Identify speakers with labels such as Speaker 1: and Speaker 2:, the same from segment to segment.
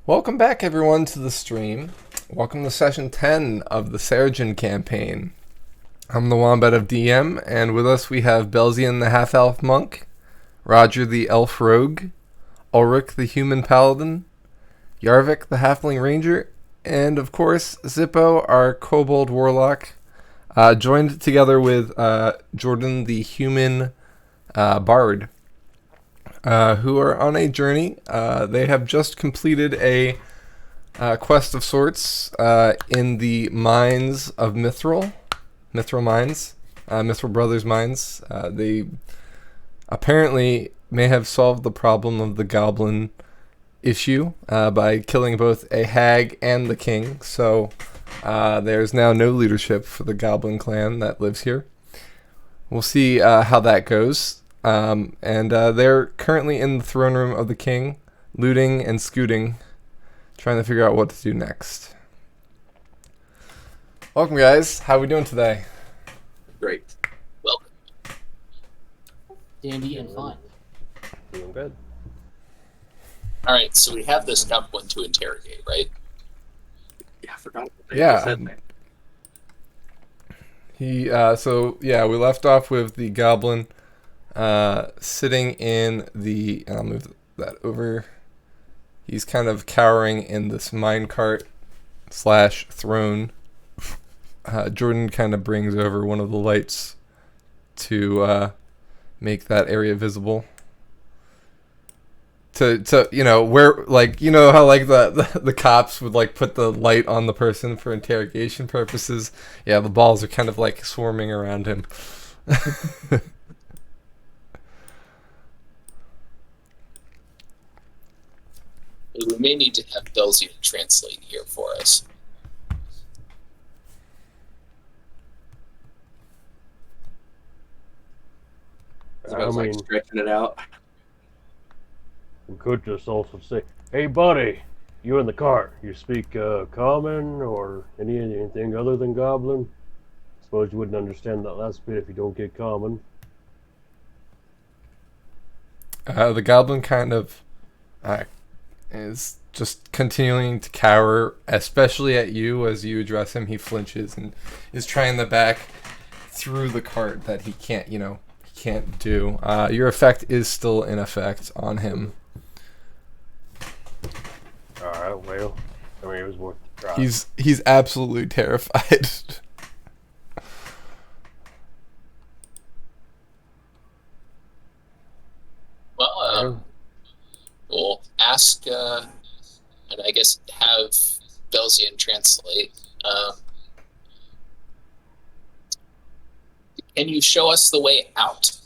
Speaker 1: Welcome back, everyone, to the stream. Welcome to session 10 of the Seregen campaign. I'm the Wombat of DM, and with us we have Belzian the Half-Elf Monk, Roger the Elf Rogue, Ulrich the Human Paladin, Yarvik the Halfling Ranger, and, of course, Zippo, our Kobold Warlock, joined together with Jordan the Human Bard, who are on a journey. They have just completed a quest of sorts in the mines of Mithril Mines, Mithril Brothers Mines. They apparently may have solved the problem of the goblin issue by killing both a hag and the king. So there's now no leadership for the goblin clan that lives here. We'll see how that goes. And they're currently in the throne room of the king, looting and scooting, trying to figure out what to do next. Welcome, guys. How are we doing today?
Speaker 2: Great.
Speaker 3: Welcome.
Speaker 4: DND and fun.
Speaker 2: Doing good.
Speaker 3: All right, so we have this goblin to interrogate, right?
Speaker 2: Yeah, I forgot.
Speaker 1: Yeah. We left off with the goblin sitting in the, and I'll move that over. He's kind of cowering in this minecart / throne. Jordan kind of brings over one of the lights to make that area visible. To where, like, you know how like the cops would like put the light on the person for interrogation purposes. Yeah, the balls are kind of like swarming around him.
Speaker 3: We may need to have Belzian translate here for us.
Speaker 2: I was like stretching it out.
Speaker 5: We could just also say, "Hey, buddy, you in the cart? You speak common or anything other than goblin? Suppose you wouldn't understand that last bit if you don't get common."
Speaker 1: The goblin kind of is just continuing to cower, especially at you as you address him. He flinches and is trying to back through the cart that he can't do. Your effect is still in effect on him.
Speaker 5: Alright, well, I mean, it was worth the try.
Speaker 1: He's absolutely terrified.
Speaker 3: Well, we'll ask, and I guess have Belzian translate. Can you show us the way out?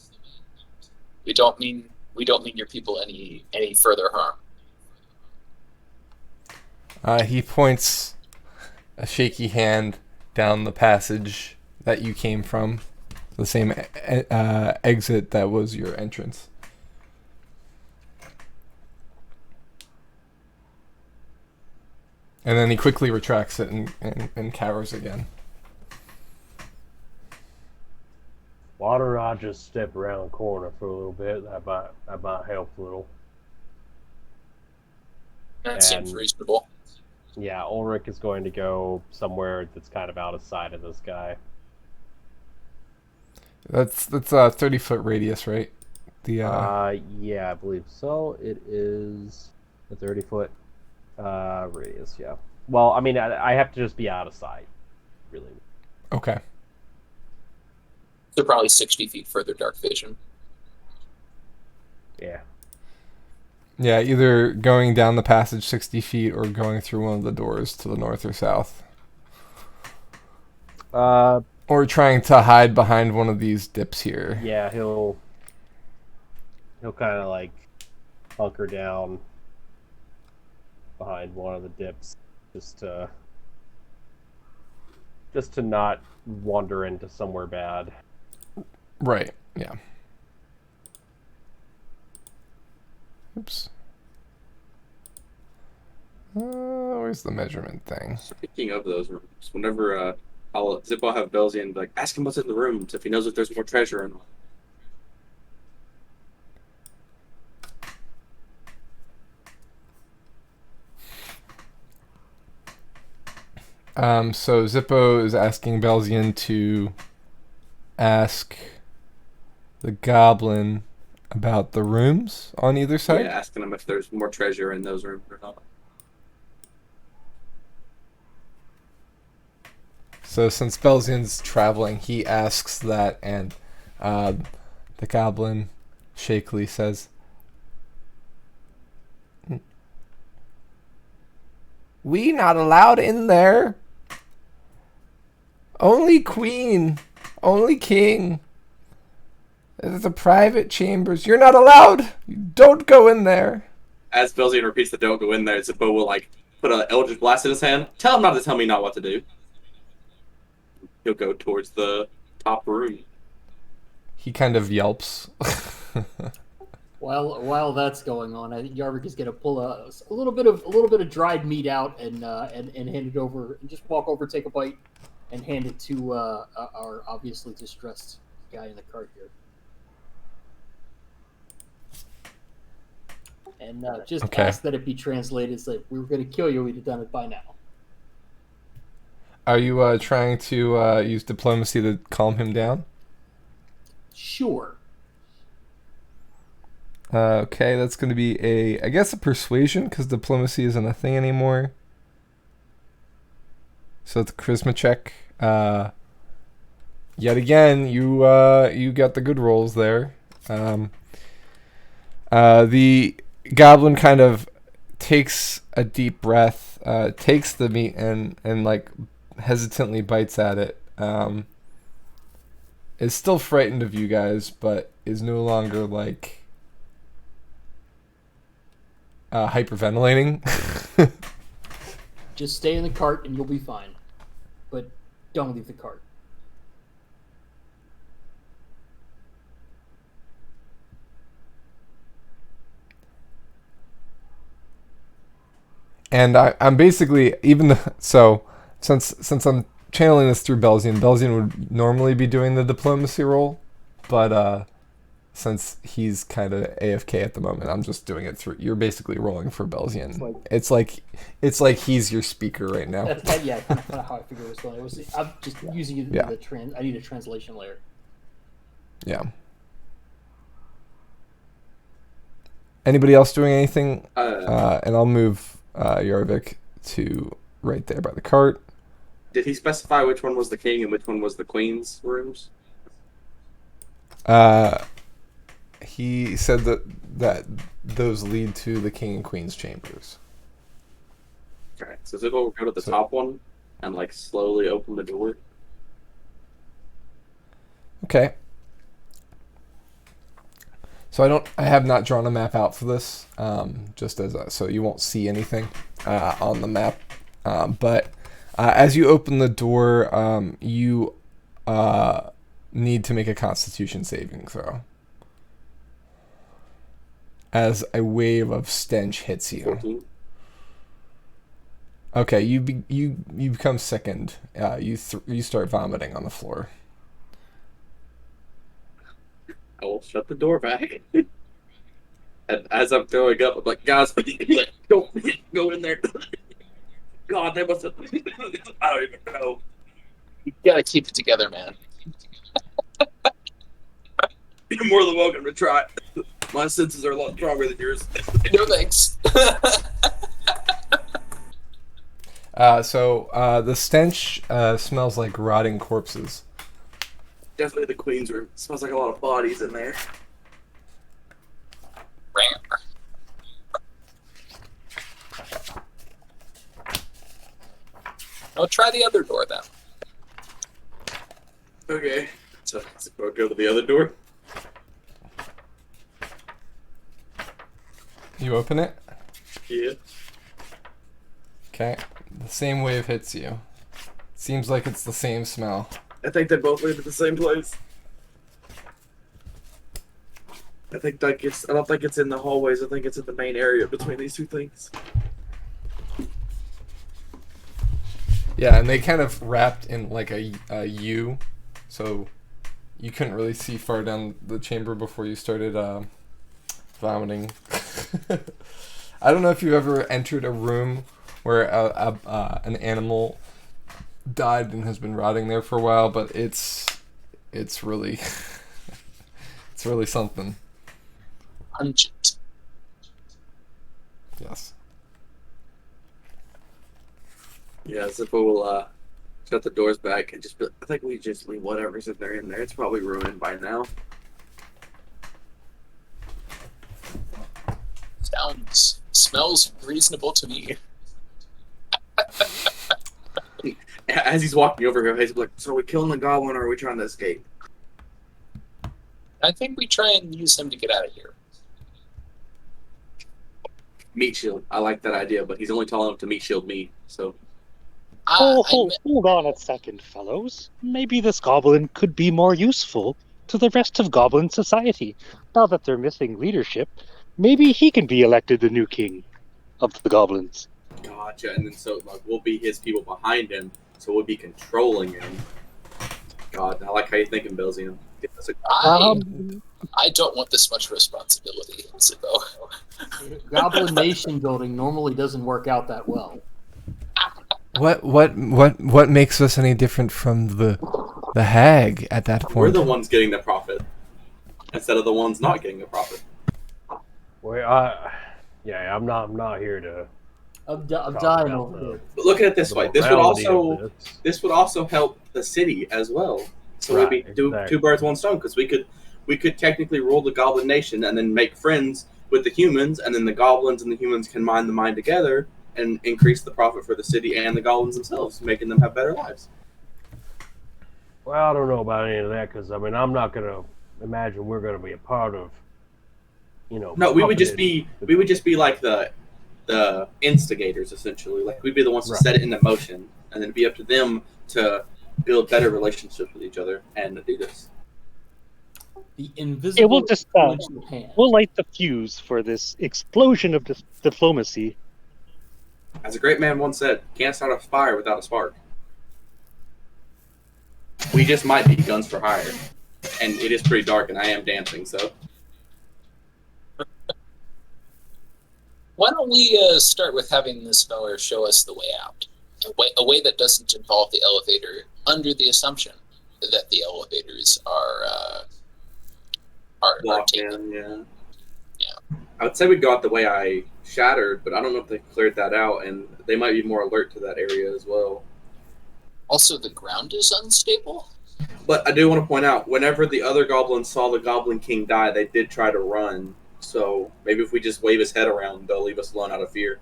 Speaker 3: We don't mean your people any further harm.
Speaker 1: He points a shaky hand down the passage that you came from, the same exit that was your entrance. And then he quickly retracts it and cowers again.
Speaker 5: Why don't I just step around the corner for a little bit? That might help a little.
Speaker 3: That seems reasonable.
Speaker 5: Yeah, Ulrich is going to go somewhere that's kind of out of sight of this guy.
Speaker 1: That's a 30-foot radius, right?
Speaker 5: Yeah, I believe so. It is a 30-foot radius, yeah. Well, I mean, I have to just be out of sight, really.
Speaker 1: Okay.
Speaker 3: So probably 60 feet further dark vision.
Speaker 5: Yeah.
Speaker 1: Yeah, either going down the passage 60 feet or going through one of the doors to the north or south.
Speaker 5: Or
Speaker 1: trying to hide behind one of these dips here.
Speaker 5: Yeah, he'll kind of like hunker down behind one of the dips just to not wander into somewhere bad.
Speaker 1: Right, yeah. Oops. Where's the measurement thing?
Speaker 2: Speaking of those rooms, whenever I'll have Belzian like ask him what's in the rooms if he knows if there's more treasure or not.
Speaker 1: So Zippo is asking Belzian to ask the goblin about the rooms on either side.
Speaker 2: Yeah, asking him if there's more treasure in those rooms or not.
Speaker 1: So since Belzian's traveling, he asks that, and the goblin shakily says, "We not allowed in there. Only queen, only king. It's the private chambers. You're not allowed. You don't go in there."
Speaker 2: As Belzian repeats the "don't go in there," Zippo will like put an Eldritch Blast in his hand. Tell him not to tell me not what to do. He'll go towards the top room.
Speaker 1: He kind of yelps.
Speaker 4: While that's going on, I think Yarvik is going to pull a little bit of dried meat out and hand it over, and just walk over, take a bite, and hand it to our obviously distressed guy in the cart here. And just ask that it be translated as like, "We were going to kill you, we'd have done it by now."
Speaker 1: Are you trying to use diplomacy to calm him down?
Speaker 4: Sure.
Speaker 1: Okay, that's going to be I guess a persuasion, because diplomacy isn't a thing anymore. So it's a charisma check. Yet again, you got the good rolls there. The goblin kind of takes a deep breath, takes the meat and like hesitantly bites at it. Is still frightened of you guys, but is no longer like hyperventilating.
Speaker 4: Just stay in the cart and you'll be fine. But don't leave the cart.
Speaker 1: And I'm basically since I'm channeling this through Belzian would normally be doing the diplomacy roll, but since he's kind of AFK at the moment, I'm just doing it through. You're basically rolling for Belzian. It's like he's your speaker right now.
Speaker 4: That's kind of how I figured it was going. I'm just using it.
Speaker 1: Yeah.
Speaker 4: I need a translation layer.
Speaker 1: Yeah. Anybody else doing anything? And I'll move Yarvik to right there by the cart.
Speaker 2: Did he specify which one was the king and which one was the queen's rooms?
Speaker 1: He said that those lead to the king and queen's chambers.
Speaker 2: Okay, so Zippo will go to the top one and like slowly open the door.
Speaker 1: Okay. So I have not drawn a map out for this, just as so you won't see anything on the map. But as you open the door, you need to make a Constitution saving throw, as a wave of stench hits you.
Speaker 2: 14.
Speaker 1: Okay, you become sickened. You start vomiting on the floor.
Speaker 2: I will shut the door back. And as I'm throwing up, I'm like, guys, don't go in there. God, they must have. I don't even know.
Speaker 3: You gotta keep it together, man.
Speaker 2: You're more than welcome to try. My senses are a lot stronger than yours.
Speaker 3: No thanks.
Speaker 1: So the stench smells like rotting corpses.
Speaker 2: Definitely the queen's room. It smells like a lot of bodies in there.
Speaker 3: I'll try the other door then.
Speaker 2: Okay. So we'll go to the other door.
Speaker 1: You open it?
Speaker 2: Yeah.
Speaker 1: Okay. The same wave hits you. Seems like it's the same smell.
Speaker 2: I think they both lead to the same place. I don't think it's in the hallways. I think it's in the main area between these two things.
Speaker 1: Yeah, and they kind of wrapped in like a U, so you couldn't really see far down the chamber before you started vomiting. I don't know if you've ever entered a room where an animal died and has been rotting there for a while, but it's really it's really something.
Speaker 3: Pungent.
Speaker 1: Yes.
Speaker 2: Yeah, so we'll shut the doors back and just. I think we just leave whatever's in there in there. It's probably ruined by now.
Speaker 3: Smells reasonable to me.
Speaker 2: As he's walking over here, he's like, "So are we killing the goblin, or are we trying to escape?"
Speaker 3: I think we try and use him to get out of here.
Speaker 2: Meat shield. I like that idea, but he's only tall enough to meat shield me. So
Speaker 6: Hold on a second, fellows. Maybe this goblin could be more useful to the rest of goblin society. Now that they're missing leadership, maybe he can be elected the new king of the goblins.
Speaker 2: gotcha. And then so like we'll be his people behind him, so we'll be controlling him. God, I like how you're thinking, Belzian.
Speaker 3: I don't want this much responsibility, Zippo.
Speaker 4: Goblin nation building normally doesn't work out that well.
Speaker 1: What makes us any different from the hag at that point?
Speaker 2: We're the ones getting the profit instead of the ones not getting the profit.
Speaker 5: Well, I'm not here to.
Speaker 4: I'm dying over here.
Speaker 2: But look at it this way: this would
Speaker 5: this.
Speaker 2: also help the city as well. So
Speaker 5: Right,
Speaker 2: we'd be two
Speaker 5: exactly.
Speaker 2: birds, one stone, because we could technically rule the goblin nation and then make friends with the humans, and then the goblins and the humans can mine the mine together and increase the profit for the city and the goblins themselves, making them have better lives.
Speaker 5: Well, I don't know about any of that because I mean I'm not gonna imagine we're gonna be a part of.
Speaker 2: No, we would just
Speaker 5: puppeted-
Speaker 2: be like the instigators essentially. Like we'd be the ones to
Speaker 5: Right.
Speaker 2: set it into motion, and then it'd be up to them to build better relationships with each other and to do this.
Speaker 4: The invisible
Speaker 6: we'll just,
Speaker 4: influential hand.
Speaker 6: We'll light the fuse for this explosion of diplomacy.
Speaker 2: As a great man once said, "Can't start a fire without a spark." We just might be guns for hire, and it is pretty dark, and I am dancing. So
Speaker 3: Why don't we start with having this feller show us the way out? A way that doesn't involve the elevator, under the assumption that the elevators are
Speaker 2: locked
Speaker 3: taken.
Speaker 2: in, yeah.
Speaker 3: Yeah.
Speaker 2: I would say we got the way I shattered, but I don't know if they cleared that out, and they might be more alert to that area as well.
Speaker 3: Also, the ground is unstable.
Speaker 2: But I do want to point out, whenever the other goblins saw the Goblin King die, they did try to run. So maybe if we just wave his head around, they'll leave us alone out of fear.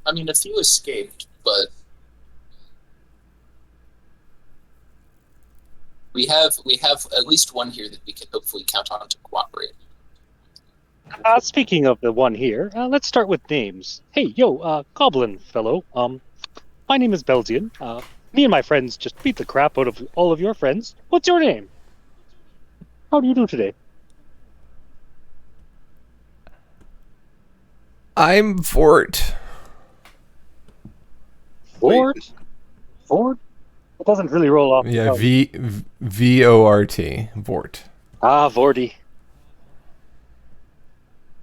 Speaker 3: I mean, a few escaped, but we have at least one here that we can hopefully count on to cooperate.
Speaker 6: Speaking of the one here, let's start with names. Hey, goblin fellow. My name is Belzian. Me and my friends just beat the crap out of all of your friends. What's your name? How do you do today?
Speaker 1: I'm Vort.
Speaker 6: Vort? Vort? It doesn't really roll off. the
Speaker 1: Yeah,
Speaker 6: tongue.
Speaker 1: Vort. Vort.
Speaker 6: Ah, Vorty.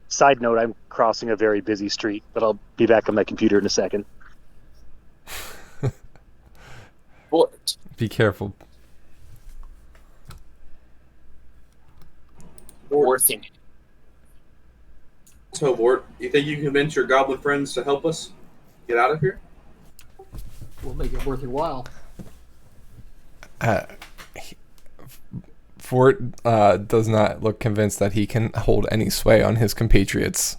Speaker 6: Side note, I'm crossing a very busy street, but I'll be back on my computer in a second.
Speaker 3: Vort.
Speaker 1: Be careful.
Speaker 3: Worthing.
Speaker 2: So, Vort, you think you can convince your goblin friends to help us get out of here?
Speaker 4: We'll make it worth your while.
Speaker 1: Vort does not look convinced that he can hold any sway on his compatriots.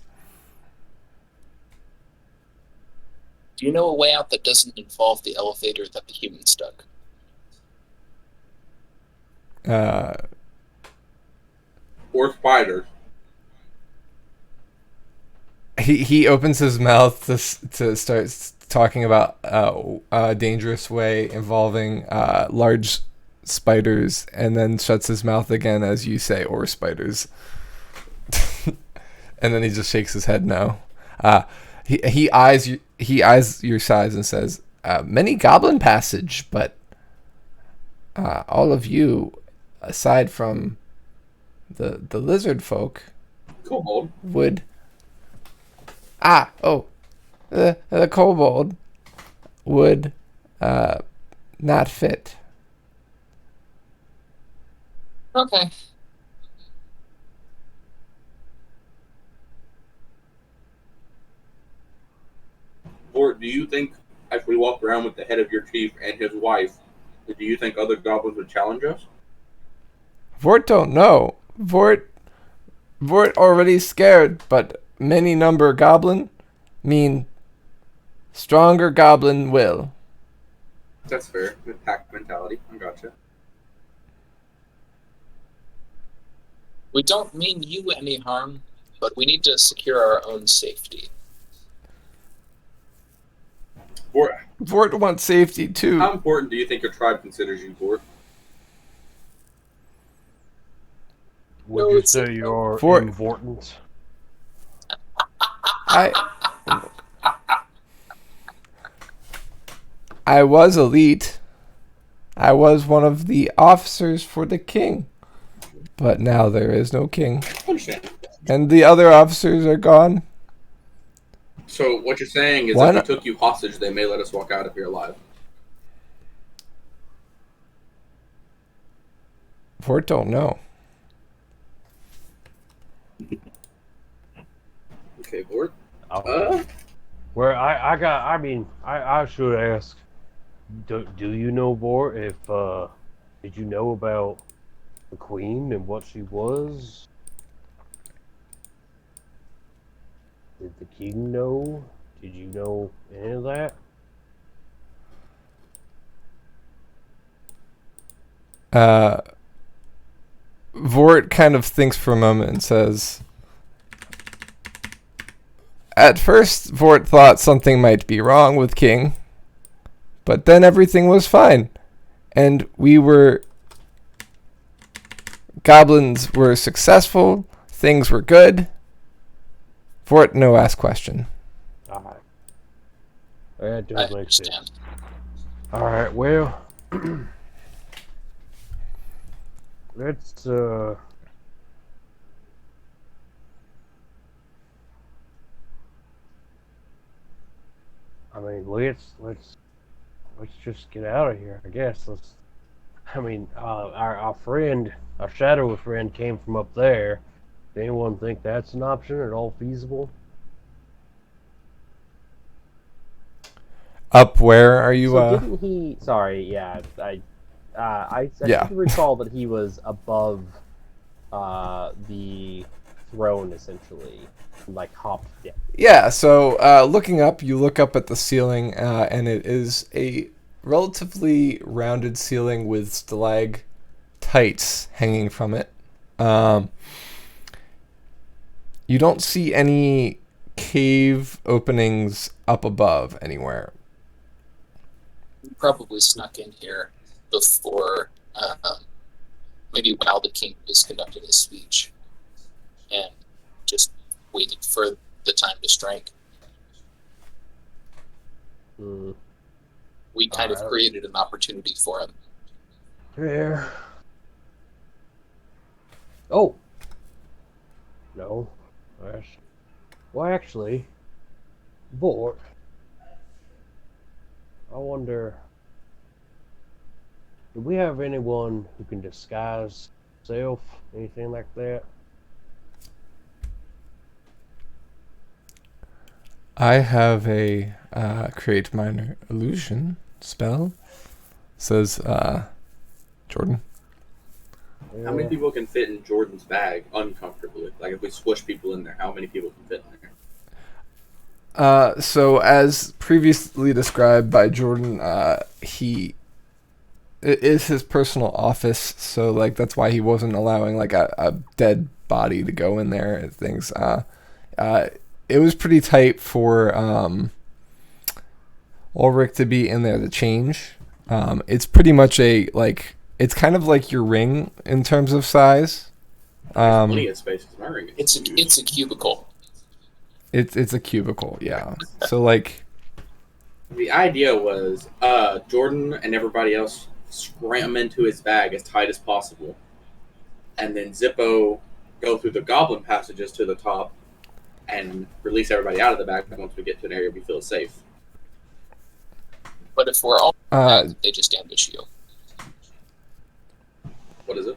Speaker 3: Do you know a way out that doesn't involve the elevator that the humans dug?
Speaker 2: Or spiders?
Speaker 1: He opens his mouth to start talking about a dangerous way involving large spiders, and then shuts his mouth again as you say, or spiders. And then he just shakes his head no. He eyes your size and says, many goblin passage, but all of you, aside from the lizard folk,
Speaker 2: Kobold.
Speaker 1: would the kobold would not fit.
Speaker 3: Okay.
Speaker 2: Or do you think if we walked around with the head of your chief and his wife, do you think other goblins would challenge us?
Speaker 1: Vort don't know. Vort already scared, but many number goblin mean stronger goblin will.
Speaker 2: That's fair. The pack mentality. I gotcha.
Speaker 3: We don't mean you any harm, but we need to secure our own safety.
Speaker 1: Vort wants safety too.
Speaker 2: How important do you think your tribe considers you, Vort?
Speaker 5: Would you say you're important?
Speaker 1: I was elite. I was one of the officers for the king. But now there is no king.
Speaker 2: Understand.
Speaker 1: And the other officers are gone.
Speaker 2: So what you're saying is
Speaker 1: Why
Speaker 2: if
Speaker 1: not?
Speaker 2: we took you hostage, they may let us walk out of here alive.
Speaker 1: Vort don't know.
Speaker 2: Okay, Vort.
Speaker 5: Where I should ask. Do you know, Vort? If did you know about the queen and what she was? Did the king know? Did you know any of that?
Speaker 1: Vort kind of thinks for a moment and says, at first, Vort thought something might be wrong with King, but then everything was fine, and goblins were successful, things were good. Vort no ask question.
Speaker 5: Alright. That does make sense.
Speaker 3: Understand.
Speaker 5: Alright, well, let's let's just get out of here, I guess. Our friend, our shadow friend came from up there. Does anyone think that's an option at all feasible?
Speaker 1: Up where are you?
Speaker 7: So didn't he? Sorry, yeah, I
Speaker 1: Yeah.
Speaker 7: seem to recall that he was above the throne, essentially, like hopped down.
Speaker 1: Yeah, so looking up, you look up at the ceiling, and it is a relatively rounded ceiling with stalactites hanging from it. You don't see any cave openings up above anywhere.
Speaker 3: We probably snuck in here before, maybe while the king was conducting his speech, and just waited for the time to strike. We kind of created an opportunity for him.
Speaker 5: Fair. Oh. No. Well, actually, Vort. I wonder, do we have anyone who can disguise self? Anything like that?
Speaker 1: I have a create minor illusion spell, says Jordan.
Speaker 2: How many people can fit in Jordan's bag uncomfortably? Like if we squish people in there, how many people can fit in there?
Speaker 1: So as previously described by Jordan, it is his personal office, so like that's why he wasn't allowing like a dead body to go in there and things. It was pretty tight for Ulrich to be in there to change. It's pretty much it's kind of like your ring in terms of size.
Speaker 2: Plenty of space. My ring is huge.
Speaker 3: It's a cubicle.
Speaker 1: It's a cubicle, yeah. So like
Speaker 2: The idea was Jordan and everybody else scram into his bag as tight as possible, and then Zippo go through the goblin passages to the top and release everybody out of the bag once we get to an area we feel safe.
Speaker 3: But if we're all They just ambush you.
Speaker 2: What is it?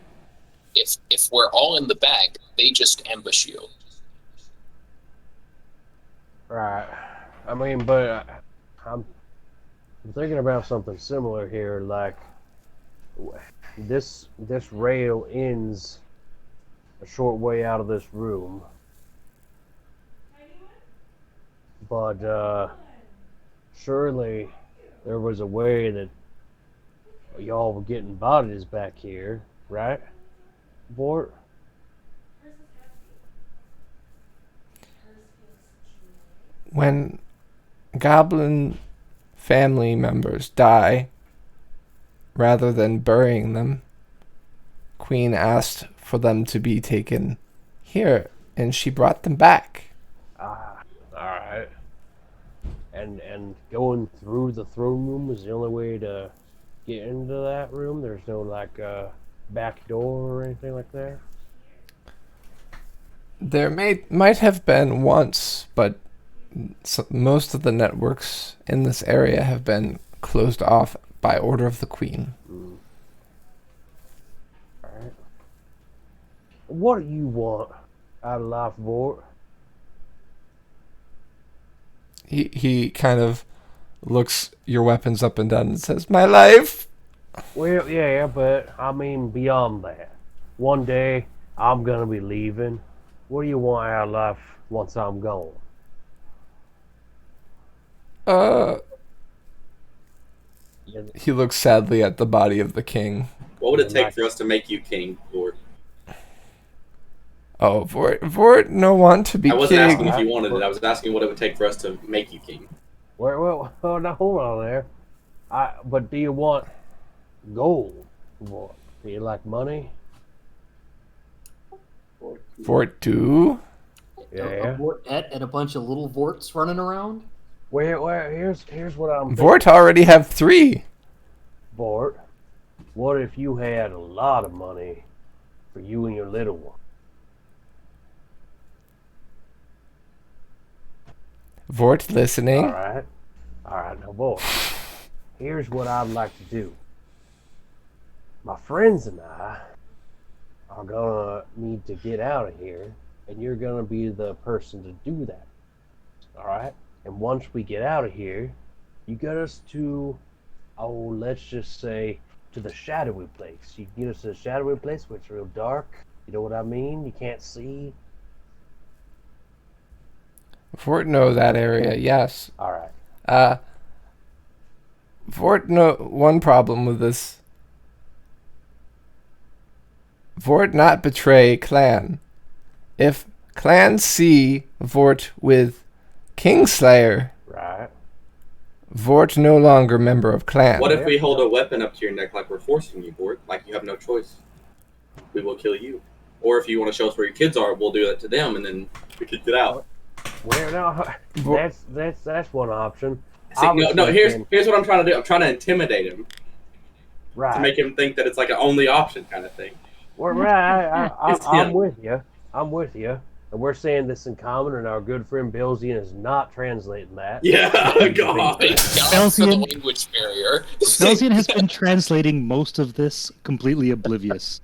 Speaker 3: If we're all in the bag, they just ambush you.
Speaker 5: Right. I mean, but I'm thinking about something similar here. Like this rail ends a short way out of this room, but surely there was a way that y'all were getting bodies back here, right, Vort?
Speaker 1: When goblin family members die, rather than burying them, Queen asked for them to be taken here, and she brought them back.
Speaker 5: Ah, alright. And going through the throne room is the only way to get into that room? There's no, like, back door or anything like that?
Speaker 1: There might have been once, but most of the networks in this area have been closed off by order of the Queen.
Speaker 5: Alright. What do you want out of life, Vort?
Speaker 1: He kind of looks your weapons up and down and says, "My life."
Speaker 5: Well, yeah, but I mean beyond that. One day, I'm gonna be leaving. What do you want out of life once I'm gone?
Speaker 1: He looks sadly at the body of the king.
Speaker 2: What would it take for us to make you king, Lord?
Speaker 1: Oh, Vort no want to be
Speaker 2: I wasn't asking
Speaker 1: king.
Speaker 2: if you wanted it. I was asking what it would take for us to make you king.
Speaker 5: Well, now hold on there. But do you want gold? Vort? Do you like money?
Speaker 1: Vort do?
Speaker 5: Yeah.
Speaker 4: A Vortette and a bunch of little Vorts running around?
Speaker 5: Well, here's what I'm thinking.
Speaker 1: Vort already have 3.
Speaker 5: Vort, what if you had a lot of money for you and your little one?
Speaker 1: Vort listening.
Speaker 5: Alright, now Vort, here's what I'd like to do. My friends and I are gonna need to get out of here, and you're gonna be the person to do that. Alright? And once we get out of here, you get us to, let's just say, to the shadowy place. You get us to the shadowy place where it's real dark. You know what I mean? You can't see.
Speaker 1: Vort know that area, yes.
Speaker 5: Alright.
Speaker 1: Vort know one problem with this. Vort not betray clan. If clan see Vort with Kingslayer,
Speaker 5: Right.
Speaker 1: Vort no longer member of clan.
Speaker 2: What if we hold a weapon up to your neck like we're forcing you, Vort? Like you have no choice. We will kill you. Or if you want to show us where your kids are, we'll do that to them, and then we can get out.
Speaker 5: Well, no, that's one option.
Speaker 2: See, no. Here's what I'm trying to do. I'm trying to intimidate him
Speaker 5: Right.
Speaker 2: to make him think that it's like an only option kind of thing.
Speaker 5: Well, right.
Speaker 2: It's
Speaker 5: I'm
Speaker 2: him.
Speaker 5: with you. I'm with you. And we're saying this in common, and our good friend Belzian is not translating that.
Speaker 2: Yeah, God.
Speaker 3: Thank God for the language barrier.
Speaker 6: Belzian has been translating most of this completely oblivious.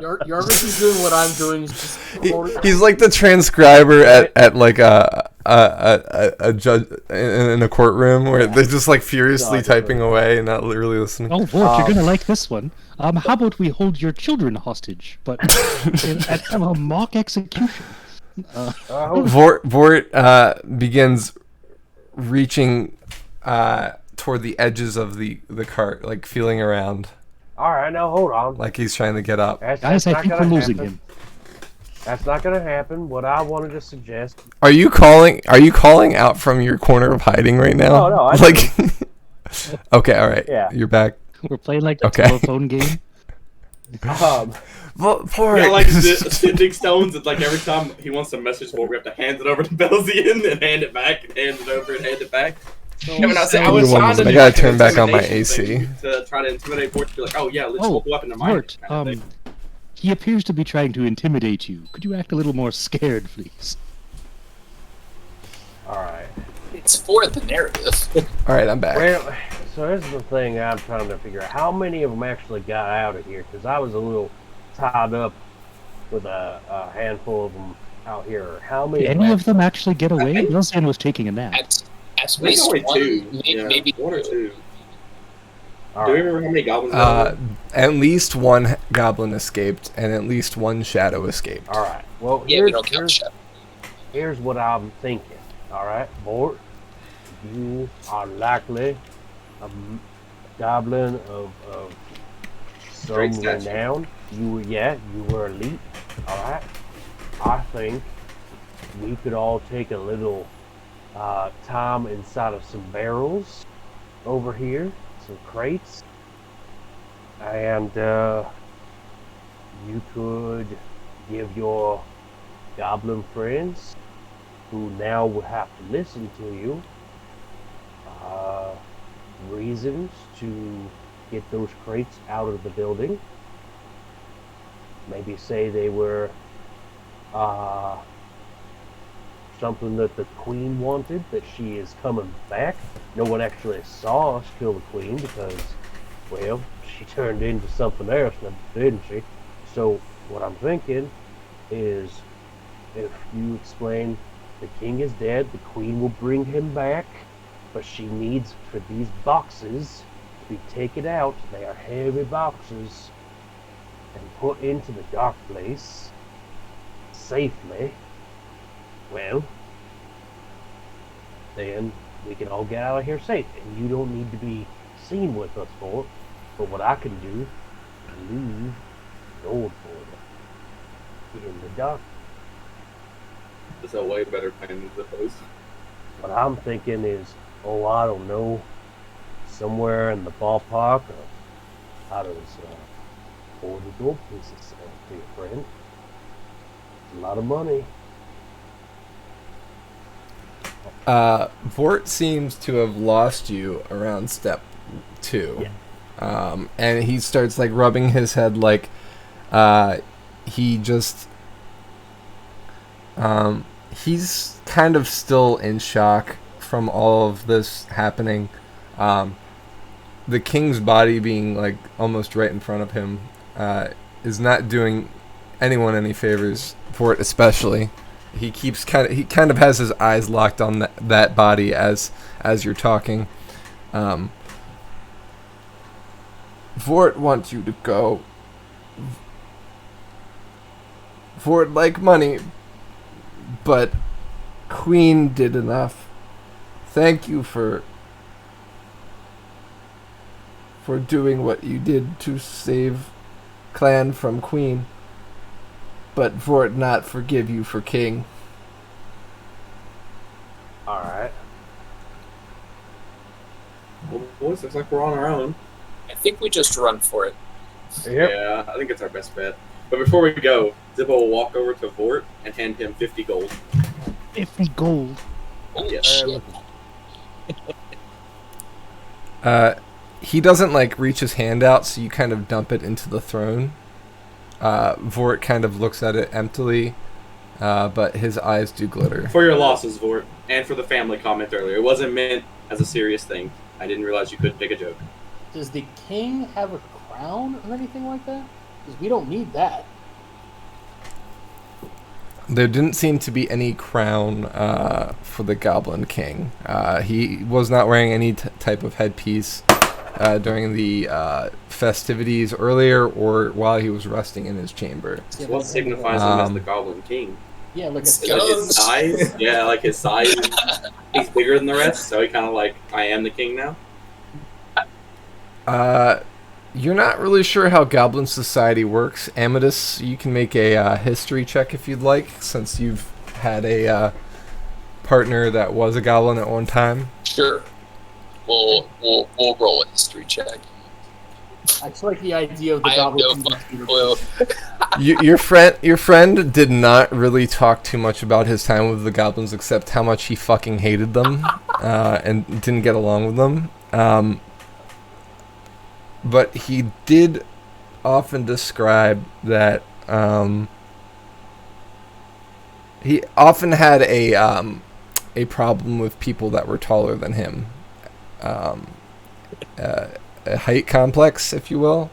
Speaker 4: Jarvis is doing what I'm doing. Is just
Speaker 1: He's like the transcriber at like a judge in a courtroom where they're just like furiously typing away and not really listening.
Speaker 6: Oh, Vort, you're gonna like this one. How about we hold your children hostage, but and have a mock execution?
Speaker 1: Vort begins reaching toward the edges of the cart, like feeling around,
Speaker 5: All right, now hold on.
Speaker 1: like he's trying to get up.
Speaker 6: Guys, I think we're losing him.
Speaker 5: That's not going to happen. What I wanted to suggest.
Speaker 1: Are you calling out from your corner of hiding right now?
Speaker 5: No, I
Speaker 1: like. Okay, all right.
Speaker 5: Yeah.
Speaker 1: You're back.
Speaker 6: We're playing like the
Speaker 1: Okay.
Speaker 6: telephone game.
Speaker 1: Vort.
Speaker 2: Yeah, like sifting stones. It's like every time he wants a message board, we have to hand it over to Belzian and hand it back and hand it over and hand it back. I was trying to
Speaker 1: I
Speaker 2: do
Speaker 1: gotta
Speaker 2: like an
Speaker 1: turn back on my
Speaker 2: intimidation
Speaker 1: AC.
Speaker 2: thing to try to intimidate Vort to be like, oh yeah, let's hold the weapon in my
Speaker 6: Vort, he appears to be trying to intimidate you. Could you act a little more scared, please?
Speaker 5: All right.
Speaker 3: It's for the narrative.
Speaker 1: All right, I'm back.
Speaker 5: Well, so here's the thing I'm trying to figure out. How many of them actually got out of here? Because I was a little tied up with a handful of them out here. How many?
Speaker 8: Did any of them actually get away?
Speaker 2: think-
Speaker 8: Bilzian was taking a nap.
Speaker 3: At
Speaker 2: Maybe
Speaker 3: least
Speaker 2: only
Speaker 3: one,
Speaker 2: two. Yeah,
Speaker 3: maybe
Speaker 2: one or two.
Speaker 5: All
Speaker 2: Do we
Speaker 5: right.
Speaker 2: remember how many goblins there were?
Speaker 1: At least one goblin escaped, and at least one shadow escaped.
Speaker 5: All right. Well,
Speaker 3: Yeah, we don't count shit.
Speaker 5: here's what I'm thinking. All right, Vort, you are likely a goblin of some
Speaker 2: Great statue.
Speaker 5: renown. You were elite. All right. I think we could all take a little time inside of some barrels over here, some crates, and you could give your goblin friends, who now will have to listen to you, reasons to get those crates out of the building. Maybe say they were something that the queen wanted, that she is coming back. No one actually saw us kill the queen because, well, she turned into something else, didn't she? So what I'm thinking is, if you explain the king is dead, the queen will bring him back, but she needs for these boxes to be taken out. They are heavy boxes, and put into the dark place safely. Well, then we can all get out of here safe, and you don't need to be seen with us for it. But what I can do is leave gold for you in the dark.
Speaker 2: That's a way better plan than those.
Speaker 5: What I'm thinking is, I don't know, somewhere in the ballpark of how does 40 gold pieces sound to your friend? It's a lot of money.
Speaker 1: Vort seems to have lost you around step 2. And he starts like rubbing his head like he just he's kind of still in shock from all of this happening. The king's body being like almost right in front of him is not doing anyone any favors, Vort especially. He kind of has his eyes locked on that body as you're talking. Vort wants you to go. Vort like money, but Queen did enough. Thank you for doing what you did to save clan from Queen. But Vort not forgive you for king.
Speaker 5: Alright.
Speaker 2: Well, boys, looks like we're on our own.
Speaker 3: I think we just run for it.
Speaker 5: Yep.
Speaker 2: Yeah, I think it's our best bet. But before we go, Zippo will walk over to Vort and hand him 50 gold.
Speaker 8: 50 gold.
Speaker 3: Holy
Speaker 2: Yes.
Speaker 3: shit.
Speaker 1: He doesn't like reach his hand out, so you kind of dump it into the throne. Vort kind of looks at it emptily, but his eyes do glitter.
Speaker 2: For your losses, Vort, and for the family comment earlier. It wasn't meant as a serious thing. I didn't realize you couldn't take a joke.
Speaker 4: Does the king have a crown or anything like that? Because we don't need that.
Speaker 1: There didn't seem to be any crown for the Goblin King. He was not wearing any type of headpiece during the festivities earlier or while he was resting in his chamber.
Speaker 2: So what signifies him as the Goblin King?
Speaker 4: Yeah, look at
Speaker 2: Is it his size? Yeah, like his size. He's bigger than the rest, so he kind of like, I am the king now.
Speaker 1: You're not really sure how Goblin Society works. Amadeus, you can make a history check if you'd like, since you've had a partner that was a goblin at one time.
Speaker 3: Sure. We'll roll a history check.
Speaker 4: I just like the idea of the
Speaker 3: I have no
Speaker 4: goblin.
Speaker 3: fucking clue.
Speaker 1: Your friend did not really talk too much about his time with the goblins, except how much he fucking hated them and didn't get along with them. But he did often describe that he often had a problem with people that were taller than him, a height complex, if you will.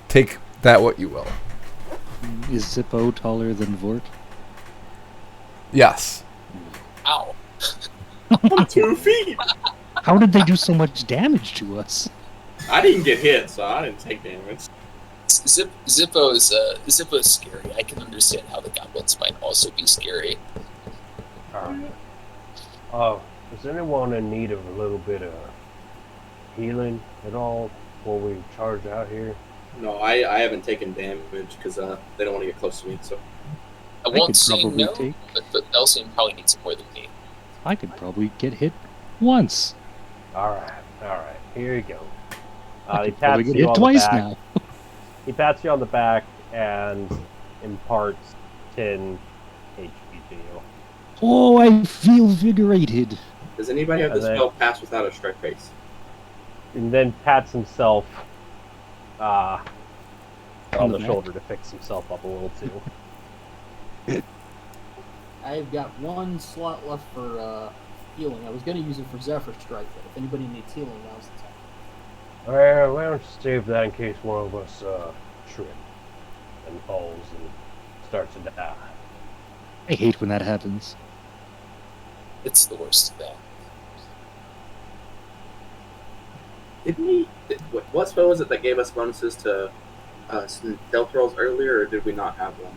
Speaker 1: Take that what you will.
Speaker 8: Is Zippo taller than Vort?
Speaker 1: Yes.
Speaker 3: Ow.
Speaker 2: I'm 2 feet.
Speaker 8: How did they do so much damage to us?
Speaker 2: I didn't get hit, so I didn't take damage.
Speaker 3: Zippo's scary. I can understand how the goblins might also be scary.
Speaker 5: Alright. Is anyone in need of a little bit of healing at all before we charge out here?
Speaker 2: No, I haven't taken damage because they don't want to get close to me. So
Speaker 3: I
Speaker 8: could
Speaker 3: won't say
Speaker 8: probably
Speaker 3: no,
Speaker 8: take-
Speaker 3: but Elsie probably needs it more than me.
Speaker 8: I could probably get hit once.
Speaker 5: Alright. Here you go.
Speaker 8: I
Speaker 5: He
Speaker 8: could probably
Speaker 5: taps
Speaker 8: get
Speaker 5: you
Speaker 8: hit
Speaker 5: on the
Speaker 8: twice
Speaker 5: back.
Speaker 8: now.
Speaker 5: He pats you on the back and imparts 10 HP to you.
Speaker 8: Oh, I feel vigorated.
Speaker 2: does anybody have
Speaker 5: And
Speaker 2: this
Speaker 5: then-
Speaker 2: spell pass without a strike face?
Speaker 5: And then pats himself on
Speaker 8: the
Speaker 5: the
Speaker 8: back.
Speaker 5: shoulder to fix himself up a little too.
Speaker 4: I've got one slot left for healing. I was going to use it for Zephyr Strike, but if anybody needs healing, now's the time.
Speaker 5: Well, why don't you save that in case one of us trips and falls and starts to die.
Speaker 8: I hate when that happens.
Speaker 3: It's the worst of that.
Speaker 2: Didn't we? What spell was it that gave us bonuses to stealth rolls earlier, or did we not have one?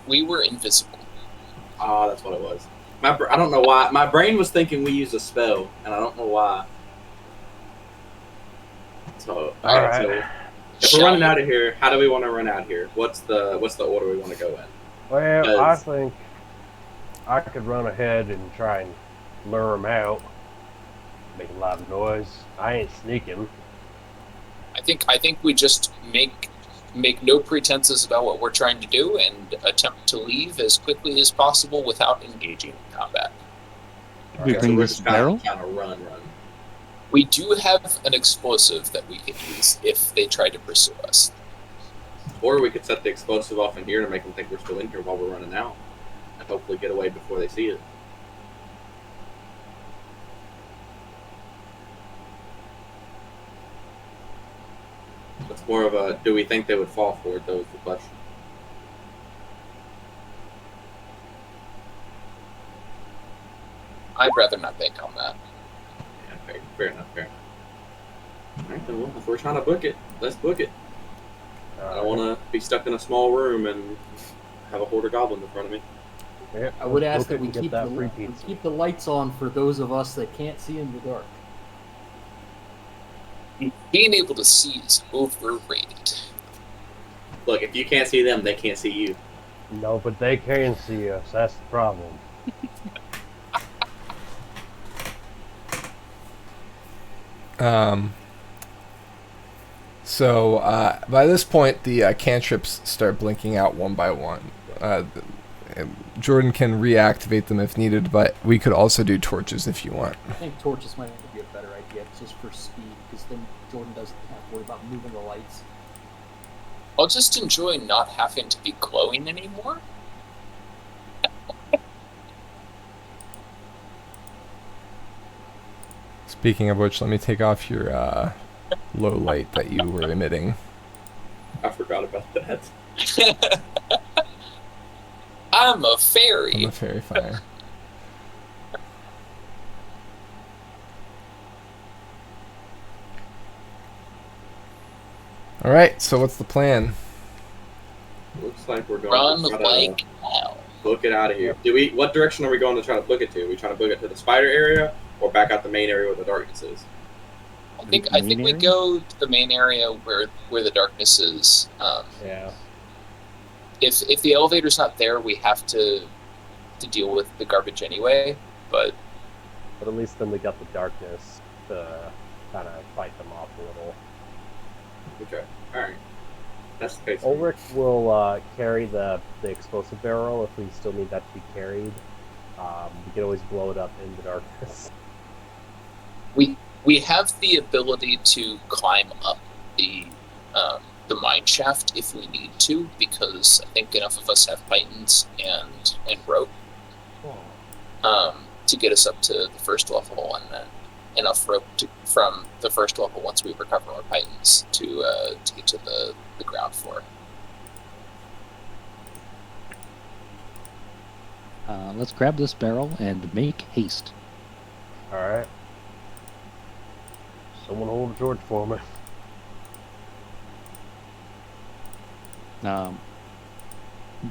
Speaker 3: We were invisible.
Speaker 2: Ah, that's what it was. I don't know why. My brain was thinking we used a spell, and I don't know why. So,
Speaker 5: Alright.
Speaker 2: so if we're running out of here, how do we want to run out of here? What's the order we want to go in?
Speaker 5: Well, I think I could run ahead and try and lure him out, make a lot of noise. I ain't sneaking.
Speaker 3: I think we just make no pretenses about what we're trying to do and attempt to leave as quickly as possible without engaging in combat.
Speaker 8: We
Speaker 2: So
Speaker 8: bring
Speaker 2: we're
Speaker 8: this
Speaker 2: just
Speaker 8: barrel?
Speaker 2: kind of run.
Speaker 3: We do have an explosive that we can use if they try to pursue us.
Speaker 2: Or we could set the explosive off in here to make them think we're still in here while we're running out, and hopefully get away before they see it. It's more of a, do we think they would fall for it, though, is the question.
Speaker 3: I'd rather not bank on that.
Speaker 2: Yeah, fair enough. Alright, then, well, if we're trying to book it, let's book it. I don't want to be stuck in a small room and have a horde of goblins in front of me.
Speaker 5: Yeah,
Speaker 4: I would
Speaker 5: let's
Speaker 4: ask
Speaker 5: book
Speaker 4: that we
Speaker 5: it and
Speaker 4: keep
Speaker 5: get
Speaker 4: the,
Speaker 5: that free
Speaker 4: we
Speaker 5: pizza.
Speaker 4: keep the lights on for those of us that can't see in the dark.
Speaker 3: Being able to see is overrated.
Speaker 2: Look, if you can't see them, they can't see you.
Speaker 5: No, but they can see us. That's the problem.
Speaker 1: So by this point, the cantrips start blinking out one by one. Jordan can reactivate them if needed, but we could also do torches if you want.
Speaker 4: I think torches might be a better idea just for speed, because then Jordan doesn't have to worry about moving the lights.
Speaker 3: I'll just enjoy not having to be glowing anymore.
Speaker 1: Speaking of which, let me take off your low light that you were emitting.
Speaker 2: I forgot about that.
Speaker 3: I'm a
Speaker 1: On
Speaker 3: fairy.
Speaker 1: the fairy fire. All right. So what's the plan?
Speaker 2: Looks like we're going
Speaker 3: Run
Speaker 2: to try
Speaker 3: like
Speaker 2: to
Speaker 3: hell.
Speaker 2: book it out of here. What direction are we going to try to book it to? Are we trying to book it to the spider area or back out the main area where the darkness is?
Speaker 3: I think
Speaker 8: Main
Speaker 3: we
Speaker 8: area?
Speaker 3: go to the main area where the darkness is.
Speaker 5: Yeah.
Speaker 3: If the elevator's not there, we have to deal with the garbage anyway. But
Speaker 5: But at least then we got the darkness to kind of fight them off a little.
Speaker 2: Okay. Alright. That's the case.
Speaker 5: Ulrich will carry the explosive barrel if we still need that to be carried. We can always blow it up in the darkness.
Speaker 3: we have the ability to climb up the mine shaft if we need to, because I think enough of us have pythons and rope to get us up to the first level, and then enough rope from the first level once we recover our pythons to get to the ground floor.
Speaker 8: Let's grab this barrel and make haste.
Speaker 5: Alright. Someone hold a torch for me.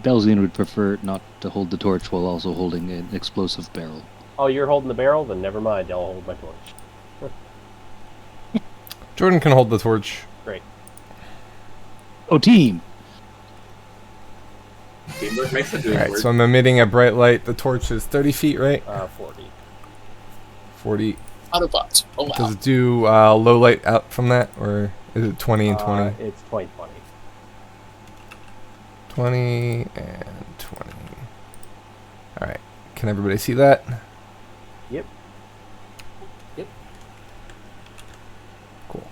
Speaker 8: Belzian would prefer not to hold the torch while also holding an explosive barrel.
Speaker 5: Oh, you're holding the barrel? Then never mind. I'll hold my torch.
Speaker 1: Jordan can hold the torch.
Speaker 5: Great.
Speaker 8: Oh, team!
Speaker 2: Teamwork makes the dream
Speaker 1: Alright,
Speaker 2: work.
Speaker 1: so I'm emitting a bright light. The torch is 30 feet, right?
Speaker 5: 40.
Speaker 1: 40.
Speaker 3: Autobots, roll
Speaker 1: Does
Speaker 3: out.
Speaker 1: it do low light out from that? Or is it 20 and 20?
Speaker 5: It's 20/20.
Speaker 1: 20 and 20. Alright. Can everybody see that?
Speaker 5: Yep.
Speaker 4: Yep.
Speaker 1: Cool.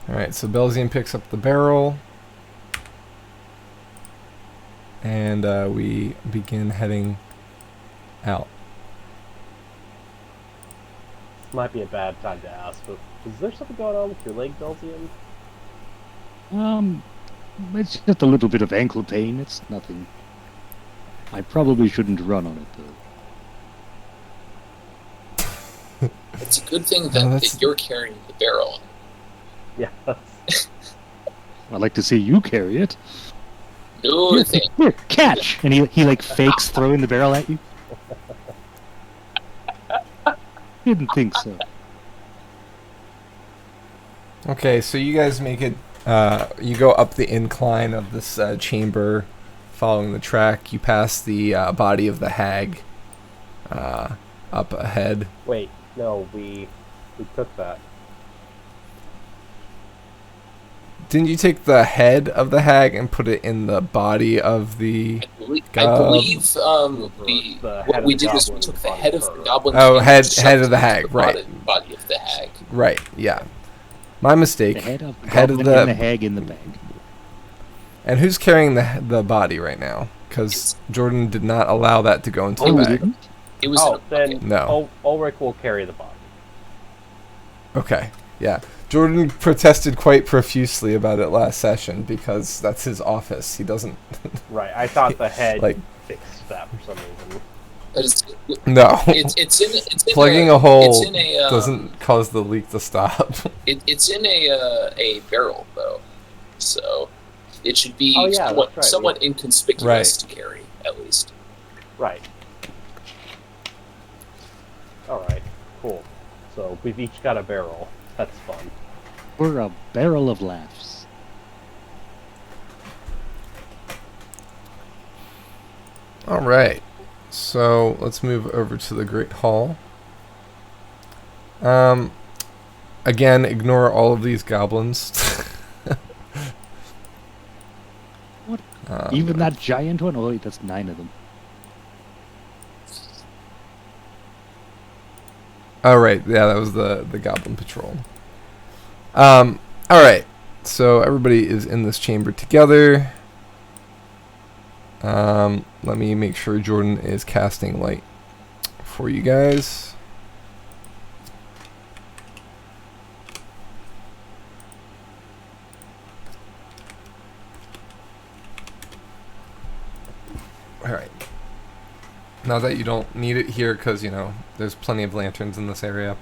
Speaker 1: Alright, so Belzian picks up the barrel. And we begin heading out.
Speaker 5: This might be a bad time to ask, but is there something going on with your leg, Belzian?
Speaker 8: It's just a little bit of ankle pain. It's nothing. I probably shouldn't run on it, though.
Speaker 3: It's a good thing
Speaker 1: No,
Speaker 3: that you're carrying the barrel.
Speaker 5: Yeah.
Speaker 8: I'd like to see you carry it.
Speaker 3: No
Speaker 8: Here,
Speaker 3: thing.
Speaker 8: here, catch! And he like fakes throwing the barrel at you. Didn't think so.
Speaker 1: Okay, so you guys make it. You go up the incline of this chamber, following the track. You pass the body of the hag up ahead.
Speaker 5: Wait, no, we took that.
Speaker 1: Didn't you take the head of the hag and put it in the body of the?
Speaker 3: I believe
Speaker 5: The head
Speaker 3: what
Speaker 5: of
Speaker 3: we
Speaker 5: the
Speaker 3: did was we
Speaker 5: goblin
Speaker 3: took the
Speaker 5: body
Speaker 3: head of
Speaker 5: first.
Speaker 3: the goblin.
Speaker 1: Oh,
Speaker 3: and
Speaker 1: head
Speaker 3: shoved
Speaker 1: of the
Speaker 3: it
Speaker 1: hag,
Speaker 3: into
Speaker 1: right.
Speaker 3: Body of the hag.
Speaker 1: Right. Yeah. My mistake.
Speaker 8: The head of the
Speaker 1: Head of
Speaker 8: goblin
Speaker 1: the-
Speaker 8: and the hag in the bag.
Speaker 1: And who's carrying the body right now? Because Jordan did not allow that to go into
Speaker 8: Oh,
Speaker 1: the
Speaker 8: we
Speaker 1: bag.
Speaker 8: didn't?
Speaker 3: It was in
Speaker 5: Oh,
Speaker 3: a bucket.
Speaker 5: then
Speaker 1: No.
Speaker 5: Ulrich will carry the body.
Speaker 1: Okay. Yeah. Jordan protested quite profusely about it last session because that's his office. He doesn't.
Speaker 5: Right, I thought the head
Speaker 1: Like-
Speaker 5: fixed that for some reason.
Speaker 1: No.
Speaker 3: It's in
Speaker 1: Plugging a hole
Speaker 3: It's in a
Speaker 1: doesn't cause the leak to stop.
Speaker 3: It's in a barrel though, so it should be
Speaker 5: Oh, yeah, that's right,
Speaker 3: somewhat inconspicuous to carry at least.
Speaker 5: Right. Alright, cool. So we've each got a barrel. That's fun.
Speaker 8: We're a barrel of laughs.
Speaker 1: All right. So let's move over to the Great Hall. Again, ignore all of these goblins.
Speaker 8: What? Even that giant one? Oh, wait, that's 9 of them.
Speaker 1: Oh, right. Yeah, that was the Goblin Patrol. All right. So everybody is in this chamber together. Let me make sure Jordan is casting light for you guys. All right. Now that you don't need it here because, there's plenty of lanterns in this area.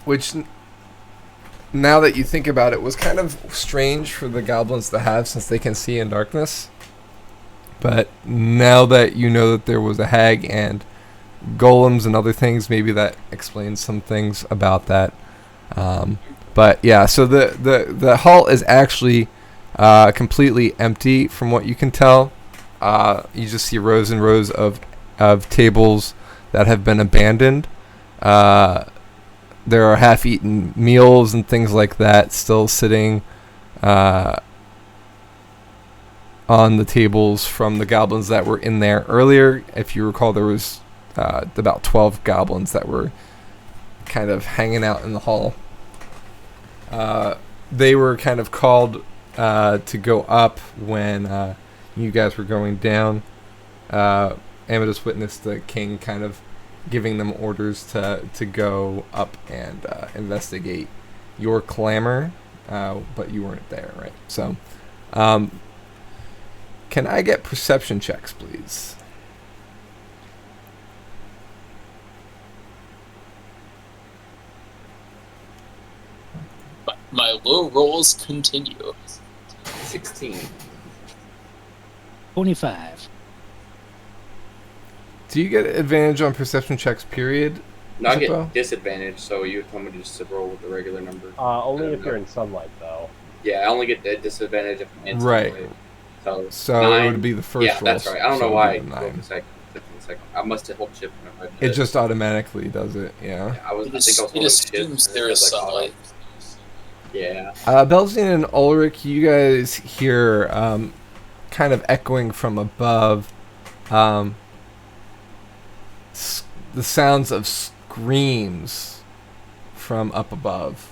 Speaker 1: Which, now that you think about it, was kind of strange for the goblins to have since they can see in darkness. But now that you know that there was a hag and golems and other things, maybe that explains some things about that. But yeah, so the hall is actually completely empty from what you can tell. You just see rows and rows of tables that have been abandoned. There are half-eaten meals and things like that still sitting on the tables from the goblins that were in there earlier. If you recall, there was about 12 goblins that were kind of hanging out in the hall They were kind of called to go up when you guys were going down. Amethyst witnessed the king kind of giving them orders to go up and investigate your clamor, but you weren't there, right? So, can I get perception checks, please?
Speaker 3: My low rolls continue.
Speaker 2: 16.
Speaker 8: 25.
Speaker 1: Do you get advantage on perception checks, period?
Speaker 2: No, I
Speaker 1: Zippo?
Speaker 2: get disadvantage, so you told me to just roll with the regular number.
Speaker 7: Only if
Speaker 2: know.
Speaker 7: you're in sunlight, though.
Speaker 2: Yeah, I only get the disadvantage if I'm in
Speaker 1: Right.
Speaker 2: sunlight.
Speaker 1: So
Speaker 2: 9.
Speaker 1: it would be the first
Speaker 2: Yeah,
Speaker 1: roll.
Speaker 2: that's right. I don't
Speaker 1: so
Speaker 2: know
Speaker 1: it
Speaker 2: why
Speaker 1: would be
Speaker 2: I
Speaker 1: the
Speaker 2: rolled
Speaker 1: 9.
Speaker 2: the second. I must have hold shift.
Speaker 1: It just automatically does it, yeah.
Speaker 2: I think I was
Speaker 3: It
Speaker 2: holding
Speaker 3: assumes
Speaker 2: shift.
Speaker 3: there is sunlight.
Speaker 2: Yeah.
Speaker 1: Belzine and Ulrich, you guys hear kind of echoing from above the sounds of screams from up above.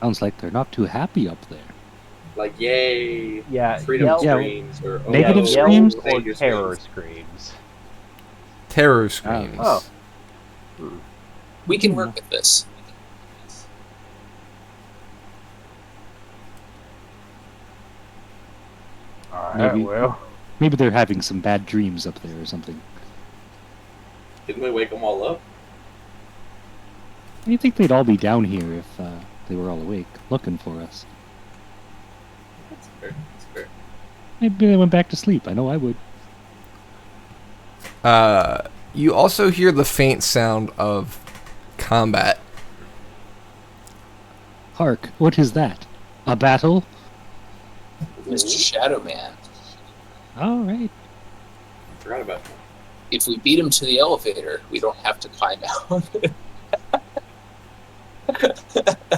Speaker 8: Sounds like they're not too happy up there.
Speaker 2: Like, yay.
Speaker 7: Yeah,
Speaker 2: Freedom
Speaker 7: yell,
Speaker 2: screams. Or,
Speaker 8: Negative
Speaker 2: oh,
Speaker 8: screams?
Speaker 7: or
Speaker 2: danger
Speaker 7: terror
Speaker 2: screams.
Speaker 7: screams.
Speaker 1: Terror screams.
Speaker 7: Oh.
Speaker 3: We can work with this.
Speaker 5: Alright,
Speaker 8: Maybe.
Speaker 5: well.
Speaker 8: Maybe they're having some bad dreams up there or something.
Speaker 2: Didn't we wake them all up?
Speaker 8: I think they'd all be down here if they were all awake, looking for us.
Speaker 2: That's fair. That's fair.
Speaker 8: Maybe they went back to sleep. I know I would.
Speaker 1: You also hear the faint sound of combat.
Speaker 8: Hark, what is that? A battle?
Speaker 3: Mr. Shadow Man.
Speaker 8: All right.
Speaker 2: Forgot about that.
Speaker 3: If we beat him to the elevator, we don't have to climb out.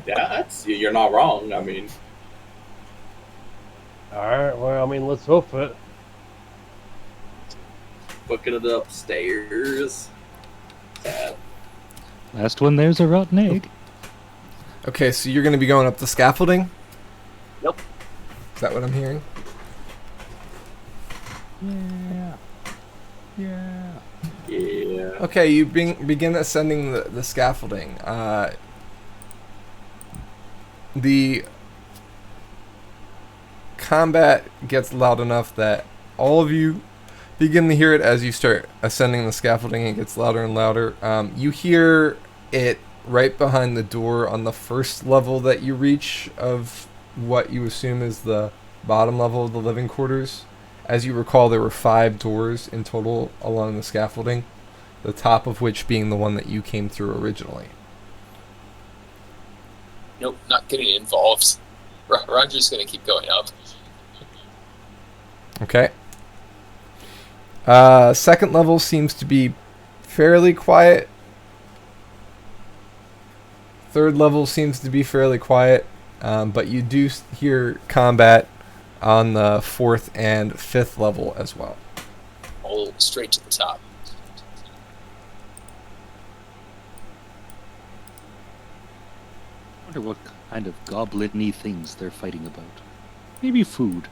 Speaker 2: Yeah, you're not wrong. I mean,
Speaker 5: Alright, well, I mean, let's hoof it.
Speaker 2: booking it upstairs. Sad.
Speaker 8: Last one there's a rotten egg.
Speaker 1: Okay, so you're going to be going up the scaffolding?
Speaker 3: Nope.
Speaker 1: Is that what I'm hearing?
Speaker 8: Yeah. Yeah.
Speaker 2: Yeah.
Speaker 1: Okay, you begin ascending the scaffolding. The combat gets loud enough that all of you begin to hear it as you start ascending the scaffolding. It gets louder and louder. You hear it right behind the door on the first level that you reach of what you assume is the bottom level of the living quarters. As you recall, there were 5 doors in total along the scaffolding, the top of which being the one that you came through originally.
Speaker 3: Nope, not getting involved. Roger's gonna keep going up.
Speaker 1: Okay. Second level seems to be fairly quiet. Third level seems to be fairly quiet, but you do hear combat on the 4th and 5th level as well.
Speaker 3: All straight to the top.
Speaker 8: I wonder what kind of goblin-y things they're fighting about. Maybe food.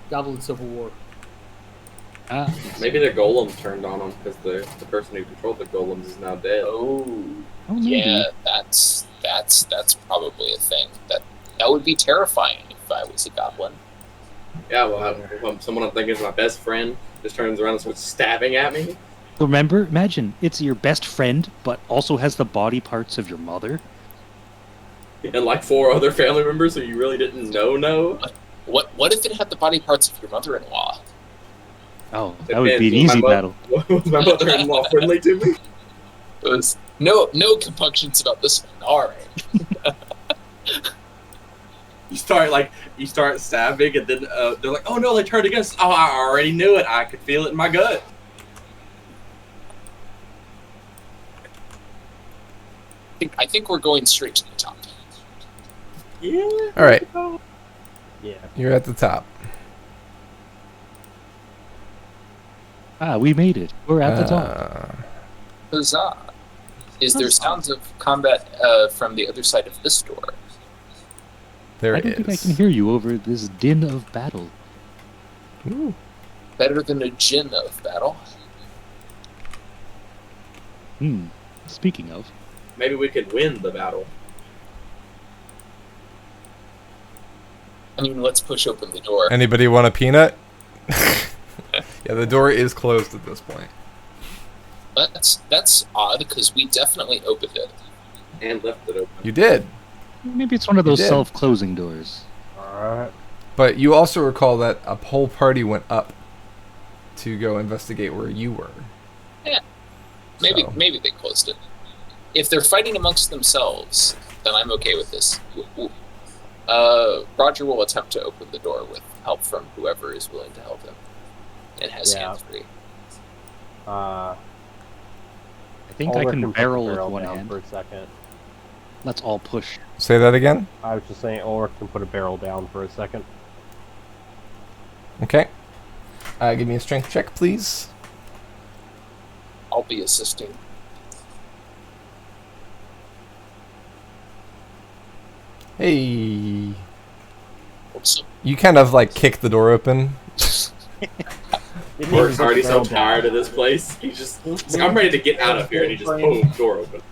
Speaker 4: Goblin Civil War.
Speaker 8: Ah,
Speaker 2: Maybe their golem turned on them because the person who controlled the golems is now dead.
Speaker 3: Oh,
Speaker 8: maybe.
Speaker 3: yeah, that's probably a thing. That would be terrifying if I was a goblin.
Speaker 2: Yeah, well, someone I'm thinking is my best friend just turns around and starts stabbing at me.
Speaker 8: Remember, imagine it's your best friend, but also has the body parts of your mother.
Speaker 2: And like 4 other family members who you really didn't know.
Speaker 3: What if it had the body parts of your mother-in-law?
Speaker 8: Oh, that would be an easy battle.
Speaker 2: Was my mother-in-law friendly to me?
Speaker 3: It was no compunctions about this one. All right.
Speaker 2: You start stabbing, and then they're like, "Oh no, they turned against." Oh, I already knew it. I could feel it in my gut.
Speaker 3: I think we're going straight to the top.
Speaker 2: Yeah.
Speaker 1: All right,
Speaker 7: Yeah.
Speaker 1: you're at the top.
Speaker 8: Ah, we made it. We're at the top.
Speaker 3: Huzzah! Is there
Speaker 4: Huzzah.
Speaker 3: sounds of combat from the other side of this door?
Speaker 1: There
Speaker 8: I
Speaker 1: it
Speaker 8: don't think I
Speaker 1: is.
Speaker 8: can hear you over this din of battle.
Speaker 1: Ooh.
Speaker 3: Better than a gin of battle.
Speaker 8: Speaking of,
Speaker 2: Maybe we could win the battle.
Speaker 3: I mean, let's push open the door.
Speaker 1: Anybody want a peanut? Yeah, the door is closed at this point.
Speaker 3: That's odd because we definitely opened it.
Speaker 2: And left it open.
Speaker 1: You did,
Speaker 8: maybe it's one of those
Speaker 1: did.
Speaker 8: self-closing doors.
Speaker 5: Alright.
Speaker 1: but you also recall that a whole party went up to go investigate where you were.
Speaker 3: Maybe
Speaker 1: So-
Speaker 3: maybe they closed it. If they're fighting amongst themselves, then I'm okay with this. Roger will attempt to open the door with help from whoever is willing to help him and has
Speaker 7: Yeah.
Speaker 3: hands free.
Speaker 8: I think I
Speaker 5: Ulrich
Speaker 8: can
Speaker 5: put the
Speaker 8: barrel with one
Speaker 5: down
Speaker 8: hand.
Speaker 5: for a second.
Speaker 8: Let's all push.
Speaker 1: Say that again.
Speaker 5: I was just saying Ulrich can put a barrel down for a second.
Speaker 1: Okay. Give me a strength check, please.
Speaker 3: I'll be assisting.
Speaker 1: Hey.
Speaker 3: Oops.
Speaker 1: You kind of like kick the door open.
Speaker 5: Didn't
Speaker 2: Bork's
Speaker 5: even
Speaker 2: already
Speaker 5: put the
Speaker 2: so
Speaker 5: barrel
Speaker 2: tired
Speaker 5: down.
Speaker 2: of this place. He's like, I'm ready to get out of here, and he just boom, door open.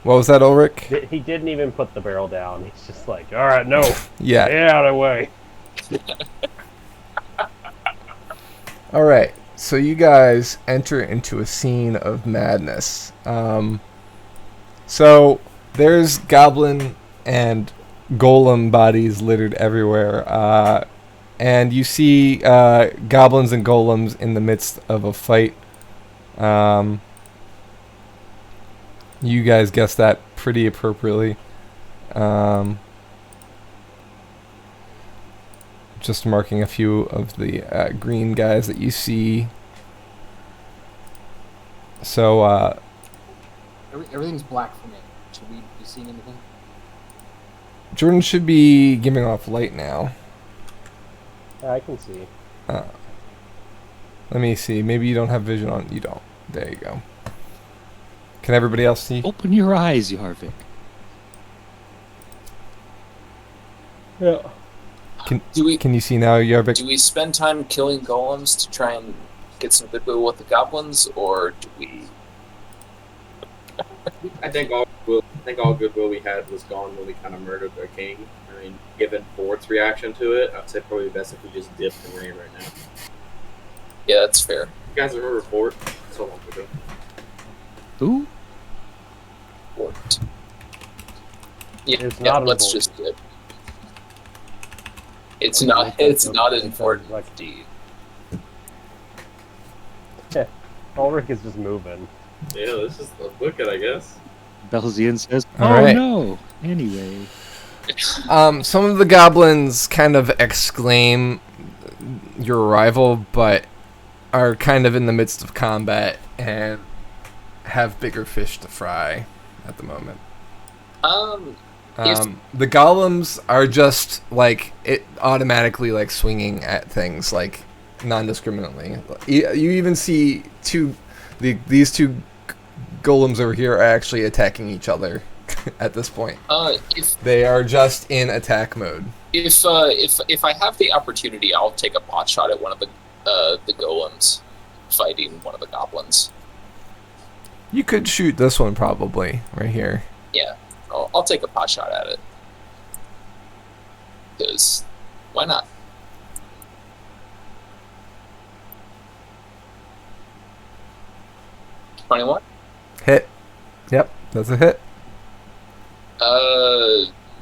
Speaker 1: What was that, Ulrich?
Speaker 5: He didn't even put the barrel down. He's just like, alright, no.
Speaker 1: Yeah.
Speaker 5: Get out of the way.
Speaker 1: All right. So you guys enter into a scene of madness. So there's goblin and golem bodies littered everywhere. And you see goblins and golems in the midst of a fight. You guys guessed that pretty appropriately. Just marking a few of the green guys that you see. So,
Speaker 4: Everything's black for me. Should we be seeing anything?
Speaker 1: Jordan should be giving off light now.
Speaker 5: I can see.
Speaker 1: Let me see. Maybe you don't have vision on. You don't. There you go. Can everybody else see?
Speaker 8: Open your eyes, Yarvik.
Speaker 5: Yeah.
Speaker 1: Can you see now, Yarvik?
Speaker 3: Do we spend time killing golems to try and get some goodwill with the goblins, or do we?
Speaker 2: I think all goodwill we had was gone when we kind of murdered their king. I mean, given Vort's reaction to it, I'd say probably best if we just dipped and ran right now.
Speaker 3: Yeah, that's fair.
Speaker 2: You guys remember Vort? So long ago.
Speaker 8: Who?
Speaker 3: Vort. Yeah,
Speaker 5: It's
Speaker 3: yeah,
Speaker 5: not
Speaker 3: let's
Speaker 5: important.
Speaker 3: just do it. It's not. It's not
Speaker 5: It's
Speaker 3: important.
Speaker 5: like-
Speaker 3: Indeed.
Speaker 5: Ulrich is just moving.
Speaker 2: Yeah, let's just look at, I guess.
Speaker 8: Belzian says,
Speaker 1: All
Speaker 8: "Oh
Speaker 1: right.
Speaker 8: no." Anyway,
Speaker 1: Some of the goblins kind of exclaim your arrival, but are kind of in the midst of combat and have bigger fish to fry at the moment. The golems are just like it automatically like swinging at things like non-discriminately. You even see these two golems over here are actually attacking each other at this point.
Speaker 3: If
Speaker 1: They are just in attack mode.
Speaker 3: if I have the opportunity, I'll take a pot shot at one of the golems fighting one of the goblins.
Speaker 1: You could shoot this one probably right here.
Speaker 3: Yeah, I'll take a pot shot at it. Because why not? $21.
Speaker 1: Hit. Yep, that's a hit.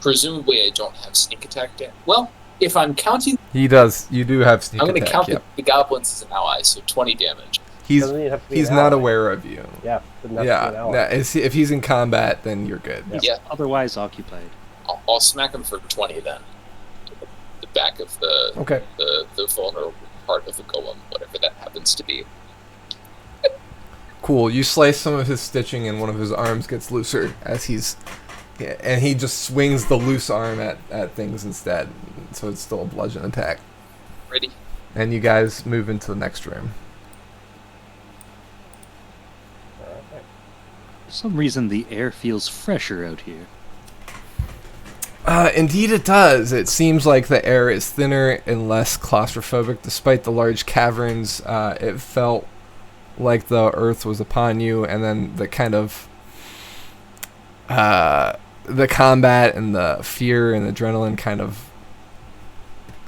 Speaker 3: Presumably I don't have sneak attack damage. Well, if I'm counting,
Speaker 1: He does. You do have sneak
Speaker 3: I'm going to
Speaker 1: attack.
Speaker 3: count
Speaker 1: Yep.
Speaker 3: the goblins as an ally, so 20 damage.
Speaker 1: He's
Speaker 5: Doesn't even have to be
Speaker 1: he's
Speaker 5: an
Speaker 1: not
Speaker 5: ally.
Speaker 1: aware of you.
Speaker 5: Yeah, doesn't have to be an
Speaker 1: Yeah.
Speaker 5: ally.
Speaker 1: Nah, if he's in combat, then you're good.
Speaker 5: Yeah.
Speaker 3: Yeah,
Speaker 8: otherwise occupied.
Speaker 3: I'll smack him for 20 then. The back of
Speaker 1: Okay.
Speaker 3: the vulnerable part of the golem, whatever that happens to be.
Speaker 1: Cool. You slice some of his stitching, and one of his arms gets looser as and he just swings the loose arm at things instead. So it's still a bludgeon attack.
Speaker 3: Ready?
Speaker 1: And you guys move into the next room.
Speaker 8: some reason the air feels fresher out here.
Speaker 1: Indeed it does. It seems like the air is thinner and less claustrophobic. Despite the large caverns, it felt like the earth was upon you, and then the kind of the combat and the fear and adrenaline kind of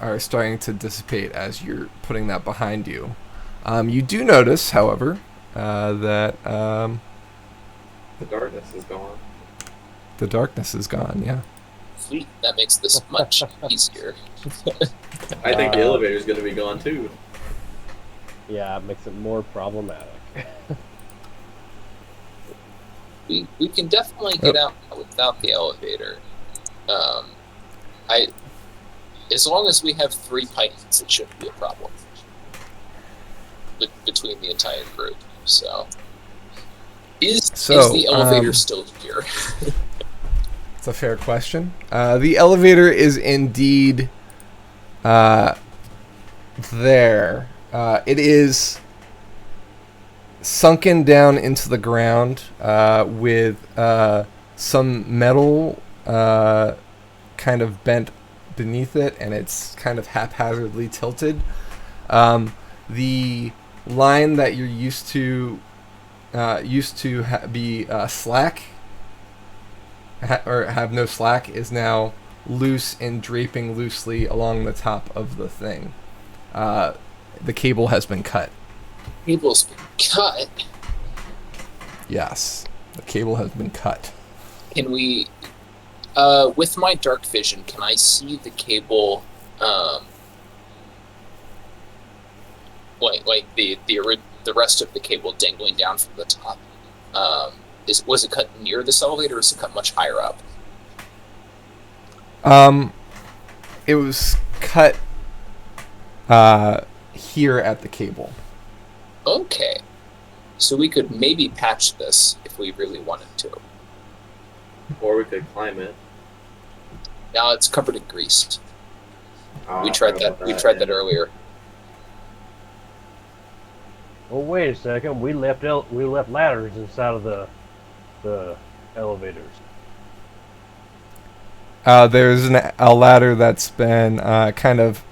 Speaker 1: are starting to dissipate as you're putting that behind you. You do notice, however, that
Speaker 2: The darkness is gone.
Speaker 1: the darkness is gone, yeah.
Speaker 3: Sweet. That makes this much easier.
Speaker 2: I think the elevator's going to be gone too.
Speaker 7: Yeah, it makes it more problematic.
Speaker 3: We can definitely get out without the elevator. As long as we have 3 pikes, it shouldn't be a problem between the entire group. So is the elevator still here?
Speaker 1: It's a fair question. The elevator is indeed there. It is sunken down into the ground with some metal kind of bent beneath it, and it's kind of haphazardly tilted. The line that you're used to be slack or have no slack is now loose and draping loosely along the top of the thing. The cable has been cut.
Speaker 3: Cable's been cut.
Speaker 1: Yes, the cable has been cut.
Speaker 3: Can we, with my dark vision, can I see the cable, like the rest of the cable dangling down from the top? Was it cut near this elevator, or is it cut much higher up?
Speaker 1: It was cut here at the cable.
Speaker 3: Okay. So we could maybe patch this if we really wanted to.
Speaker 2: Or we could climb it.
Speaker 3: Now it's covered in grease. We
Speaker 2: I
Speaker 3: tried
Speaker 2: forgot
Speaker 3: that. We
Speaker 2: about
Speaker 3: tried that earlier.
Speaker 5: Oh, wait a second. We left ladders inside of the elevators.
Speaker 1: There's a ladder that's been kind of.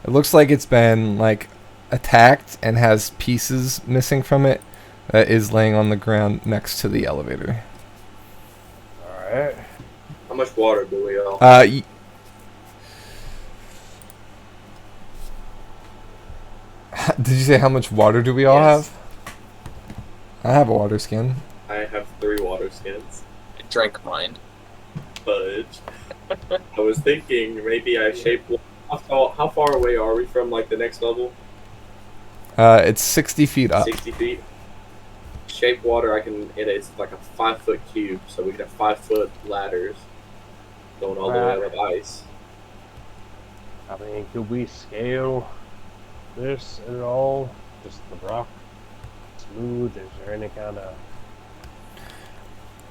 Speaker 1: It looks like it's been like attacked and has pieces missing from it. That is laying on the ground next to the elevator.
Speaker 5: All right.
Speaker 2: How much water do we all?
Speaker 1: Did you say how much water do we all
Speaker 2: Yes.
Speaker 1: have? I have a water skin.
Speaker 2: I have 3 water skins.
Speaker 3: I drank mine.
Speaker 2: Fudge. I was thinking maybe I shape. How far away are we from like the next level?
Speaker 1: It's 60 feet up.
Speaker 2: 60 feet. Shape water. It's like a 5-foot cube, so we can have 5-foot ladders going all the way out of ice.
Speaker 5: I mean, could we scale this at all? Just the rock smooth? Is there any kind of...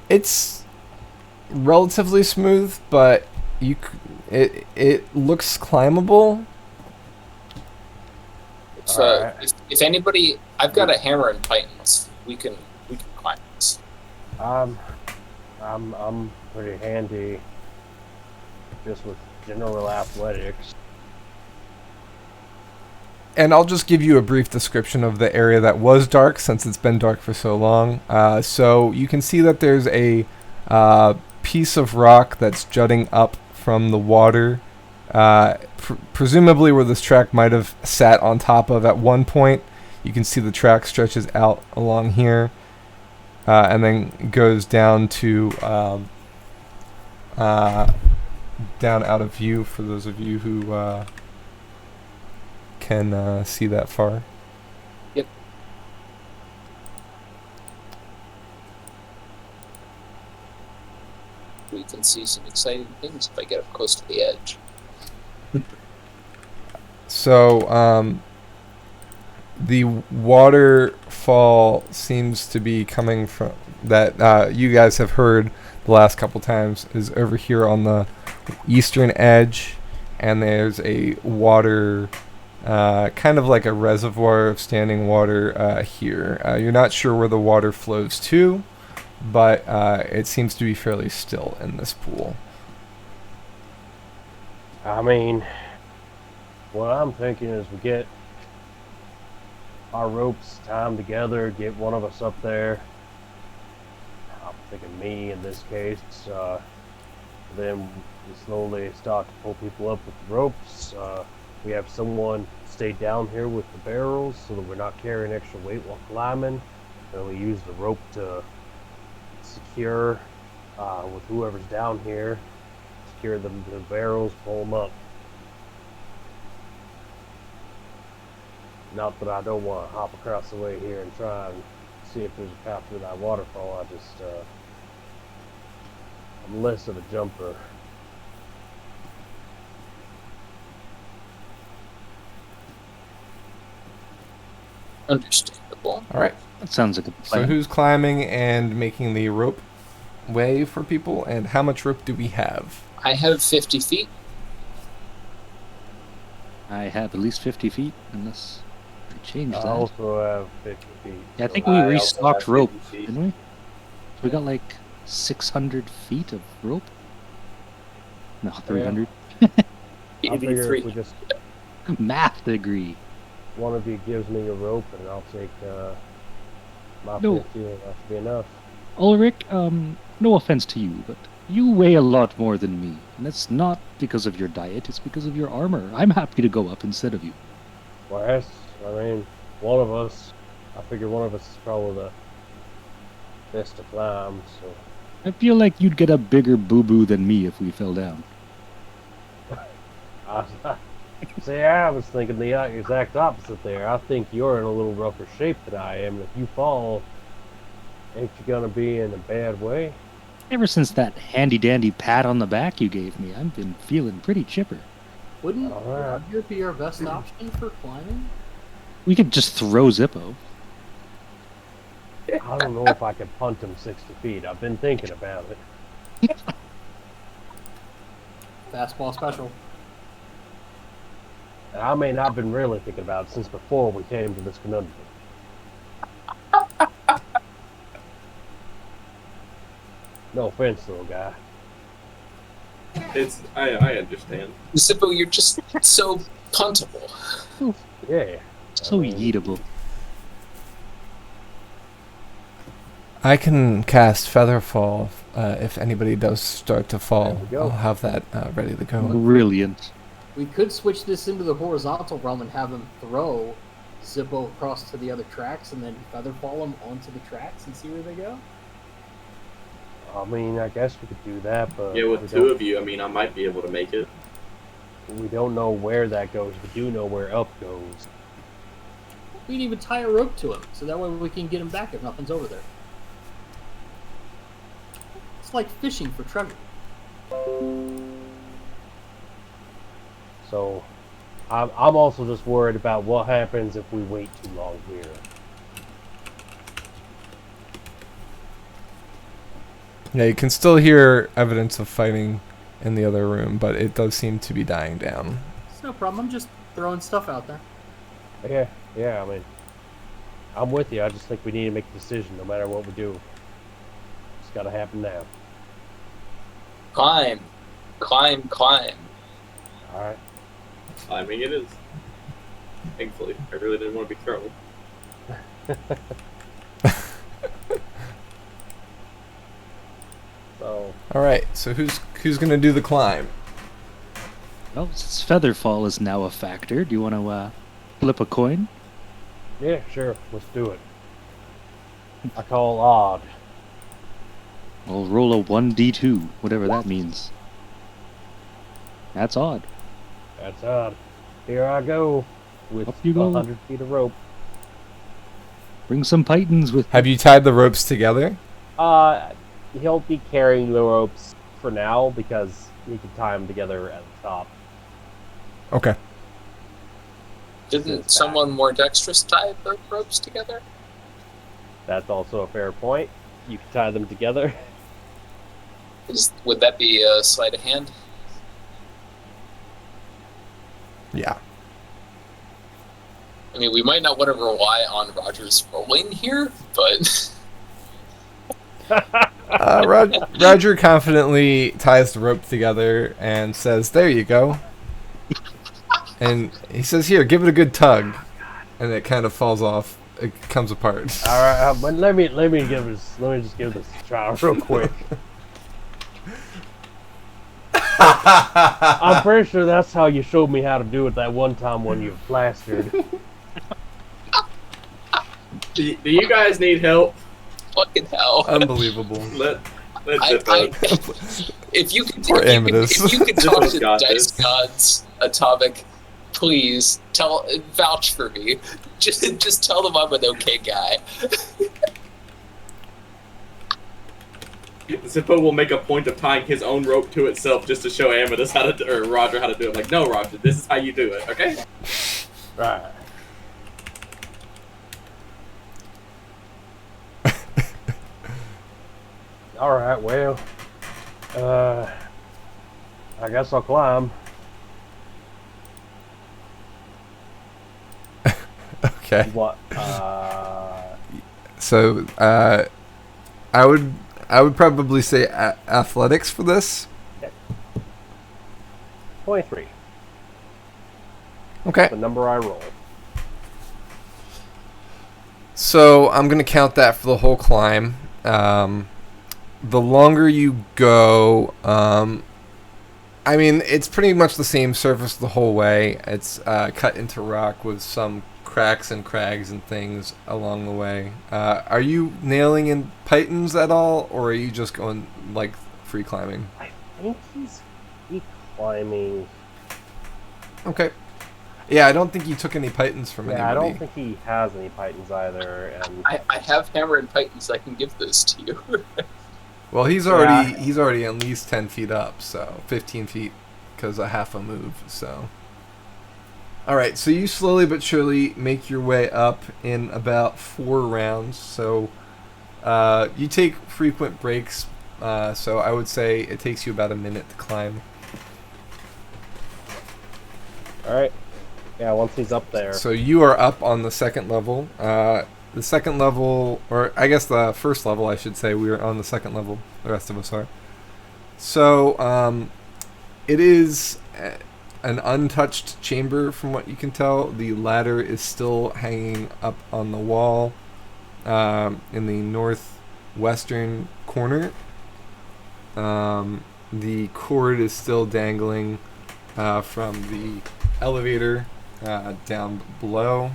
Speaker 1: It's relatively smooth, but it looks climbable.
Speaker 3: So if anybody, I've got a hammer and titans. We can climb this.
Speaker 5: I'm pretty handy just with general athletics.
Speaker 1: And I'll just give you a brief description of the area that was dark, since it's been dark for so long. So you can see that there's a piece of rock that's jutting up from the water, presumably where this track might have sat on top of at one point. You can see the track stretches out along here, and then goes down to down out of view for those of you who can see that far.
Speaker 3: Yep. We can see some exciting things if I get up close to the edge.
Speaker 1: So, the waterfall seems to be coming from that you guys have heard the last couple times is over here on the eastern edge, and there's a water, kind of like a reservoir of standing water here. You're not sure where the water flows to, but it seems to be fairly still in this pool.
Speaker 5: I mean, what I'm thinking is we get our ropes timed together, get one of us up there. I'm thinking me in this case. Then we slowly start to pull people up with the ropes. We have someone stay down here with the barrels so that we're not carrying extra weight while climbing. And we use the rope to secure with whoever's down here. Secure the barrels, pull them up. Not that I don't want to hop across the way here and try and see if there's a path through that waterfall. I just, I'm less of a jumper.
Speaker 3: Understandable.
Speaker 1: All right.
Speaker 8: That sounds like a
Speaker 1: So
Speaker 8: plan.
Speaker 1: who's climbing and making the rope way for people, and how much rope do we have?
Speaker 3: I have 50 feet.
Speaker 8: I have at least 50 feet, unless I change
Speaker 5: I
Speaker 8: that.
Speaker 5: also have 50 feet.
Speaker 8: Yeah, I think
Speaker 2: I
Speaker 8: we
Speaker 2: also
Speaker 8: restocked
Speaker 2: have
Speaker 8: rope,
Speaker 2: 50 feet.
Speaker 8: didn't we? We got like 600 feet of rope? No, 300.
Speaker 5: I figure
Speaker 3: 83.
Speaker 5: if we just
Speaker 8: Math degree.
Speaker 5: one of you gives me a rope and I'll take my
Speaker 8: No.
Speaker 5: 50 and that should be enough.
Speaker 8: Ulrich, no offense to you, but you weigh a lot more than me. And that's not because of your diet, it's because of your armor. I'm happy to go up instead of you.
Speaker 5: Well, that's, I mean, one of us, I figure one of us is probably the best to climb, so.
Speaker 8: I feel like you'd get a bigger boo-boo than me if we fell down.
Speaker 5: See, I was thinking the exact opposite there. I think you're in a little rougher shape than I am, and if you fall, ain't you gonna be in a bad way?
Speaker 8: Ever since that handy-dandy pat on the back you gave me, I've been feeling pretty chipper.
Speaker 4: Wouldn't
Speaker 5: Alright.
Speaker 4: Roger be our best option for climbing?
Speaker 8: We could just throw Zippo.
Speaker 5: I don't know if I can punt him 60 feet. I've been thinking about it.
Speaker 4: Fastball special.
Speaker 5: And I mean, I've been really thinking about it since before we came to this conundrum. No offense, little guy.
Speaker 2: It's I understand.
Speaker 3: Zippo, you're just so puntable.
Speaker 5: Yeah.
Speaker 8: So yeetable.
Speaker 1: I can cast Featherfall if anybody does start to fall.
Speaker 5: There we go.
Speaker 1: I'll have that ready to go.
Speaker 8: Brilliant.
Speaker 4: We could switch this into the horizontal realm and have him throw Zippo across to the other tracks and then featherfall him onto the tracks and see where they go.
Speaker 5: I mean, I guess we could do that, but
Speaker 2: Yeah,
Speaker 5: we
Speaker 2: with two of you, I mean, I might be able to make it.
Speaker 5: we don't know where that goes. We do know where up goes.
Speaker 4: We can even tie a rope to him, so that way we can get him back if nothing's over there. It's like fishing for treasure.
Speaker 5: So, I'm also just worried about what happens if we wait too long here.
Speaker 1: Yeah, you can still hear evidence of fighting in the other room, but it does seem to be dying down.
Speaker 4: It's no problem. I'm just throwing stuff out there.
Speaker 5: Yeah, I mean, I'm with you. I just think we need to make a decision no matter what we do. It's gotta happen now.
Speaker 3: Climb. Climb, climb.
Speaker 5: Alright.
Speaker 2: Climbing it is. Thankfully, I really didn't want to be thrown.
Speaker 5: So,
Speaker 1: All right, so who's gonna do the climb?
Speaker 8: Well, since Featherfall is now a factor, do you want to flip a coin?
Speaker 5: yeah, sure. Let's do it. I call odd.
Speaker 8: I'll roll a 1d2, whatever that means. That's odd.
Speaker 5: That's odd. Here I go with
Speaker 8: Up you go.
Speaker 5: 100 feet of rope.
Speaker 8: Bring some pythons with
Speaker 1: Have you tied the ropes together?
Speaker 7: He'll be carrying the ropes for now because he can tie them together at the top.
Speaker 1: Okay.
Speaker 3: Didn't someone more dexterous tie the ropes together?
Speaker 7: That's also a fair point. You can tie them together.
Speaker 3: Would that be a sleight of hand?
Speaker 1: Yeah.
Speaker 3: I mean, we might not want to rely on Roger's rolling here, but
Speaker 1: Roger confidently ties the rope together and says, "There you go." And he says, "Here, give it a good tug," and it kind of falls off. It comes apart.
Speaker 5: All right, but let me just give this a try real quick. I'm pretty sure that's how you showed me how to do it that one time when you plastered.
Speaker 2: Do you guys need help?
Speaker 3: Fucking hell.
Speaker 1: Unbelievable.
Speaker 2: Let's
Speaker 3: if you could
Speaker 1: Poor Amadeus.
Speaker 3: if you could talk to the
Speaker 2: Got
Speaker 3: dice
Speaker 2: this.
Speaker 3: gods, Atomic, please vouch for me. Just tell them I'm an okay guy.
Speaker 2: Zippo will make a point of tying his own rope to itself just to show Amadeus or Roger how to do it. Like, no, Roger, this is how you do it, okay?
Speaker 5: Right. All right. Well, I guess I'll climb.
Speaker 1: Okay.
Speaker 5: What?
Speaker 1: So, I would probably say athletics for this.
Speaker 5: 23.
Speaker 1: Okay.
Speaker 5: The number I roll.
Speaker 1: So I'm gonna count that for the whole climb. The longer you go, I mean, it's pretty much the same surface the whole way. It's cut into rock with some cracks and crags and things along the way. Are you nailing in pythons at all, or are you just going like free climbing?
Speaker 5: I think he's free climbing.
Speaker 1: Okay. Yeah, I don't think you took any pythons from
Speaker 5: Yeah, I
Speaker 1: anybody.
Speaker 5: don't think he has any pythons either. And
Speaker 3: I have hammer and pythons. I can give those to you.
Speaker 1: Well, he's already at least 10 feet up, so 15 feet because a half a move. So, all right. So you slowly but surely make your way up in about 4 rounds. So you take frequent breaks. So I would say it takes you about a minute to climb.
Speaker 5: all right. Yeah, once he's up there.
Speaker 1: So you are up on the second level. The second level, or I guess the first level, I should say. We are on the second level. The rest of us are. So it is an untouched chamber, from what you can tell. The ladder is still hanging up on the wall in the northwestern corner. The cord is still dangling from the elevator down below.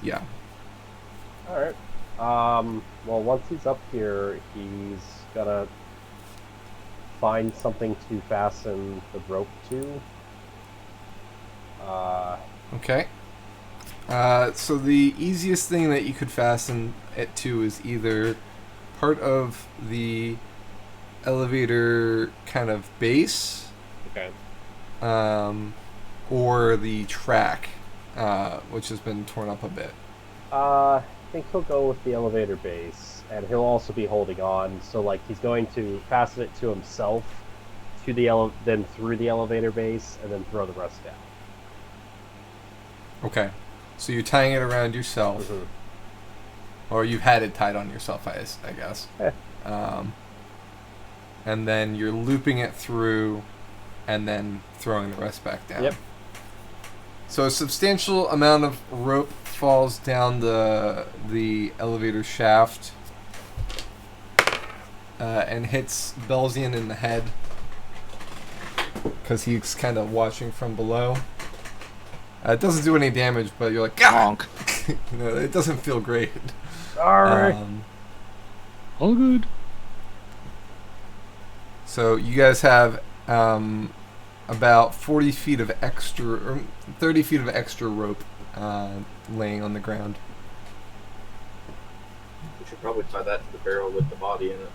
Speaker 1: Yeah.
Speaker 5: All right. Well, once he's up here, he's gotta find something to fasten the rope to.
Speaker 1: Okay. So the easiest thing that you could fasten it to is either part of the elevator kind of base,
Speaker 5: Okay.
Speaker 1: or the track, which has been torn up a bit.
Speaker 5: I think he'll go with the elevator base, and he'll also be holding on. So, like, he's going to fasten it to himself, to the then through the elevator base, and then throw the rest down.
Speaker 1: Okay. So you're tying it around yourself,
Speaker 5: Mhm.
Speaker 1: or you've had it tied on yourself, I guess.
Speaker 5: Eh.
Speaker 1: And then you're looping it through, and then throwing the rest back down.
Speaker 5: Yep.
Speaker 1: So a substantial amount of rope falls down the elevator shaft and hits Belzian in the head because he's kind of watching from below. It doesn't do any damage, but you're like, "Gah!" You know, it doesn't feel great.
Speaker 5: All right.
Speaker 8: All good.
Speaker 1: So you guys have about 40 feet of extra, or 30 feet of extra rope laying on the ground.
Speaker 2: We should probably tie that to the barrel with the body in it.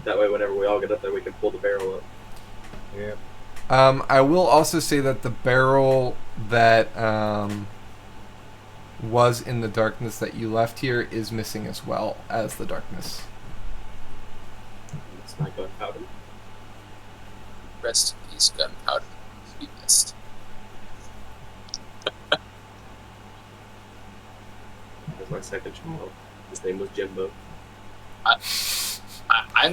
Speaker 2: That way, whenever we all get up there, we can pull the barrel up.
Speaker 5: Yep.
Speaker 1: I will also say that the barrel that was in the darkness that you left here is missing as well as the darkness.
Speaker 2: It's not gunpowder.
Speaker 3: Rest in peace, gunpowder. Be missed.
Speaker 2: That's my second child. His name was Jimbo.
Speaker 3: I'm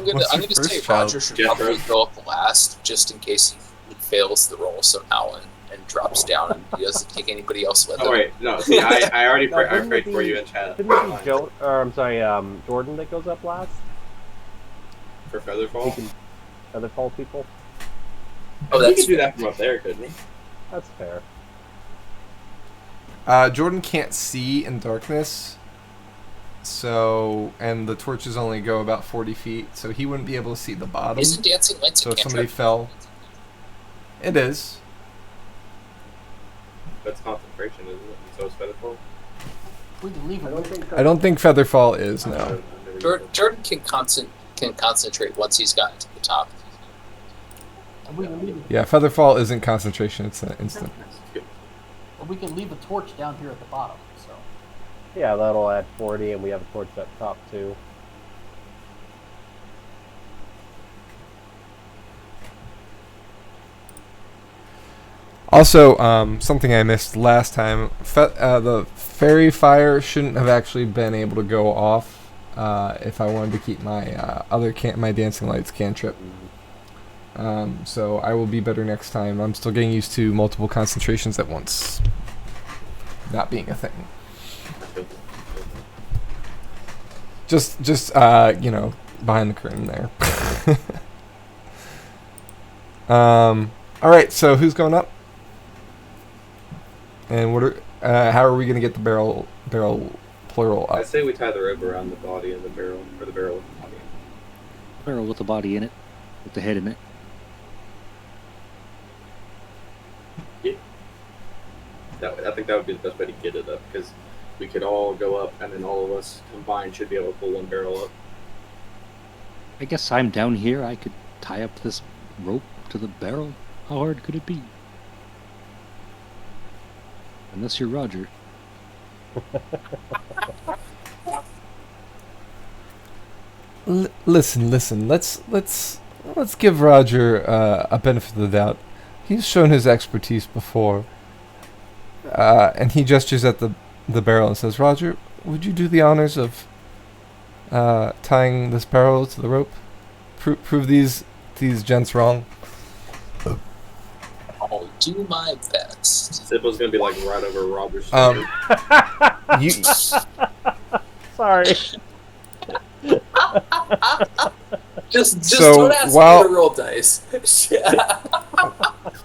Speaker 3: gonna
Speaker 1: What's your
Speaker 3: say
Speaker 1: first child?
Speaker 3: Roger should
Speaker 2: Jethro.
Speaker 3: probably go up last, just in case he fails the roll somehow and drops down and he doesn't take anybody else with him.
Speaker 2: Oh wait, no. See, I already
Speaker 7: No,
Speaker 2: I
Speaker 7: wouldn't
Speaker 2: prayed
Speaker 7: it
Speaker 2: for
Speaker 7: be-
Speaker 2: you in chat.
Speaker 7: Shouldn't it be Jordan that goes up last?
Speaker 2: For Featherfall.
Speaker 7: He can other fall people.
Speaker 3: Oh,
Speaker 2: He
Speaker 3: that's
Speaker 2: could do that from up there, couldn't he?
Speaker 7: That's fair.
Speaker 1: Jordan can't see in darkness, and the torches only go about 40 feet, so he wouldn't be able to see the bottom.
Speaker 3: Isn't dancing lights
Speaker 1: So
Speaker 3: a
Speaker 1: if somebody
Speaker 3: cantrip?
Speaker 1: fell, it is.
Speaker 2: That's concentration, isn't it? And so is Featherfall.
Speaker 4: We can leave
Speaker 7: I
Speaker 4: it.
Speaker 7: don't think.
Speaker 1: I don't think Featherfall is,
Speaker 2: I've
Speaker 1: no.
Speaker 2: never used it.
Speaker 3: Jordan can concentrate once he's gotten to the top.
Speaker 4: And we can leave it.
Speaker 1: Yeah, Featherfall isn't concentration, it's an instant.
Speaker 4: And we can leave a torch down here at the bottom. So
Speaker 7: Yeah, that'll add 40, and we have a torch up top too.
Speaker 1: Also, something I missed last time, the fairy fire shouldn't have actually been able to go off if I wanted to keep my my dancing lights cantrip. So I will be better next time. I'm still getting used to multiple concentrations at once not being a thing. Just behind the curtain there. All right, so who's going up? And how are we going to get the barrel plural
Speaker 2: I
Speaker 1: up?
Speaker 2: say we tie the rope around the body and the barrel, or the barrel with the body.
Speaker 8: Barrel with the body in it, with the head in it.
Speaker 2: I think that would be the best way to get it up, because we could all go up, and then all of us combined should be able to pull one barrel up.
Speaker 8: I guess I'm down here. I could tie up this rope to the barrel. How hard could it be? Unless you're Roger.
Speaker 1: Listen. Let's give Roger a benefit of the doubt. He's shown his expertise before. And he gestures at the barrel and says, "Roger, would you do the honors of tying this barrel to the rope? Prove these gents wrong."
Speaker 3: I'll do my best.
Speaker 2: Zippo's gonna be like right over Roger's
Speaker 1: Um,
Speaker 2: shoulder.
Speaker 1: You,
Speaker 7: Sorry.
Speaker 3: Just
Speaker 1: So,
Speaker 3: don't ask
Speaker 1: while-
Speaker 3: me to roll dice.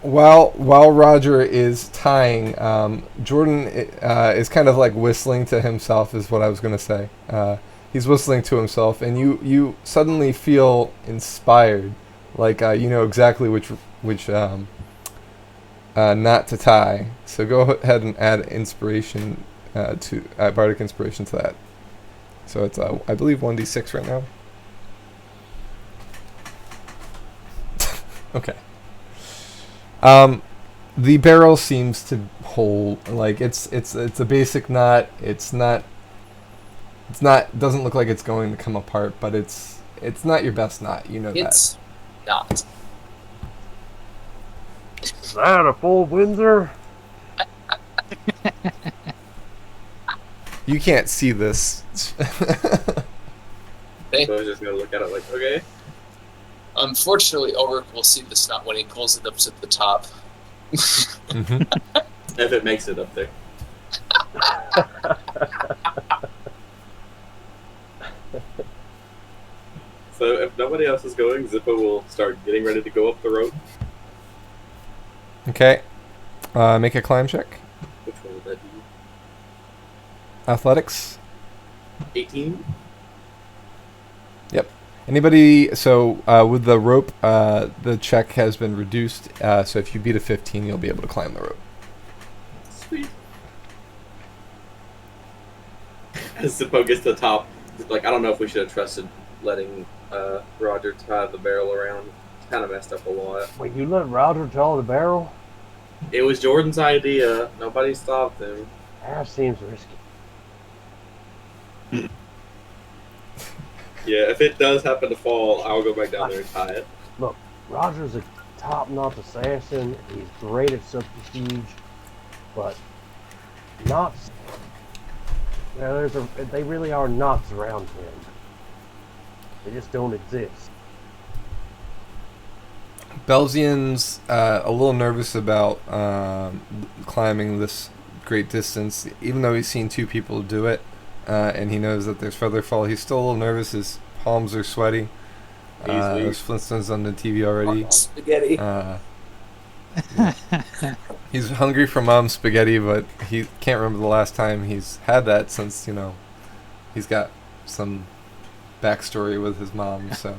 Speaker 1: while Roger is tying, Jordan is kind of like whistling to himself, is what I was gonna say. He's whistling to himself, and you suddenly feel inspired, like you know exactly which not to tie. So go ahead and add inspiration to bardic inspiration to that. So it's I believe 1d6 right now. Okay. The barrel seems to hold, like it's a basic knot. It's not doesn't look like it's going to come apart, but it's not your best knot, you know that.
Speaker 3: It's not.
Speaker 5: Is that a full Windsor?
Speaker 1: You can't see this.
Speaker 3: Hey,
Speaker 2: So I was just gonna look at it like, okay.
Speaker 3: unfortunately, Ulrich will see the snot when he pulls it up to the top.
Speaker 1: Mhm.
Speaker 2: If it makes it up there. So if nobody else is going, Zippo will start getting ready to go up the rope.
Speaker 1: Okay. Make a climb check.
Speaker 2: Which one would that be?
Speaker 1: Athletics.
Speaker 2: 18?
Speaker 1: Anybody? So with the rope, the check has been reduced. So if you beat a 15, you'll be able to climb the rope.
Speaker 2: Sweet. As Zippo gets to the top, he's like, I don't know if we should have trusted letting Roger tie the barrel around. It's kind of messed up a lot.
Speaker 5: Wait, you let Roger tell the barrel?
Speaker 2: It was Jordan's idea. Nobody stopped him.
Speaker 5: That seems risky.
Speaker 2: Yeah, if it does happen to fall, I'll go back down there and tie it.
Speaker 5: Roger's a top-notch assassin. He's great at subterfuge, but not. Yeah, they really are knots around him. They just don't exist.
Speaker 1: Belzian's a little nervous about climbing this great distance, even though he's seen two people do it, and he knows that there's feather fall. He's still a little nervous. His palms are sweaty. There's Flintstones on the TV already.
Speaker 3: Spaghetti.
Speaker 1: He's hungry for mom's spaghetti, but he can't remember the last time he's had that since, he's got some backstory with his mom, so.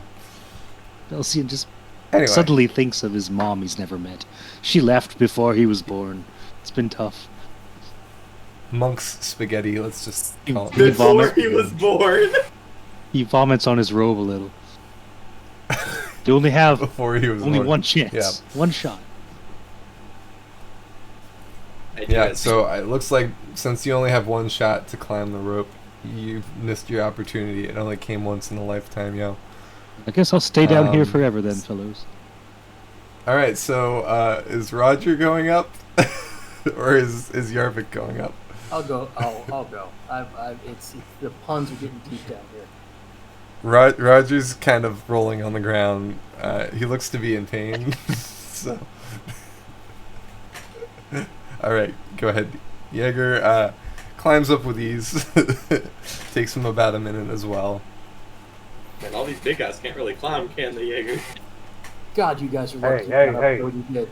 Speaker 8: Belsian just
Speaker 1: Anyway.
Speaker 8: suddenly thinks of his mom he's never met. She left before he was born. It's been tough.
Speaker 1: Monk's spaghetti, let's just call it.
Speaker 8: He
Speaker 2: Before
Speaker 8: vomits.
Speaker 2: he was born.
Speaker 8: He vomits on his robe a little. You only have
Speaker 1: Before he was
Speaker 8: only
Speaker 1: born.
Speaker 8: one chance.
Speaker 1: Yeah.
Speaker 8: One shot.
Speaker 1: Yeah, so it looks like since you only have one shot to climb the rope, you've missed your opportunity. It only came once in a lifetime, yo.
Speaker 8: I guess I'll stay down here
Speaker 1: Um,
Speaker 8: forever then, fellows.
Speaker 1: Alright, so is Roger going up? Or is Yarvik going up?
Speaker 4: I'll go. I'll go. It's the puns are getting deep down here.
Speaker 1: Roger's kind of rolling on the ground. He looks to be in pain. So, all right, go ahead. Jaeger climbs up with ease. Takes him about a minute as well.
Speaker 2: Man, all these big guys can't really climb, can they, Jaeger?
Speaker 4: God, you guys are lucky.
Speaker 5: Hey,
Speaker 4: you got
Speaker 5: hey.
Speaker 4: up what you did.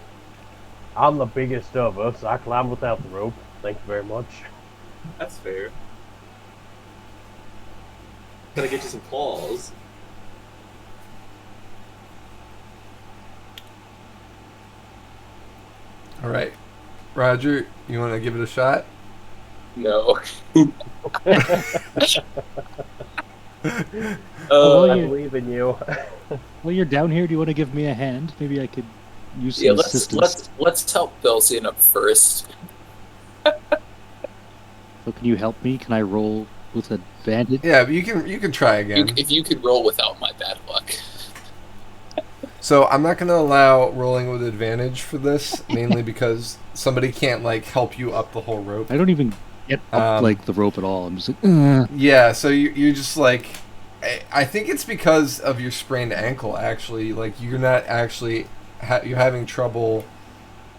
Speaker 5: I'm the biggest of us. I climb without the rope. Thank you very much.
Speaker 2: That's fair. Gotta get you some claws.
Speaker 1: All right, Roger, you want to give it a shot?
Speaker 3: No.
Speaker 8: Oh,
Speaker 5: I
Speaker 8: yeah.
Speaker 5: believe in you.
Speaker 8: Well, you're down here. Do you want to give me a hand? Maybe I could use some
Speaker 3: Yeah,
Speaker 8: assistance.
Speaker 3: let's help Belsian up first.
Speaker 8: So can you help me? Can I roll with advantage?
Speaker 1: Yeah, but you can try again.
Speaker 3: If you could roll without my bad luck.
Speaker 1: So I'm not going to allow rolling with advantage for this, mainly because somebody can't help you up the whole rope.
Speaker 8: I don't even get up the rope at all. I'm just like,
Speaker 1: Yeah, so you're just I think it's because of your sprained ankle, actually. You're not actually, you're having trouble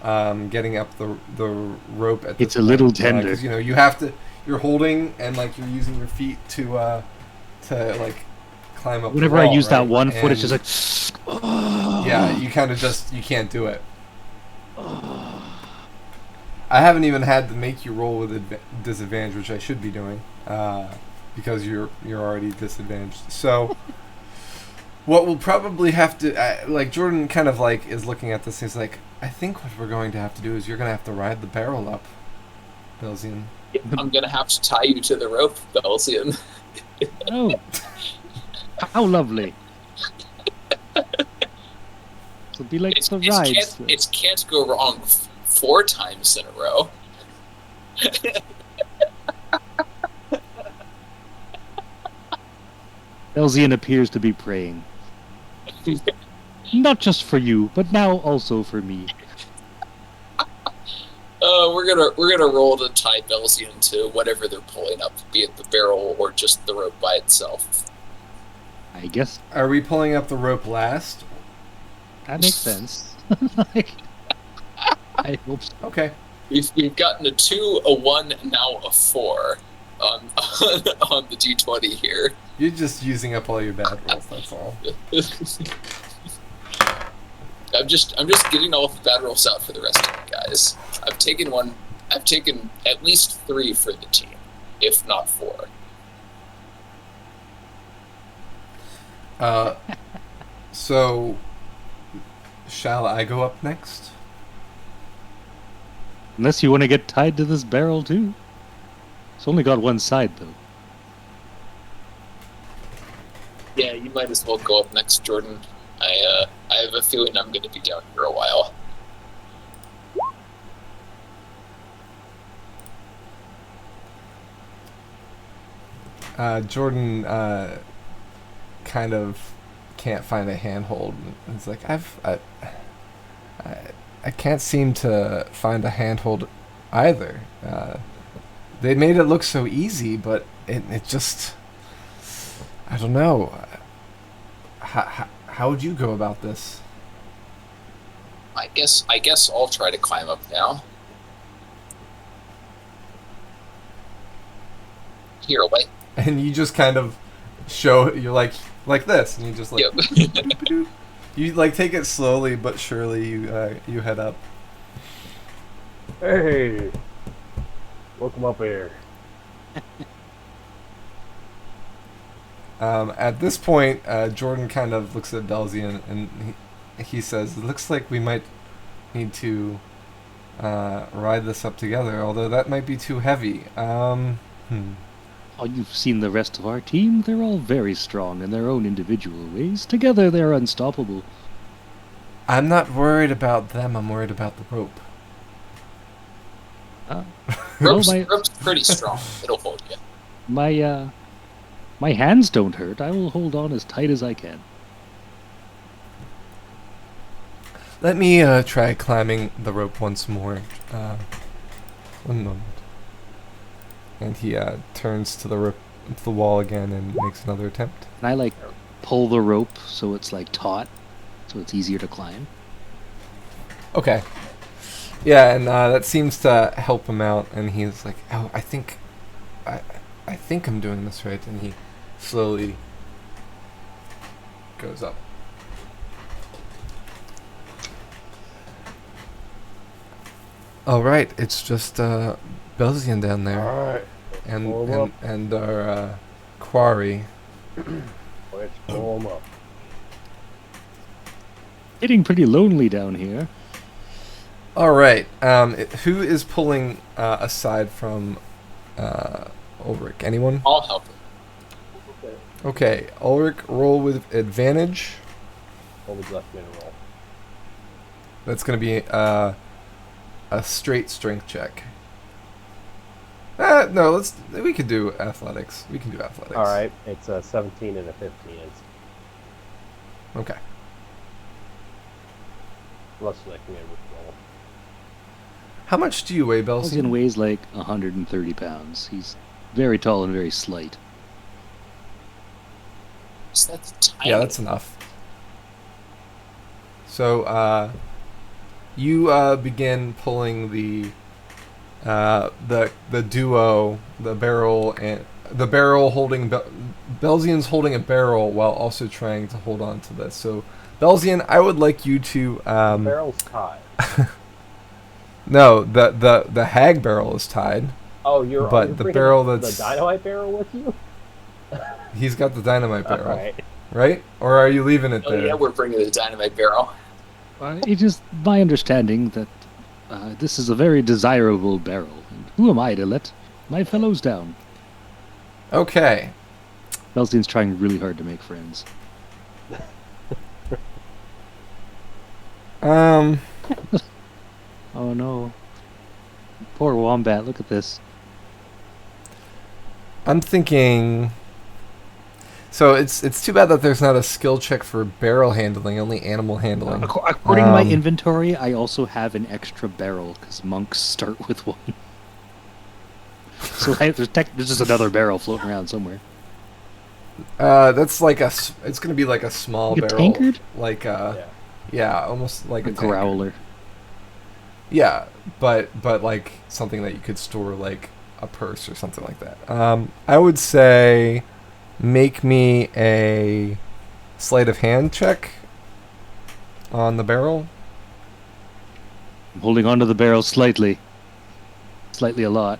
Speaker 1: getting up the rope at this
Speaker 8: It's a little
Speaker 1: point.
Speaker 8: tender.
Speaker 1: 'Cause, you have to, you're holding and you're using your feet to climb up
Speaker 8: whenever
Speaker 1: the
Speaker 8: I
Speaker 1: wall,
Speaker 8: use that
Speaker 1: right?
Speaker 8: one foot, it's
Speaker 1: And,
Speaker 8: just like,
Speaker 1: yeah, you kind of just, you can't do it. I haven't even had to make you roll with disadvantage, which I should be doing, because you're already disadvantaged. So, what we'll probably have to, Jordan kind of is looking at this. He's like, I think what we're going to have to do is you're going to have to ride the barrel up, Belzian.
Speaker 3: I'm gonna have to tie you to the rope, Belsian.
Speaker 8: oh, how lovely. It'll be like the rides.
Speaker 3: It can't go wrong 4 times in a row.
Speaker 8: Elzian appears to be praying. Not just for you, but now also for me.
Speaker 3: We're gonna roll to tie Belsian to whatever they're pulling up, be it the barrel or just the rope by itself.
Speaker 8: I guess
Speaker 1: Are we pulling up the rope last?
Speaker 8: that makes sense. I hope so.
Speaker 1: Okay.
Speaker 3: We've gotten a 2, a 1, and now a 4 on the D20 here.
Speaker 1: You're just using up all your bad rolls, that's all.
Speaker 3: I'm just getting all the bad rolls out for the rest of you guys. I've taken at least 3 for the team, if not 4.
Speaker 1: So, shall I go up next?
Speaker 8: Unless you want to get tied to this barrel too. It's only got one side though.
Speaker 3: Yeah, you might as well go up next, Jordan. I have a feeling I'm going to be down here a while.
Speaker 1: Jordan kind of can't find a handhold. It's like I can't seem to find a handhold either. They made it look so easy, but it just... I don't know. How would you go about this?
Speaker 3: I guess I'll try to climb up now. Here, away.
Speaker 1: And you just kind of show, you're like this, and you just like...
Speaker 3: Yep.
Speaker 1: You like take it slowly but surely. You head up.
Speaker 5: Hey, welcome up here.
Speaker 1: At this point, Jordan kind of looks at Belzian and he says, "It looks like we might need to ride this up together. Although that might be too heavy."
Speaker 8: Oh, you've seen the rest of our team. They're all very strong in their own individual ways. Together, they're unstoppable.
Speaker 1: I'm not worried about them. I'm worried about the rope.
Speaker 3: Rope's pretty strong. It'll hold you.
Speaker 8: My hands don't hurt. I will hold on as tight as I can.
Speaker 1: Let me try climbing the rope once more. One moment. And he turns to the wall again and makes another attempt.
Speaker 8: Can I pull the rope so it's taut, so it's easier to climb?
Speaker 1: Okay. Yeah, and that seems to help him out. And he's like, "Oh, I think I'm doing this right." And he slowly goes up. All right, it's just Belzian down there.
Speaker 5: All right.
Speaker 1: And our quarry.
Speaker 5: Let's pull him up.
Speaker 8: Getting pretty lonely down here.
Speaker 1: All right. Who is pulling aside from Ulrich? Anyone?
Speaker 3: I'll help him.
Speaker 1: Okay. Ulrich, roll with advantage.
Speaker 5: Always left me to roll.
Speaker 1: That's going to be a straight strength check. No, we could do athletics. We can do athletics.
Speaker 7: All right, it's a 17 and a 15.
Speaker 1: Okay.
Speaker 5: Less than I can roll.
Speaker 1: How much do you weigh,
Speaker 8: Belzian
Speaker 1: Belzian?
Speaker 8: weighs 130 pounds. He's very tall and very slight.
Speaker 3: So that's tiny.
Speaker 1: Yeah, that's enough. So, you begin pulling the duo, the barrel holding Belzian's holding a barrel while also trying to hold on to this. So, Belzian, I would like you to
Speaker 5: The barrel's tied.
Speaker 1: No, the hag barrel is tied.
Speaker 5: Oh, you're
Speaker 1: the
Speaker 5: bringing
Speaker 1: barrel
Speaker 5: the
Speaker 1: that's
Speaker 5: dynamite barrel with you?
Speaker 1: He's got the dynamite barrel,
Speaker 5: All right.
Speaker 1: right? Or are you leaving it
Speaker 3: Oh
Speaker 1: there?
Speaker 3: yeah, we're bringing the dynamite barrel.
Speaker 8: It is my understanding that this is a very desirable barrel. And who am I to let my fellows down?
Speaker 1: Okay.
Speaker 8: Belzian's trying really hard to make friends. Oh no. Poor wombat, look at this.
Speaker 1: I'm thinking. So it's too bad that there's not a skill check for barrel handling, only animal handling.
Speaker 8: According to my inventory, I also have an extra barrel, because monks start with one. So there's just another barrel floating around somewhere.
Speaker 1: That's it's gonna be like a small
Speaker 8: Like a
Speaker 1: barrel,
Speaker 8: tankard?
Speaker 1: like yeah, almost like a tankard.
Speaker 8: growler.
Speaker 1: Yeah, but like something that you could store like a purse or something like that. I would say make me a sleight of hand check on the barrel.
Speaker 8: I'm holding onto the barrel slightly. Slightly a lot.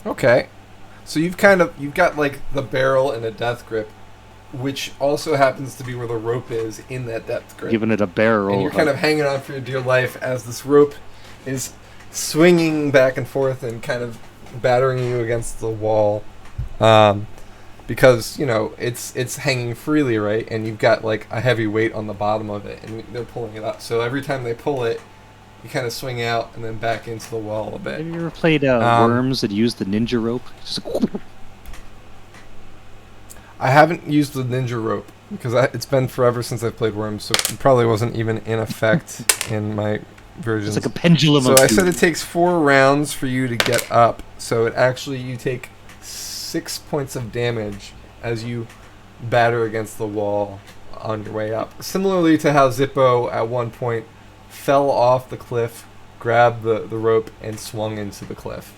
Speaker 1: Okay. So you've got like the barrel in a death grip, which also happens to be where the rope is in that death grip.
Speaker 8: Giving it a barrel.
Speaker 1: And you're kind of hanging on for your dear life as this rope is swinging back and forth and kind of battering you against the wall. Because, it's hanging freely, right? And you've got like a heavy weight on the bottom of it, and they're pulling it up. So every time they pull it, you kind of swing out and then back into the wall a bit.
Speaker 8: Have you ever played Worms that use the ninja rope? Just
Speaker 1: I haven't used the ninja rope because it's been forever since I've played Worms, so it probably wasn't even in effect in my versions.
Speaker 8: It's like a pendulum.
Speaker 1: So
Speaker 8: of
Speaker 1: I said
Speaker 8: doom.
Speaker 1: it takes 4 rounds for you to get up. So it actually, you take 6 points of damage as you batter against the wall on your way up. Similarly to how Zippo at one point fell off the cliff, grabbed the rope, and swung into the cliff.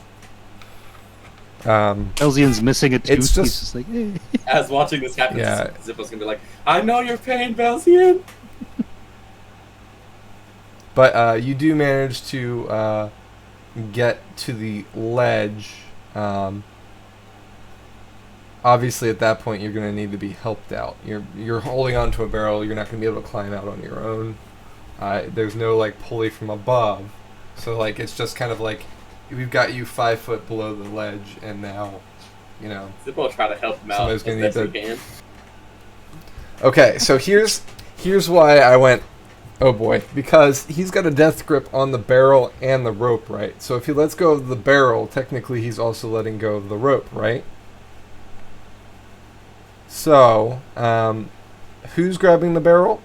Speaker 8: Elzian's missing a tooth.
Speaker 1: It's
Speaker 8: He's
Speaker 1: just-
Speaker 8: just like, eh.
Speaker 2: As watching this happen,
Speaker 1: Yeah.
Speaker 2: Zippo's gonna be like, "I know your pain, Belzian."
Speaker 1: But you do manage to get to the ledge. Obviously, at that point, you're going to need to be helped out. You're holding onto a barrel. You're not going to be able to climb out on your own. There's no like pulley from above, so like it's just kind of like we've got you 5 foot below the ledge, and now, you know.
Speaker 2: Zippo will try to help him out
Speaker 1: Somebody's
Speaker 2: as
Speaker 1: gonna
Speaker 2: best
Speaker 1: need
Speaker 2: he can.
Speaker 1: Okay, so here's why I went. Oh boy, because he's got a death grip on the barrel and the rope, right? So if he lets go of the barrel, technically he's also letting go of the rope, right? So, who's grabbing the barrel?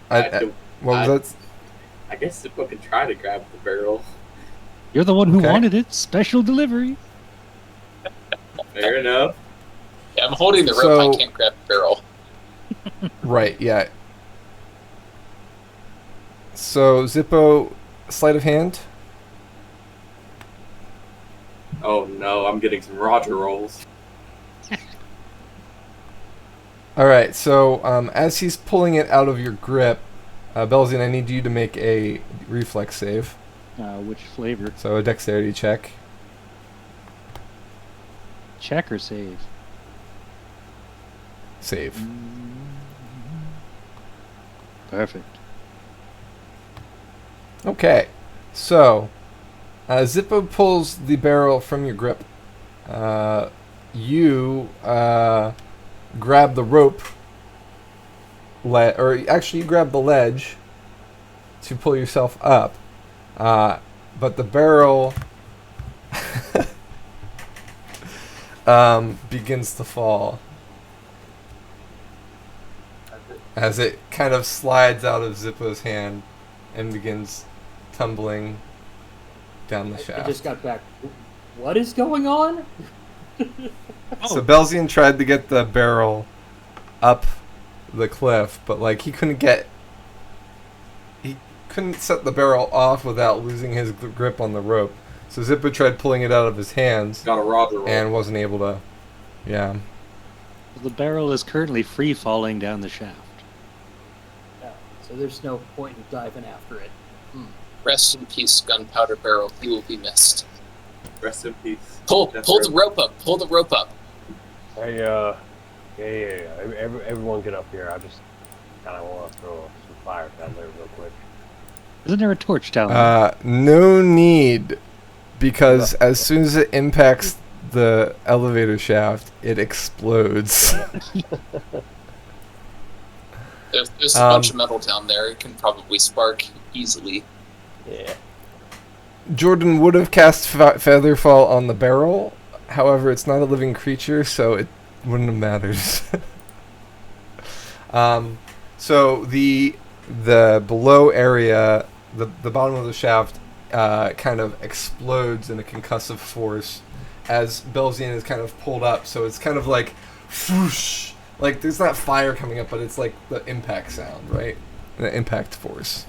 Speaker 1: What was that?
Speaker 2: I guess Zippo can try to grab the barrel.
Speaker 8: You're the one who
Speaker 1: Okay.
Speaker 8: wanted it. Special delivery.
Speaker 2: Fair enough.
Speaker 3: Yeah, I'm holding the rope.
Speaker 1: So-
Speaker 3: I can't grab the barrel.
Speaker 1: Right, yeah. So, Zippo, sleight of hand?
Speaker 2: Oh no, I'm getting some Roger rolls.
Speaker 1: Alright, so as he's pulling it out of your grip, Belzian, I need you to make a reflex save.
Speaker 8: Which flavor?
Speaker 1: So a dexterity check.
Speaker 8: Check or save?
Speaker 1: Save.
Speaker 8: Perfect.
Speaker 1: Okay, so Zippo pulls the barrel from your grip. You grab the rope, or actually you grab the ledge to pull yourself up, but the barrel begins to fall as it kind of slides out of Zippo's hand and begins tumbling down the
Speaker 4: I
Speaker 1: shaft.
Speaker 4: just got back. What is going on?
Speaker 1: So Belzian tried to get the barrel up the cliff, but like he couldn't set the barrel off without losing his grip on the rope. So Zippo tried pulling it out of his hands
Speaker 2: Got a Roger roll.
Speaker 1: and wasn't able to. Yeah.
Speaker 8: The barrel is currently free falling down the shaft.
Speaker 4: Yeah, so there's no point in diving after it.
Speaker 3: Rest in peace, gunpowder barrel. You will be missed.
Speaker 2: Rest in peace.
Speaker 3: Pull
Speaker 2: Death
Speaker 3: the
Speaker 2: rope.
Speaker 3: rope up. Pull the rope up.
Speaker 5: Hey, everyone get up here. I just kind of want to throw some fire down there real quick.
Speaker 8: Isn't there a torch down there?
Speaker 1: No need, because as soon as it impacts the elevator shaft, it explodes.
Speaker 3: There's a bunch of metal down there. It can probably spark easily.
Speaker 5: Yeah.
Speaker 1: Jordan would have cast Featherfall on the barrel. However, it's not a living creature, so it wouldn't have mattered. So the below area, the bottom of the shaft, kind of explodes in a concussive force as Belzian is kind of pulled up. So it's kind of like, whoosh, like there's not fire coming up, but it's like the impact sound, right? The impact force.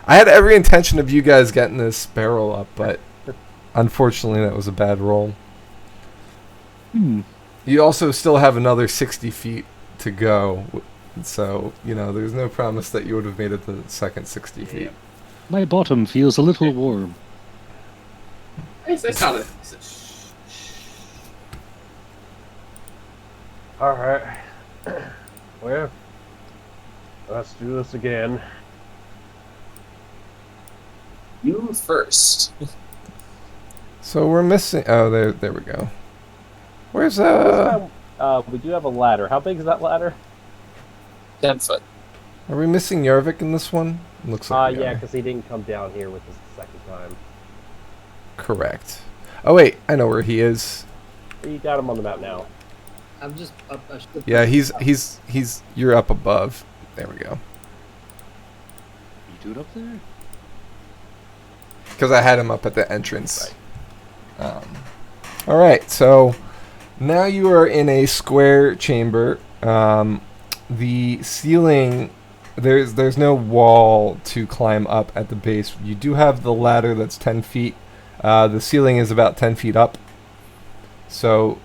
Speaker 1: I had every intention of you guys getting this barrel up, but unfortunately that was a bad roll. You also still have another 60 feet to go, so, you know, there's no promise that you would have made it the second 60 feet.
Speaker 8: My bottom feels a little warm.
Speaker 2: It's not a...
Speaker 5: Alright. Well, let's do this again.
Speaker 3: You first.
Speaker 1: So we're missing... Oh, there we go. Where's,
Speaker 7: We do have a ladder. How big is that ladder?
Speaker 3: 10 foot.
Speaker 1: Are we missing Yarvik in this one? Looks like we
Speaker 7: Yeah,
Speaker 1: are.
Speaker 7: because he didn't come down here with us the second time.
Speaker 1: Correct. Oh, wait, I know where he is.
Speaker 7: You got him on the map now.
Speaker 4: I'm just up.
Speaker 1: Yeah, he's. You're up above. There we go.
Speaker 8: You do it up there?
Speaker 1: Because I had him up at the entrance. All right, so now you are in a square chamber. The ceiling, there's no wall to climb up at the base. You do have the ladder that's 10 feet. The ceiling is about 10 feet up. So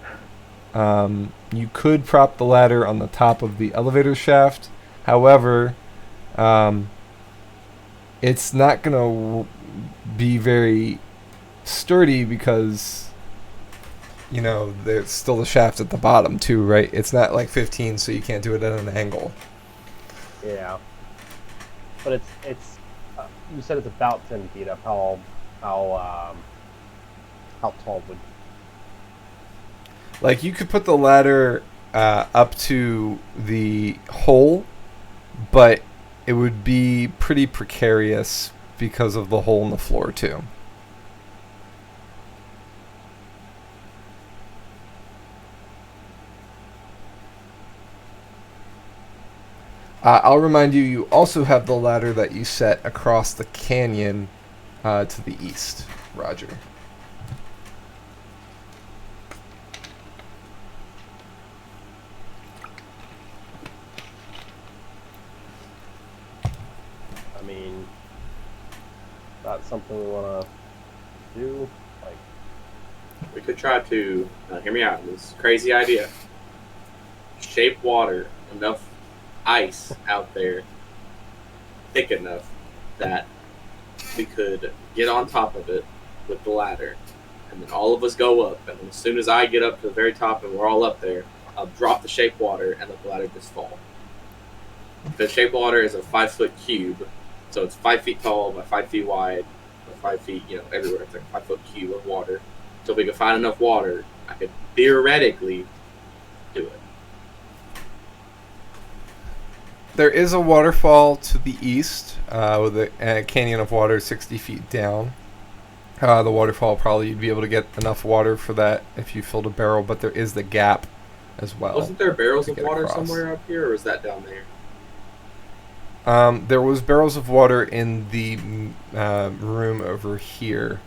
Speaker 1: you could prop the ladder on the top of the elevator shaft. However, it's not going to be very sturdy because, you know, there's still the shaft at the bottom too, right? It's not like 15, so you can't do it at an angle.
Speaker 7: Yeah. But it's you said it's about 10 feet up. How tall would?
Speaker 1: Like, you could put the ladder up to the hole, but it would be pretty precarious because of the hole in the floor too. I'll remind you, you also have the ladder that you set across the canyon to the east, Roger.
Speaker 7: I mean, that's something we want to do. Like,
Speaker 2: We could try to, hear me out, this crazy idea. Shape water, enough ice out there, thick enough that we could get on top of it with the ladder. And then all of us go up. And as soon as I get up to the very top and we're all up there, I'll drop the shape water and let the ladder just fall. The shape water is a 5-foot cube. So it's 5 feet tall by 5 feet wide, by 5 feet, everywhere. It's like a 5-foot cube of water. So if we could find enough water, I could theoretically do it.
Speaker 1: There is a waterfall to the east with a canyon of water 60 feet down. The waterfall, probably you'd be able to get enough water for that if you filled a barrel, but there is the gap as well.
Speaker 2: Wasn't there barrels of water
Speaker 1: across.
Speaker 2: somewhere up here, or was that down there?
Speaker 1: There was barrels of water in the room over here.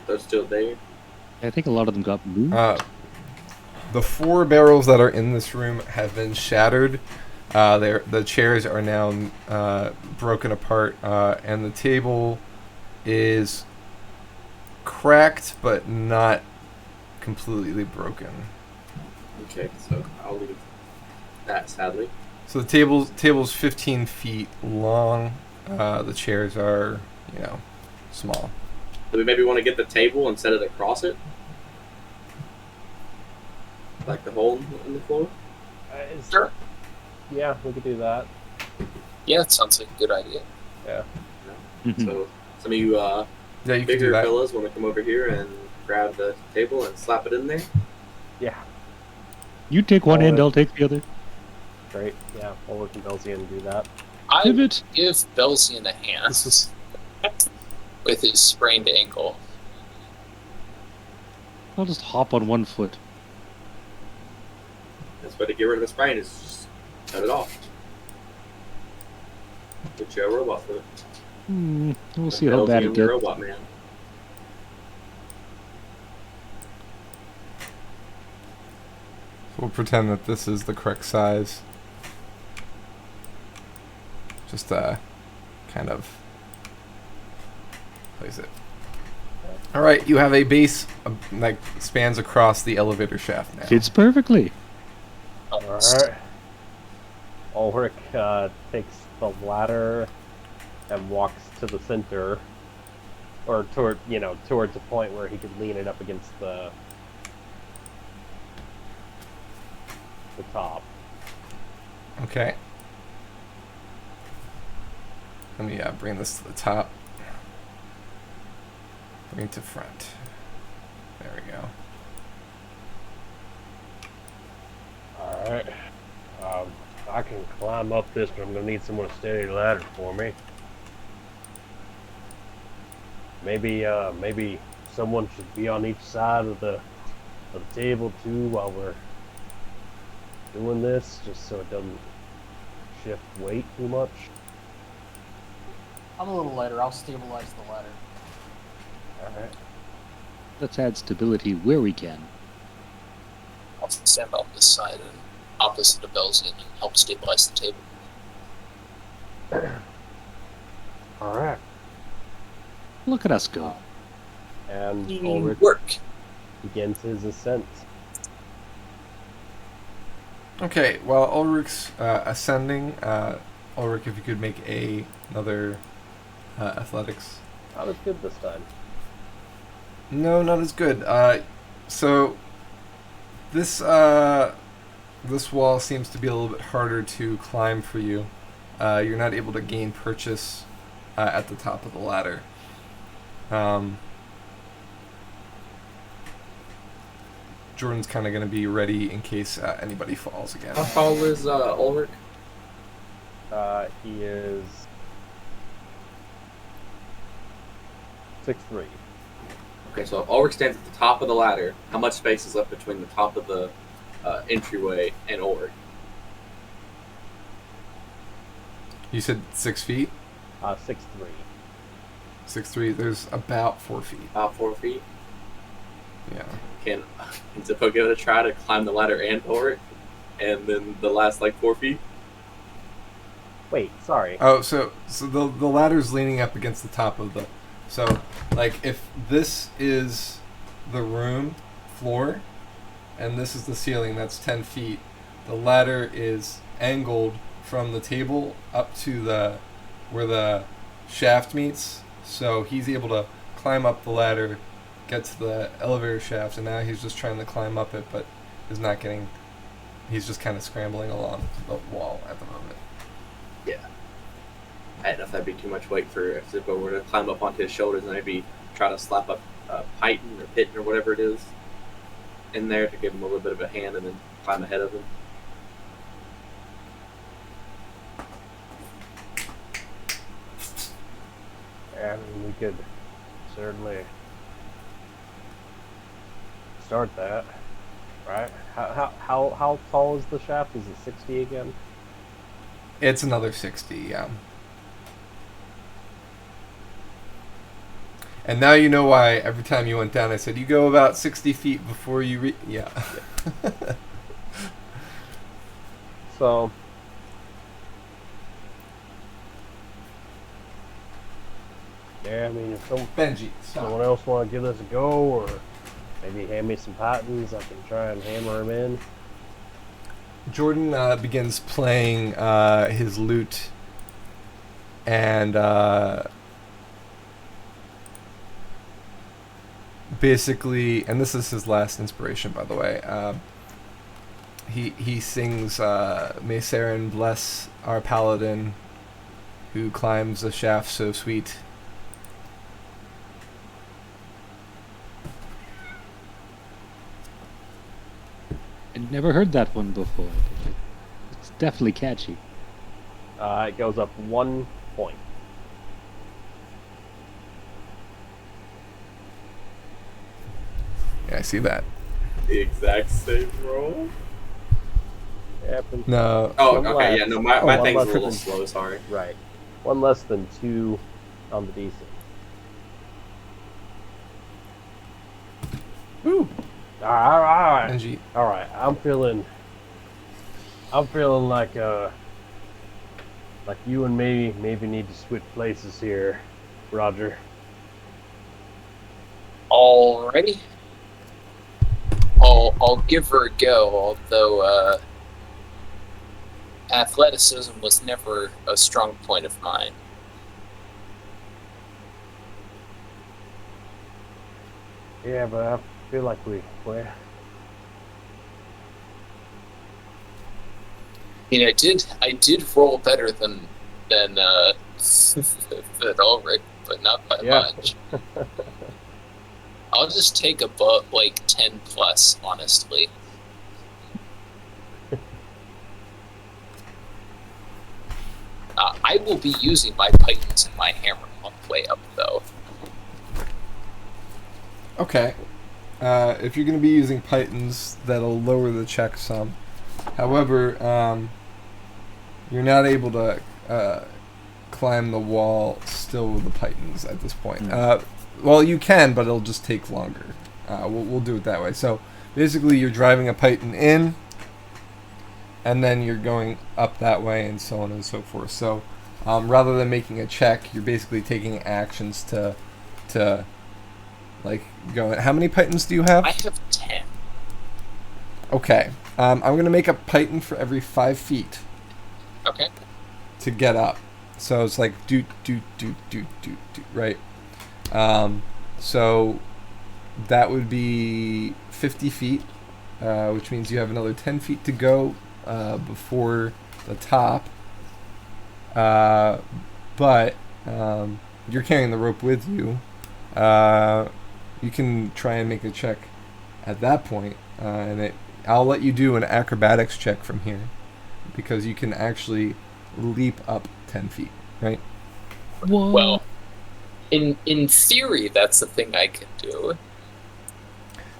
Speaker 2: They're still there?
Speaker 8: I think a lot of them got moved.
Speaker 1: The 4 barrels that are in this room have been shattered. The chairs are now broken apart, and the table is cracked but not completely broken.
Speaker 2: Okay, so I'll leave that, sadly.
Speaker 1: So the table's 15 feet long. The chairs are, small.
Speaker 2: Do we maybe want to get the table and set it across it? Like the hole in the floor?
Speaker 3: Sure.
Speaker 7: yeah, we could do that.
Speaker 3: Yeah, that sounds like a good idea.
Speaker 7: Yeah.
Speaker 8: Mhm.
Speaker 2: So some of you
Speaker 1: Yeah, you can do
Speaker 2: bigger
Speaker 1: that.
Speaker 2: fellas want to come over here and grab the table and slap it in there?
Speaker 7: Yeah.
Speaker 8: You take one
Speaker 7: Oh,
Speaker 8: end,
Speaker 7: yeah.
Speaker 8: I'll take the other.
Speaker 7: Great. Yeah. We'll work in Belzian and do that.
Speaker 3: I
Speaker 8: Pivot.
Speaker 3: give Belzian a hand with his sprained ankle.
Speaker 8: I'll just hop on one foot.
Speaker 2: That's way to get rid of the sprain is just cut it off. Get you a robot foot.
Speaker 8: We'll see how bad it
Speaker 2: Belzian,
Speaker 8: gets.
Speaker 2: Robot man.
Speaker 1: We'll pretend that this is the correct size. Just kind of place it. All right, you have a base that spans across the elevator shaft now.
Speaker 8: Fits perfectly.
Speaker 7: Alright. Ulrich takes the ladder and walks to the center, or towards a point where he could lean it up against the top.
Speaker 1: Okay. Let me bring this to the top. Bring it to front. There we go.
Speaker 5: Alright. I can climb up this, but I'm gonna need someone to steady the ladder for me. Maybe someone should be on each side of the the table too while we're doing this, just so it doesn't shift weight too much?
Speaker 4: I'm a little lighter. I'll stabilize the ladder.
Speaker 5: Alright.
Speaker 8: Let's add stability where we can.
Speaker 3: I'll stand on this side and opposite of Belzian and help stabilize the table.
Speaker 5: Alright.
Speaker 8: Look at us go.
Speaker 5: And Ulrich
Speaker 3: Work.
Speaker 5: begins his ascent.
Speaker 1: Okay, while Ulrich's ascending, Ulrich, if you could make another athletics.
Speaker 5: Not as good this time.
Speaker 1: No, not as good. So this this wall seems to be a little bit harder to climb for you. You're not able to gain purchase at the top of the ladder. Jordan's kind of going to be ready in case anybody falls again.
Speaker 2: How tall is Ulrich?
Speaker 5: He is 6'3".
Speaker 2: Okay, so Ulrich stands at the top of the ladder. How much space is left between the top of the entryway and Ulrich?
Speaker 1: You said 6 feet?
Speaker 5: 6'3".
Speaker 1: 6'3". There's about 4 feet.
Speaker 2: About 4 feet.
Speaker 1: Yeah.
Speaker 2: Can Zippo give it a try to climb the ladder and Ulrich? And then the last, 4 feet?
Speaker 5: Wait, sorry.
Speaker 1: Oh, so the ladder's leaning up against the top of the... So, if this is the room floor, and this is the ceiling, that's 10 feet, the ladder is angled from the table up to where the shaft meets, so he's able to climb up the ladder, get to the elevator shaft, and now he's just trying to climb up it, but is not getting... He's just kind of scrambling along the wall at the moment.
Speaker 2: Yeah. I don't know if that'd be too much weight for if Zippo were to climb up onto his shoulders and maybe try to slap up Python or Pitten or whatever it is in there to give him a little bit of a hand and then climb ahead of him.
Speaker 5: Yeah, I mean, we could certainly start that, right? How tall is the shaft? Is it 60 again?
Speaker 1: It's another 60, yeah. And now you know why every time you went down I said, you go about 60 feet before you yeah.
Speaker 5: So... Yeah, I mean, if
Speaker 1: Benji, stop.
Speaker 5: someone else want to give this a go, or maybe hand me some patents, I can try and hammer them in.
Speaker 1: Jordan begins playing his lute, and basically, and this is his last inspiration, by the way. He sings "May Saren bless our paladin, who climbs a shaft so sweet."
Speaker 8: I'd never heard that one before. It's definitely catchy.
Speaker 5: It goes up 1 point.
Speaker 1: Yeah, I see that.
Speaker 2: The exact same roll?
Speaker 5: Happens.
Speaker 1: No.
Speaker 2: Oh,
Speaker 5: One
Speaker 2: okay,
Speaker 5: less.
Speaker 2: yeah, no, my
Speaker 5: One
Speaker 2: thing's a
Speaker 5: less
Speaker 2: little
Speaker 5: than-
Speaker 2: slow, sorry.
Speaker 5: Right. 1 less than 2 on the DC.
Speaker 1: Ooh.
Speaker 5: Alright.
Speaker 1: Benji.
Speaker 5: Alright, I'm feeling like you and me maybe need to switch places here, Roger.
Speaker 3: Alrighty. I'll give her a go, although athleticism was never a strong point of mine.
Speaker 5: Yeah, but I feel like we're
Speaker 3: I did roll better than than Ulrich, but not by much. I'll just take above 10 plus, honestly. I will be using my pythons and my hammer on the way up, though.
Speaker 1: Okay. if you're going to be using pythons, that'll lower the check some. However, you're not able to climb the wall still with the pythons at this point. Well, you can, but it'll just take longer. We'll do it that way. So basically, you're driving a python in, and then you're going up that way, and so on and so forth. So rather than making a check, you're basically taking actions to like go. How many pythons do you have?
Speaker 3: I have 10.
Speaker 1: Okay. I'm going to make a python for every 5 feet.
Speaker 3: Okay.
Speaker 1: To get up. So it's like doot, right? So that would be 50 feet, which means you have another 10 feet to go before the top. But you're carrying the rope with you. You can try and make a check at that point, and I'll let you do an acrobatics check from here, because you can actually leap up 10 feet, right?
Speaker 8: Whoa.
Speaker 3: Well, in theory, that's the thing I can do.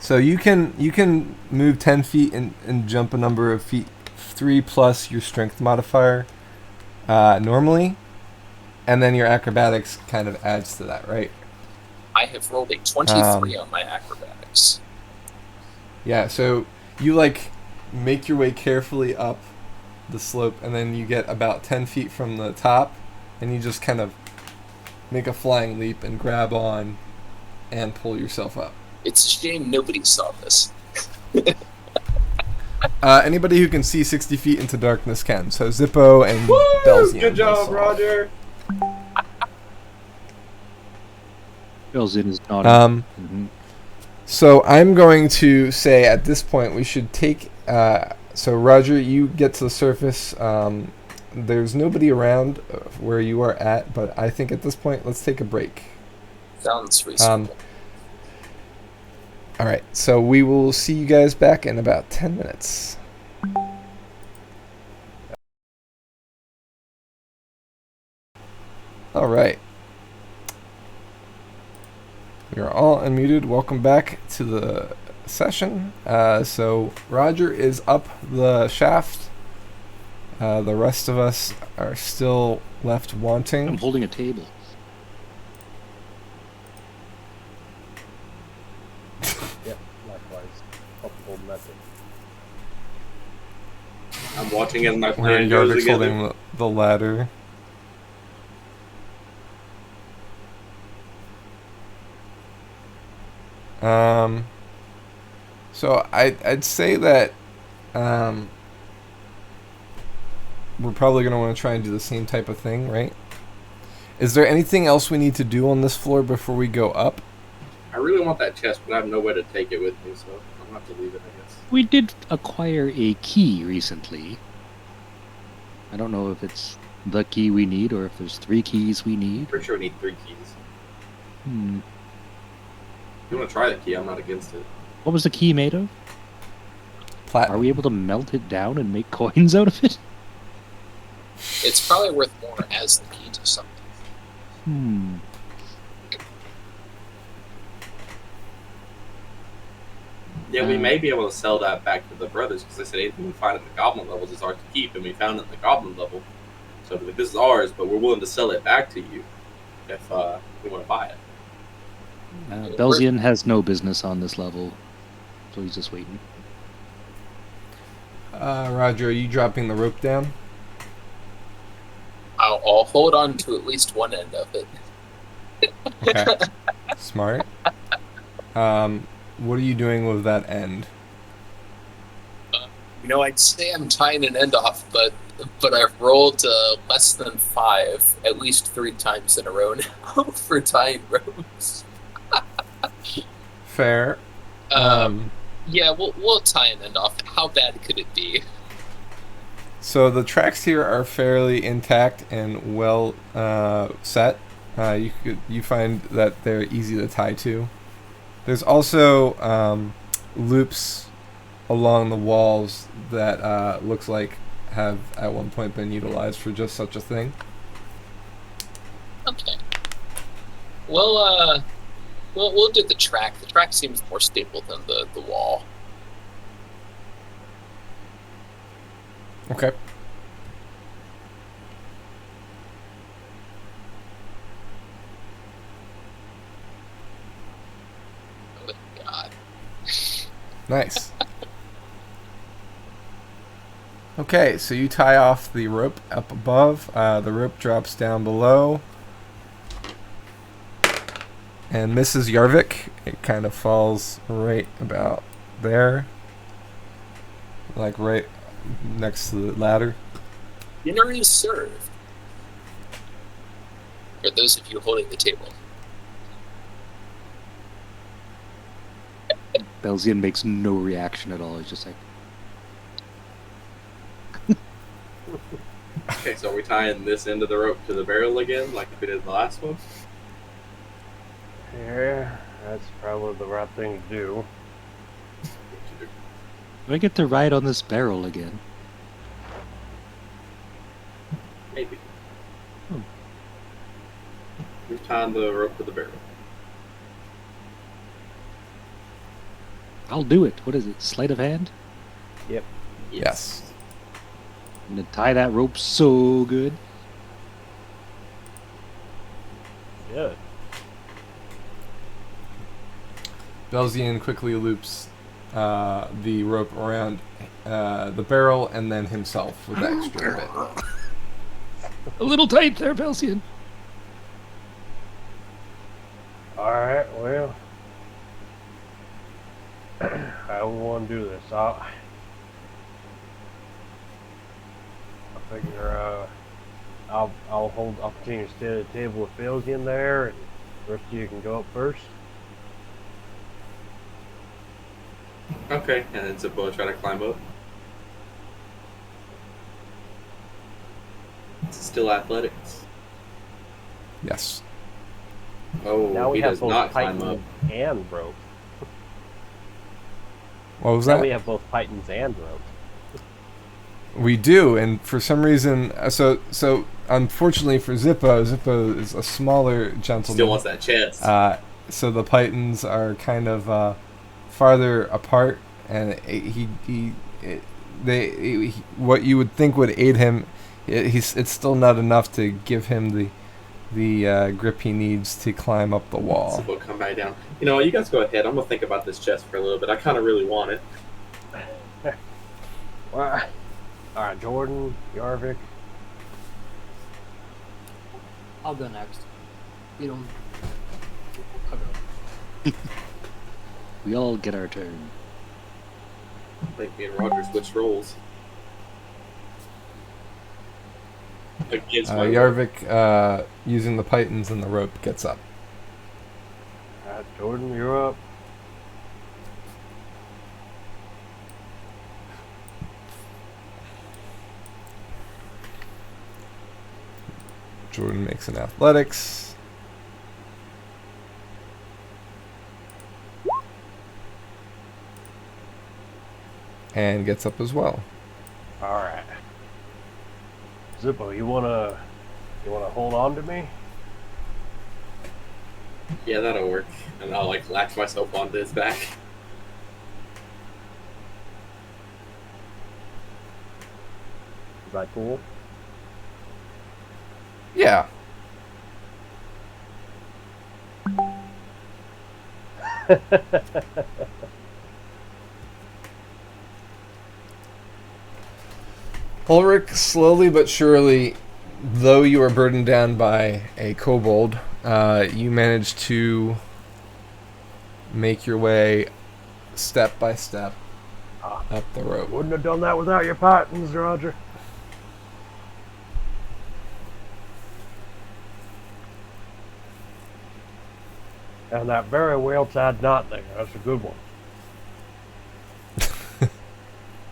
Speaker 1: So you can move 10 feet and jump a number of feet, 3 plus your strength modifier normally, and then your acrobatics kind of adds to that, right?
Speaker 3: I have rolled a 23 on my acrobatics.
Speaker 1: Yeah, so you like make your way carefully up the slope, and then you get about 10 feet from the top, and you just kind of make a flying leap and grab on and pull yourself up.
Speaker 3: It's a shame nobody saw this.
Speaker 1: Anybody who can see 60 feet into darkness can. So Zippo and Belzian.
Speaker 2: Good job, Roger.
Speaker 8: Belzian is nodding.
Speaker 1: So I'm going to say at this point we should take... so Roger, you get to the surface. There's nobody around where you are at, but I think at this point let's take a break.
Speaker 3: Sounds reasonable.
Speaker 1: All right, so we will see you guys back in about 10 minutes. All right. We are all unmuted. Welcome back to the session. So Roger is up the shaft. The rest of us are still left wanting.
Speaker 8: I'm holding a table.
Speaker 7: Yep, likewise. Helpful method.
Speaker 2: I'm watching as my
Speaker 1: Where
Speaker 2: plan goes
Speaker 1: Yarvik's
Speaker 2: together.
Speaker 1: holding the ladder. So I'd say that we're probably going to want to try and do the same type of thing, right? Is there anything else we need to do on this floor before we go up?
Speaker 2: I really want that chest, but I have no way to take it with me, so I'm going to have to leave it, I guess.
Speaker 8: We did acquire a key recently. I don't know if it's the key we need or if there's 3 keys we need.
Speaker 2: Pretty sure we need 3 keys.
Speaker 8: Hmm.
Speaker 2: If you want to try the key, I'm not against it.
Speaker 8: What was the key made of?
Speaker 1: Platinum.
Speaker 8: Are we able to melt it down and make coins out of it?
Speaker 3: It's probably worth more as the key to something.
Speaker 8: Hmm.
Speaker 2: Yeah, we may be able to sell that back to the brothers, because they said anything we find at the goblin levels is ours to keep, and we found it at the goblin level. So like, this is ours, but we're willing to sell it back to you if we want to buy it.
Speaker 8: Belzian has no business on this level, so he's just waiting.
Speaker 1: Roger, are you dropping the rope down?
Speaker 3: I'll hold on to at least one end of it.
Speaker 1: Okay. Smart. What are you doing with that end?
Speaker 3: I'd say I'm tying an end off, but I've rolled less than 5 at least 3 times in a row now for tying ropes.
Speaker 1: Fair.
Speaker 3: Yeah, we'll tie an end off. How bad could it be?
Speaker 1: So the tracks here are fairly intact and well set. You find that they're easy to tie to. There's also loops along the walls that looks like have at one point been utilized for just such a thing.
Speaker 3: Okay. Well, we'll do the track. The track seems more stable than the wall.
Speaker 1: Okay.
Speaker 3: Oh God.
Speaker 1: Nice. Okay, so you tie off the rope up above. The rope drops down below. And Mrs. Yarvik, it kind of falls right about there. Like right next to the ladder.
Speaker 3: Dinner is served. For those of you holding the table.
Speaker 8: Belzian makes no reaction at all. He's just like,
Speaker 2: Okay, so are we tying this end of the rope to the barrel again, like we did the last one?
Speaker 5: Yeah, that's probably the right thing to do.
Speaker 8: do I get to ride on this barrel again?
Speaker 2: Maybe.
Speaker 8: Hmm.
Speaker 2: We've tied the rope to the barrel.
Speaker 8: I'll do it. What is it? Sleight of hand?
Speaker 1: Yes.
Speaker 8: I'm gonna tie that rope so good.
Speaker 5: Good.
Speaker 1: Belzian quickly loops the rope around the barrel and then himself with the extra bit.
Speaker 8: A little tight there, Belzian.
Speaker 5: Alright, well. I want to do this. I figure I'll continue to stay at the table with Belzian there, and the rest of you can go up first.
Speaker 2: Okay, and then Zippo will try to climb up. It's still athletics.
Speaker 1: Yes.
Speaker 2: Oh,
Speaker 5: Now we
Speaker 2: he
Speaker 5: have
Speaker 2: does
Speaker 5: both
Speaker 2: not climb up.
Speaker 5: Titans and rope.
Speaker 1: What was
Speaker 5: Now
Speaker 1: that?
Speaker 5: we have both Titans and rope.
Speaker 1: We do, and for some reason, so unfortunately for Zippo is a smaller gentleman.
Speaker 2: Still wants that chance.
Speaker 1: So the Pythons are kind of farther apart, and what you would think would aid him, it's still not enough to give him the grip he needs to climb up the wall.
Speaker 2: Zippo come back down. You know what? You guys go ahead. I'm gonna think about this chest for a little bit. I kind of really want it.
Speaker 5: Alright, Jordan, Yarvik.
Speaker 4: I'll go next. You don't. I'll go.
Speaker 8: We all get our turn.
Speaker 2: I think me and Roger switched roles. Against my
Speaker 1: Yarvik, using the Pythons and the rope, gets up.
Speaker 5: Alright, Jordan, you're up.
Speaker 1: Jordan makes an athletics. And gets up as well.
Speaker 5: Alright. Zippo, you wanna hold on to me?
Speaker 2: Yeah, that'll work. And I'll like latch myself onto his back.
Speaker 5: Is that cool?
Speaker 1: Yeah. Ulrich, slowly but surely, though you are burdened down by a kobold, you manage to make your way step by step up the rope.
Speaker 5: Wouldn't have done that without your Pythons, Roger. And that very well tied knot there. That's a good one.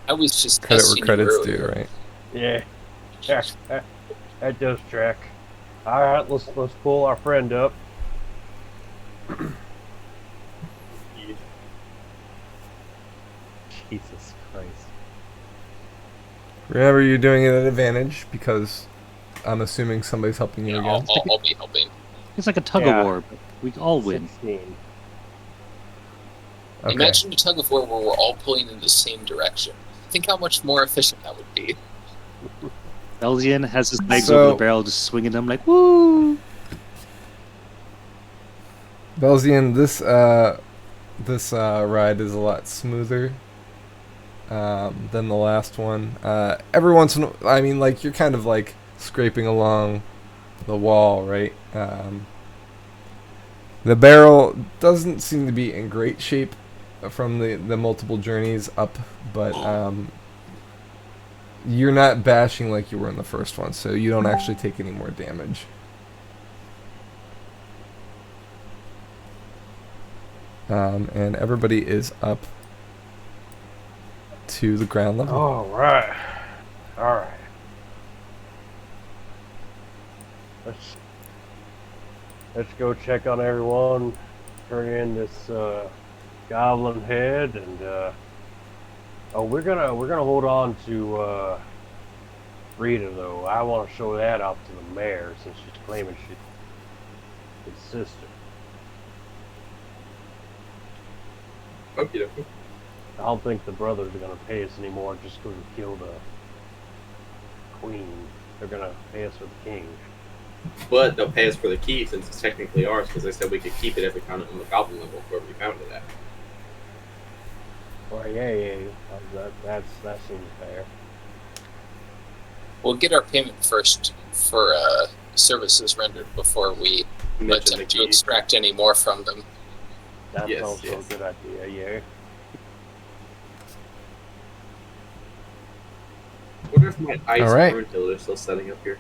Speaker 3: I was just
Speaker 1: Credit
Speaker 3: testing
Speaker 1: where
Speaker 3: you
Speaker 1: credit's
Speaker 3: earlier.
Speaker 1: due, right?
Speaker 5: Yeah. That does track. Alright, let's pull our friend up. Jesus Christ.
Speaker 1: Remember, you're doing it at advantage because I'm assuming somebody's helping you
Speaker 3: Yeah,
Speaker 1: again.
Speaker 3: I'll be helping.
Speaker 8: It's like a tug
Speaker 5: Yeah.
Speaker 8: of war, but we all win.
Speaker 5: 16.
Speaker 1: Okay.
Speaker 3: Imagine a tug of war where we're all pulling in the same direction. Think how much more efficient that would be.
Speaker 8: Elzian has his legs
Speaker 1: So-
Speaker 8: over the barrel, just swinging them like, woo!
Speaker 1: Belzian, this ride is a lot smoother than the last one. Every once in I mean, like, you're kind of like scraping along the wall, right? The barrel doesn't seem to be in great shape from the multiple journeys up, but you're not bashing like you were in the first one, so you don't actually take any more damage. And everybody is up to the ground level.
Speaker 5: All right. Let's go check on everyone. Turn in this goblin head, and we're gonna hold on to Rita though. I want to show that off to the mayor since she's claiming she's his sister.
Speaker 2: Okay.
Speaker 5: I don't think the brothers are gonna pay us anymore just because we killed a queen. They're gonna pay us for the king.
Speaker 2: But they'll pay us for the key since it's technically ours because they said we could keep it if we found it on the goblin level where we found it at.
Speaker 5: Well, yeah. That seems fair.
Speaker 3: We'll get our payment first for services rendered before we
Speaker 2: Mention the
Speaker 3: attempt to
Speaker 2: key.
Speaker 3: extract any more from them.
Speaker 5: That's
Speaker 2: Yes,
Speaker 5: also
Speaker 2: yes.
Speaker 5: a good idea, yeah.
Speaker 2: I wonder if my ice
Speaker 1: All right.
Speaker 2: burn hill is still setting up here.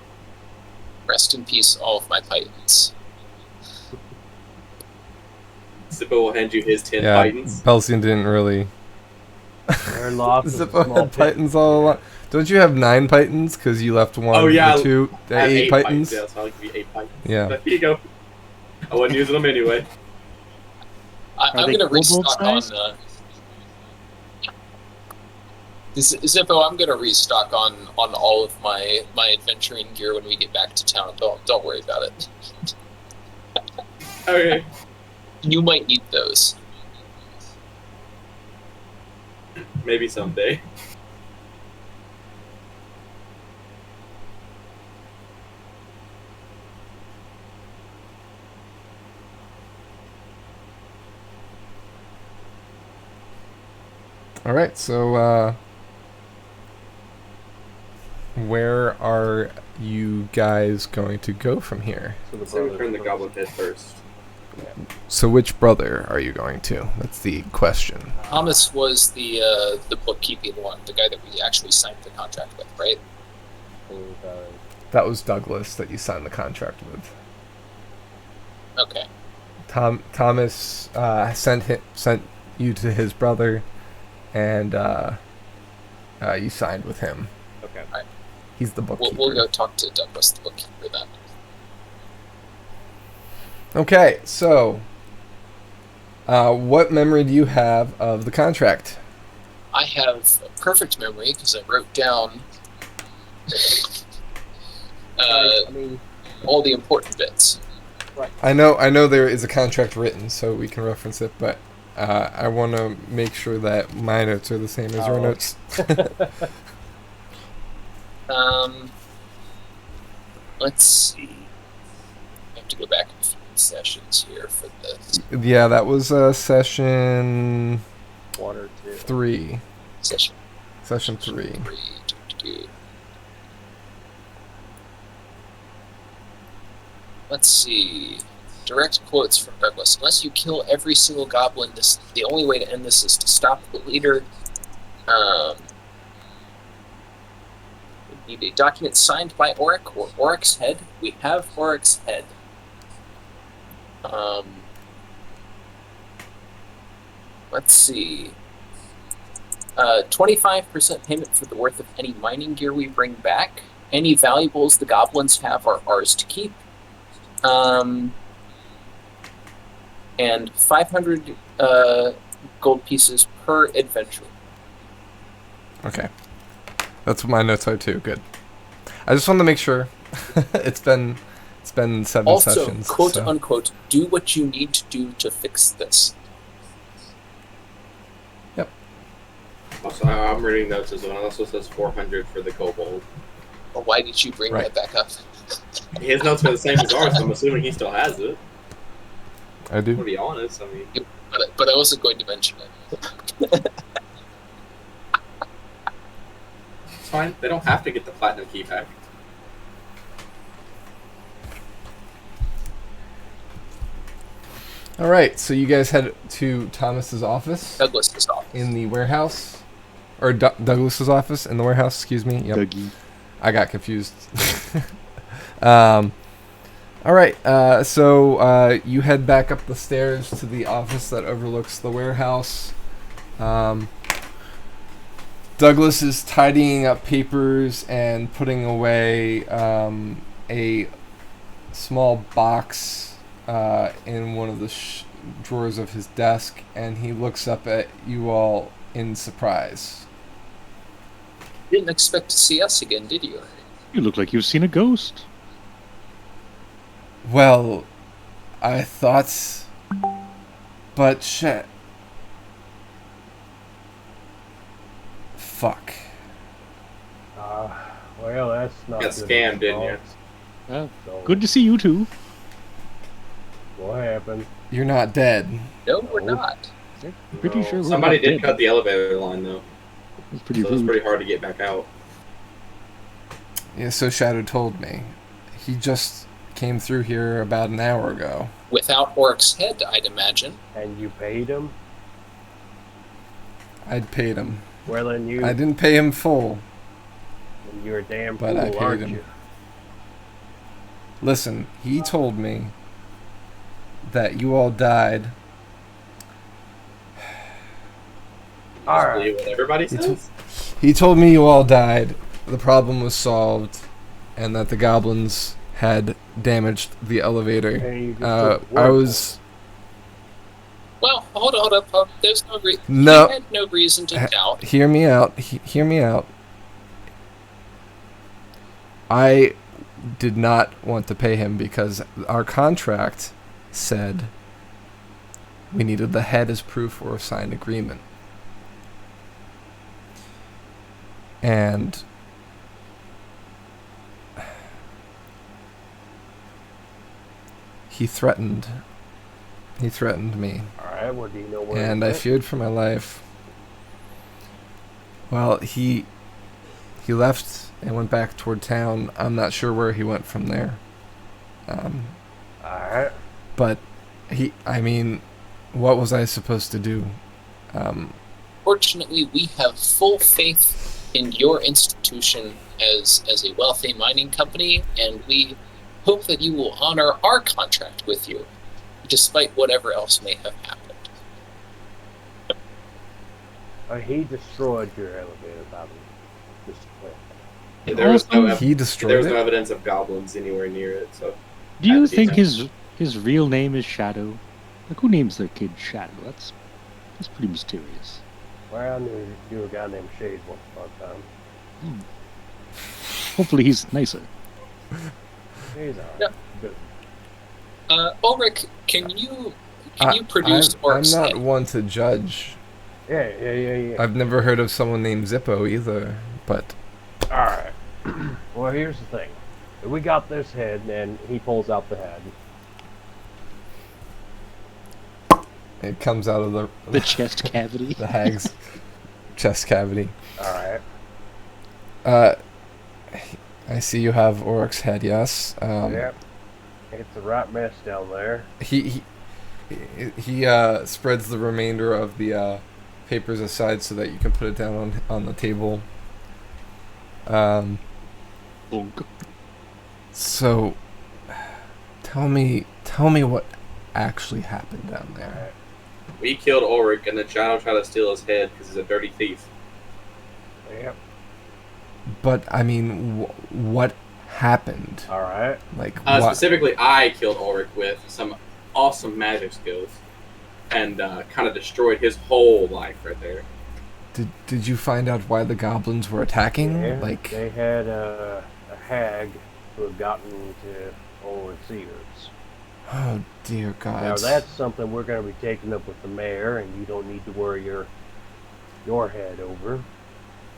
Speaker 3: Rest in peace, all of my Titans.
Speaker 2: Zippo will hand you his 10
Speaker 1: Yeah,
Speaker 2: Titans.
Speaker 1: Belzian didn't really.
Speaker 5: They're lost as a
Speaker 1: Zippo
Speaker 5: small
Speaker 1: had
Speaker 5: pit.
Speaker 1: Pythons all along. Don't you have 9 Pythons? Because you left one
Speaker 2: Oh, yeah,
Speaker 1: or two,
Speaker 2: I have
Speaker 1: 8 Pythons?
Speaker 2: Yeah, so I'll give you 8 Pythons.
Speaker 1: Yeah.
Speaker 2: But here you go. I wasn't using them anyway.
Speaker 3: I'm
Speaker 8: they
Speaker 3: going to
Speaker 8: kobold
Speaker 3: restock on.
Speaker 8: sized?
Speaker 3: Zippo, I'm going to restock on all of my adventuring gear when we get back to town. Don't worry about it.
Speaker 2: Okay.
Speaker 3: You might need those.
Speaker 2: Maybe someday.
Speaker 1: All right, so where are you guys going to go from here?
Speaker 5: So the
Speaker 2: So we
Speaker 5: brothers
Speaker 2: turn the
Speaker 5: first.
Speaker 2: goblin head first.
Speaker 1: So which brother are you going to? That's the question.
Speaker 3: Thomas was the bookkeeping one, the guy that we actually signed the contract with, right?
Speaker 5: And,
Speaker 1: That was Douglas that you signed the contract with.
Speaker 3: Okay.
Speaker 1: Thomas sent you to his brother, and you signed with him.
Speaker 5: okay.
Speaker 3: Alright.
Speaker 1: He's the bookkeeper.
Speaker 3: We'll go talk to Douglas, the bookkeeper, then.
Speaker 1: Okay, so what memory do you have of the contract?
Speaker 3: I have a perfect memory because I wrote down
Speaker 5: I mean,
Speaker 3: all the important bits.
Speaker 1: I know there is a contract written, so we can reference it, but I want to make sure that my notes are the same as your
Speaker 5: Oh.
Speaker 1: notes.
Speaker 3: Let's see. I have to go back a few sessions here for this.
Speaker 1: Yeah, that was session
Speaker 5: 1 or 2.
Speaker 1: 3.
Speaker 3: Session
Speaker 1: Session 3.
Speaker 3: 3. Let's see. Direct quotes from Douglas. Unless you kill every single goblin, the only way to end this is to stop the leader. We need a document signed by Auric or Auric's head. We have Auric's head. Let's see. 25% payment for the worth of any mining gear we bring back. Any valuables the goblins have are ours to keep. And 500 gold pieces per adventure.
Speaker 1: Okay. That's what my notes are too. Good. I just wanted to make sure. It's been 7
Speaker 3: Also,
Speaker 1: sessions.
Speaker 3: quote
Speaker 1: so-
Speaker 3: unquote, do what you need to do to fix this.
Speaker 2: Also, I'm reading notes as well. It also says 400 for the kobold.
Speaker 3: Well, why did you bring that back up?
Speaker 2: His notes are the same as ours, so I'm assuming he still has it.
Speaker 1: I do.
Speaker 2: To be honest, I mean...
Speaker 3: But I wasn't going to mention it.
Speaker 2: It's fine. They don't have to get the platinum key pack.
Speaker 1: All right, so you guys head to Thomas's office.
Speaker 3: Douglas's office.
Speaker 1: In the warehouse. Or Douglas's office in the warehouse, excuse me. Yep.
Speaker 8: Dougie.
Speaker 1: I got confused. All right, so you head back up the stairs to the office that overlooks the warehouse. Douglas is tidying up papers and putting away a small box in one of the drawers of his desk, and he looks up at you all in surprise.
Speaker 3: Didn't expect to see us again, did you?
Speaker 8: You look like you've seen a ghost.
Speaker 1: Well, I thought, but shit. Fuck.
Speaker 7: Well, that's not
Speaker 2: Got
Speaker 7: good
Speaker 2: scammed, didn't you?
Speaker 8: Well,
Speaker 7: So,
Speaker 8: good to see you two.
Speaker 7: what happened?
Speaker 1: You're not dead.
Speaker 3: No, we're not.
Speaker 8: Pretty
Speaker 2: No.
Speaker 8: sure we're
Speaker 2: Somebody
Speaker 8: not
Speaker 2: did
Speaker 8: dead.
Speaker 2: cut the elevator line, though.
Speaker 8: It's pretty
Speaker 2: So it's
Speaker 8: rude.
Speaker 2: pretty hard to get back out.
Speaker 1: Yeah, so Shadow told me. He just came through here about an hour ago.
Speaker 3: Without Orc's head, I'd imagine.
Speaker 7: And you paid him?
Speaker 1: I'd paid him.
Speaker 7: Well, then
Speaker 1: I didn't pay him full.
Speaker 7: you're a damn
Speaker 1: But
Speaker 7: fool,
Speaker 1: I paid
Speaker 7: aren't
Speaker 1: him.
Speaker 7: you?
Speaker 1: Listen, he told me that you all died.
Speaker 2: You just believe what everybody
Speaker 1: He
Speaker 2: says?
Speaker 1: He told me you all died, the problem was solved, and that the goblins had damaged the elevator.
Speaker 7: And you just took
Speaker 1: I
Speaker 7: word
Speaker 1: was...
Speaker 3: Well, hold up. There's no reason.
Speaker 1: No.
Speaker 3: He had no reason to doubt.
Speaker 1: Hear me out. Hear me out. I did not want to pay him because our contract said we needed the head as proof or a signed agreement. And he threatened me.
Speaker 7: Alright, well, do you know where
Speaker 1: And
Speaker 7: he
Speaker 1: I
Speaker 7: went?
Speaker 1: feared for my life. Well, he left and went back toward town. I'm not sure where he went from there.
Speaker 7: Alright.
Speaker 1: But what was I supposed to do?
Speaker 3: Fortunately, we have full faith in your institution as a wealthy mining company, and we hope that you will honor our contract with you, despite whatever else may have happened.
Speaker 7: He destroyed your elevator, by the way. Just clear.
Speaker 2: Yeah, there was no
Speaker 1: He destroyed
Speaker 2: there was no
Speaker 1: it?
Speaker 2: evidence of goblins anywhere near it, so...
Speaker 8: Do you
Speaker 2: Had to be
Speaker 8: think
Speaker 2: done.
Speaker 8: his real name is Shadow? Like, who names their kid Shadow? That's pretty mysterious.
Speaker 7: Well, I knew a guy named Shade once upon a time.
Speaker 8: Hopefully he's nicer.
Speaker 7: He's alright.
Speaker 3: Yeah.
Speaker 7: Good.
Speaker 3: Ulrich, can you produce
Speaker 1: I'm
Speaker 3: Orc's
Speaker 1: not
Speaker 3: head?
Speaker 1: one to judge.
Speaker 7: Yeah.
Speaker 1: I've never heard of someone named Zippo either, but
Speaker 7: Alright. Well, here's the thing. We got this head, and he pulls out the head.
Speaker 1: it comes out of
Speaker 8: The chest cavity.
Speaker 1: the hag's chest cavity.
Speaker 7: Alright.
Speaker 1: I see you have Oric's head, yes.
Speaker 7: Yep. It's a right mess down there.
Speaker 1: He spreads the remainder of the papers aside so that you can put it down on the table.
Speaker 8: Bonk.
Speaker 1: So, tell me what actually happened down there.
Speaker 2: We killed Ulrich, and then Shadow tried to steal his head because he's a dirty thief.
Speaker 7: Yep.
Speaker 1: But I mean, what happened?
Speaker 7: Alright.
Speaker 1: Like what?
Speaker 2: Specifically, I killed Ulrich with some awesome magic skills, and kind of destroyed his whole life right there.
Speaker 1: Did you find out why the goblins were attacking?
Speaker 7: Yeah,
Speaker 1: Like,
Speaker 7: they had a hag who had gotten into Old Cedars.
Speaker 1: oh dear God.
Speaker 7: Now that's something we're going to be taking up with the mayor, and you don't need to worry your
Speaker 5: your head over.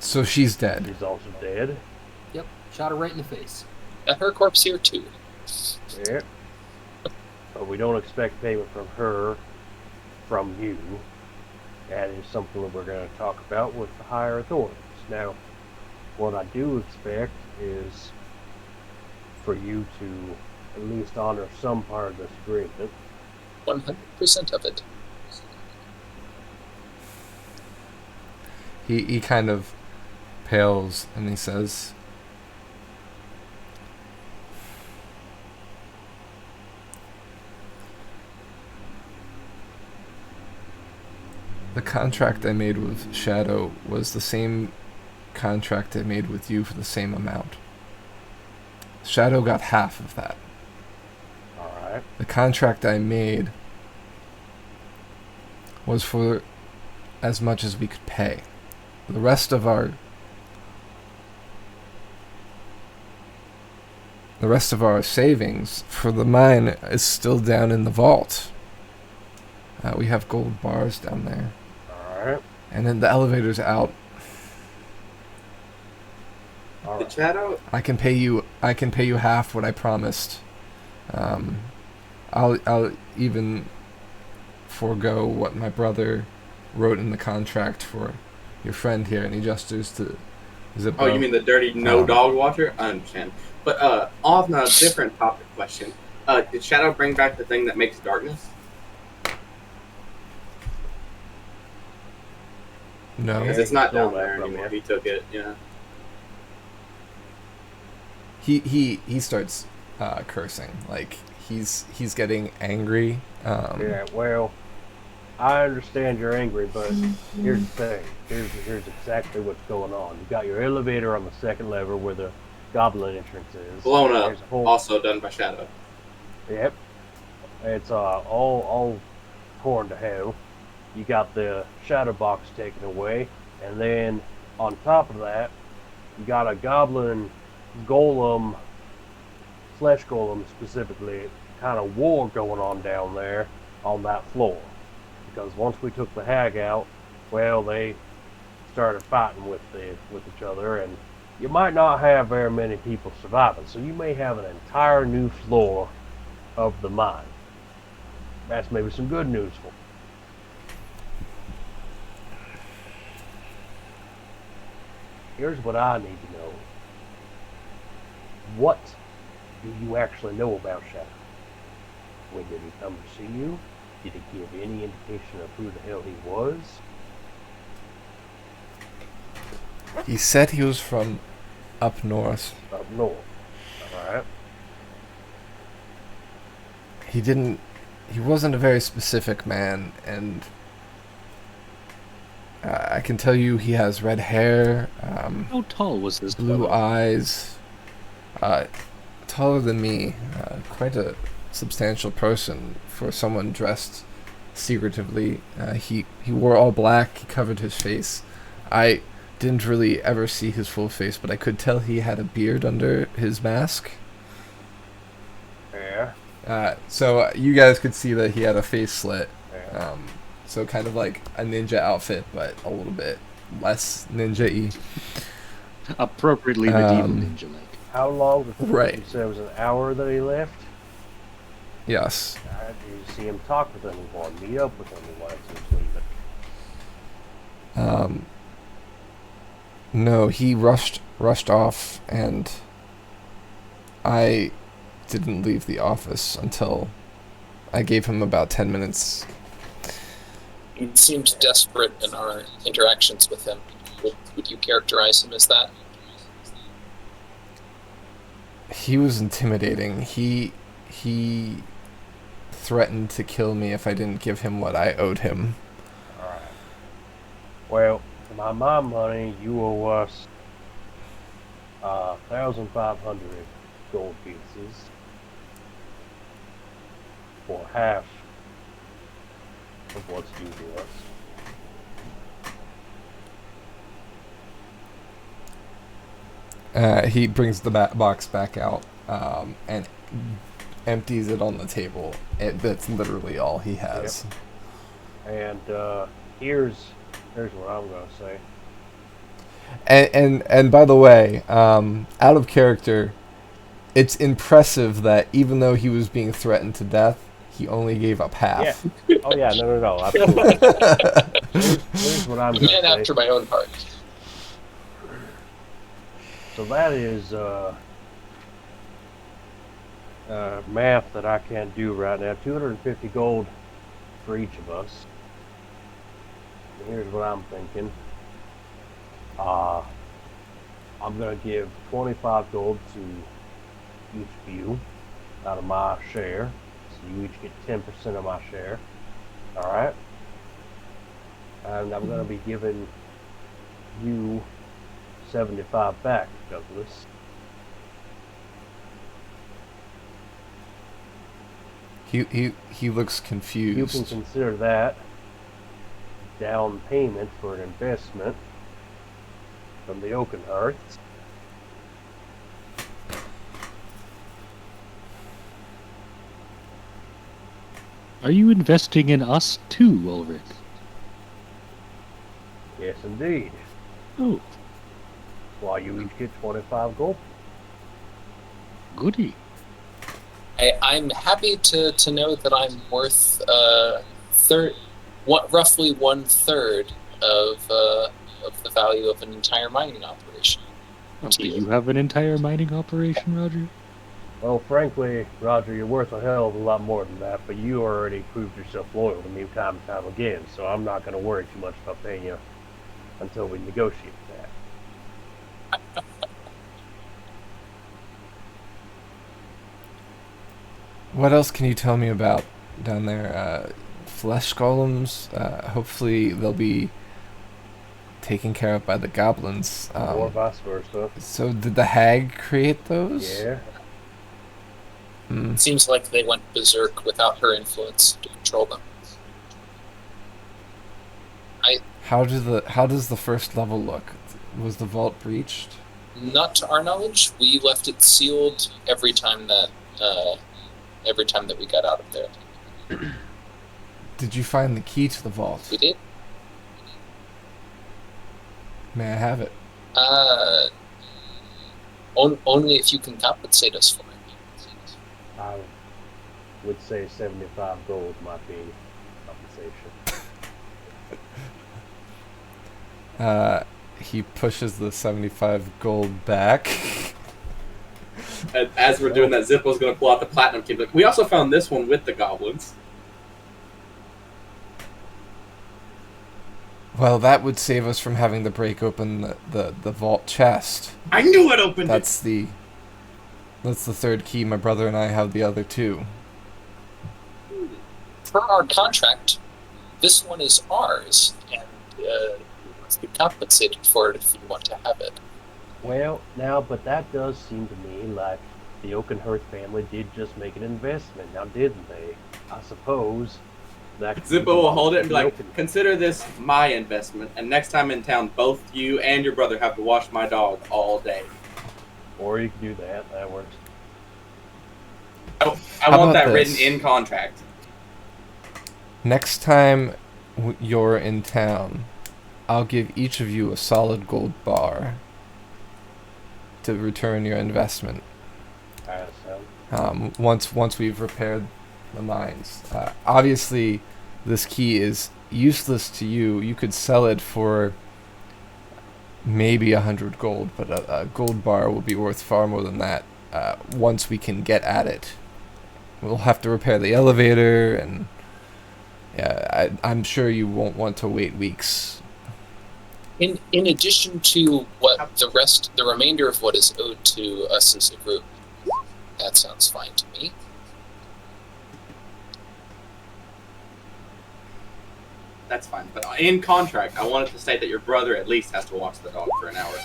Speaker 1: So she's dead.
Speaker 5: She's also dead.
Speaker 4: Yep, shot her right in the face.
Speaker 3: And her corpse here too.
Speaker 5: Yeah. But we don't expect payment from her, from you. That is something that we're going to talk about with the higher authorities. Now, what I do expect is for you to at least honor some part of this agreement.
Speaker 3: 100% of it.
Speaker 1: He kind of pales and he says, the contract I made with Shadow was the same contract I made with you for the same amount. Shadow got half of that.
Speaker 5: Alright.
Speaker 1: The contract I made was for as much as we could pay. The rest of our savings for the mine is still down in the vault. We have gold bars down there.
Speaker 5: Alright.
Speaker 1: And then the elevator's out.
Speaker 2: The Shadow.
Speaker 1: I can pay you half what I promised. I'll even forego what my brother wrote in the contract for your friend here, and he gestures to Zippo.
Speaker 2: Oh, you mean the dirty dog watcher? I understand. But off on a different topic question. Did Shadow bring back the thing that makes darkness?
Speaker 1: No.
Speaker 2: Because it's not
Speaker 5: stole
Speaker 2: down
Speaker 5: that
Speaker 2: there
Speaker 5: from
Speaker 2: anymore.
Speaker 5: you.
Speaker 2: He took it. Yeah.
Speaker 1: He starts cursing. Like he's getting angry.
Speaker 5: Yeah, well, I understand you're angry, but here's the thing. Here's exactly what's going on. You got your elevator on the second level where the goblin entrance is.
Speaker 2: Blown up.
Speaker 5: There's a whole,
Speaker 2: Also done by Shadow.
Speaker 5: Yep. It's all torn to hell. You got the shadow box taken away, and then on top of that, you got a goblin golem, flesh golem specifically, kind of war going on down there on that floor. Because once we took the hag out, well, they started fighting with each other, and you might not have very many people surviving, so you may have an entire new floor of the mine. That's maybe some good news for you. Here's what I need to know. What do you actually know about Shadow? When did he come to see you? Did he give any indication of who the hell he was?
Speaker 1: He said he was from up north.
Speaker 5: Up north. Alright.
Speaker 1: He wasn't a very specific man, and I can tell you he has red hair,
Speaker 8: How tall was this
Speaker 1: blue
Speaker 8: fellow?
Speaker 1: eyes, taller than me, quite a substantial person for someone dressed secretively. He wore all black, he covered his face. I didn't really ever see his full face, but I could tell he had a beard under his mask.
Speaker 5: Yeah.
Speaker 1: So you guys could see that he had a face slit.
Speaker 5: Yeah.
Speaker 1: So kind of like a ninja outfit, but a little bit less ninja-y.
Speaker 8: Appropriately medieval ninja-like.
Speaker 5: How long before
Speaker 1: Right.
Speaker 5: you said it was an hour that he left?
Speaker 1: Yes.
Speaker 5: Did you see him talk with anyone, meet up with anyone since leaving?
Speaker 1: No, he rushed off, and I didn't leave the office until I gave him about 10 minutes.
Speaker 3: He seemed desperate in our interactions with him. Would you characterize him as that?
Speaker 1: He was intimidating. He threatened to kill me if I didn't give him what I owed him.
Speaker 5: Alright. Well, for my mom money, you owe us 1,500 gold pieces for half of what's due to us.
Speaker 1: He brings the box back out and empties it on the table. That's literally all he has.
Speaker 5: And here's Here's what I'm gonna say.
Speaker 1: And by the way, out of character, it's impressive that even though he was being threatened to death, he only gave up half.
Speaker 5: Yeah. Oh yeah, no, absolutely. Here's what I'm gonna
Speaker 3: Man
Speaker 5: say.
Speaker 3: after my own heart.
Speaker 5: So that is math that I can't do right now. 250 gold for each of us. And here's what I'm thinking. I'm gonna give 25 gold to each of you out of my share. So you each get 10% of my share. Alright? And I'm gonna be giving you 75 back, Douglas.
Speaker 1: He looks
Speaker 5: You
Speaker 1: confused.
Speaker 5: can consider that down payment for an investment from the Oakenhearths.
Speaker 8: Are you investing in us too, Ulrich?
Speaker 5: Yes, indeed.
Speaker 8: Oh,
Speaker 5: While you each get 25 gold.
Speaker 8: goody.
Speaker 3: I'm happy to know that I'm worth roughly 1/3 of the value of an entire mining operation.
Speaker 8: Oh, do you have an entire mining operation, Roger?
Speaker 5: Well, frankly, Roger, you're worth a hell of a lot more than that, but you already proved yourself loyal to me time and time again, so I'm not going to worry too much about paying you until we negotiate that.
Speaker 1: What else can you tell me about down there? Flesh golems? Hopefully they'll be taken care of by the goblins.
Speaker 5: Or vice versa.
Speaker 1: So did the hag create those?
Speaker 5: Yeah.
Speaker 3: It seems like they went berserk without her influence to control them.
Speaker 1: How does the first level look? Was the vault breached?
Speaker 3: Not to our knowledge. We left it sealed every time that we got out of there.
Speaker 1: Did you find the key to the vault?
Speaker 3: We did.
Speaker 1: May I have it?
Speaker 3: Only if you can compensate us for it.
Speaker 5: I would say 75 gold might be compensation.
Speaker 1: He pushes the 75 gold back.
Speaker 2: As we're doing that, Zippo's going to pull out the platinum key. But we also found this one with the goblins.
Speaker 1: Well, that would save us from having to break open the vault chest.
Speaker 2: I knew it opened
Speaker 1: That's the third key. My brother and I have the other two.
Speaker 3: Per our contract, this one is ours, and you must be compensated for it if you want to have it.
Speaker 5: Well, now, but that does seem to me like the Oakenhearth family did just make an investment, now didn't they? I suppose that
Speaker 2: Zippo will hold it and be like, consider this my investment, and next time in town, both you and your brother have to wash my dog all day.
Speaker 5: Or you can do that. That works.
Speaker 2: I
Speaker 1: How
Speaker 2: want
Speaker 1: about
Speaker 2: that
Speaker 1: this?
Speaker 2: written in contract.
Speaker 1: Next time you're in town, I'll give each of you a solid gold bar to return your investment. Once we've repaired the mines. Obviously, this key is useless to you. You could sell it for maybe 100 gold, but a gold bar will be worth far more than that once we can get at it. We'll have to repair the elevator, and I'm sure you won't want to wait weeks.
Speaker 3: In addition to what the remainder of what is owed to us as a group, that sounds fine to me.
Speaker 2: That's fine. But in contract, I wanted to state that your brother at least has to watch the dog for an hour.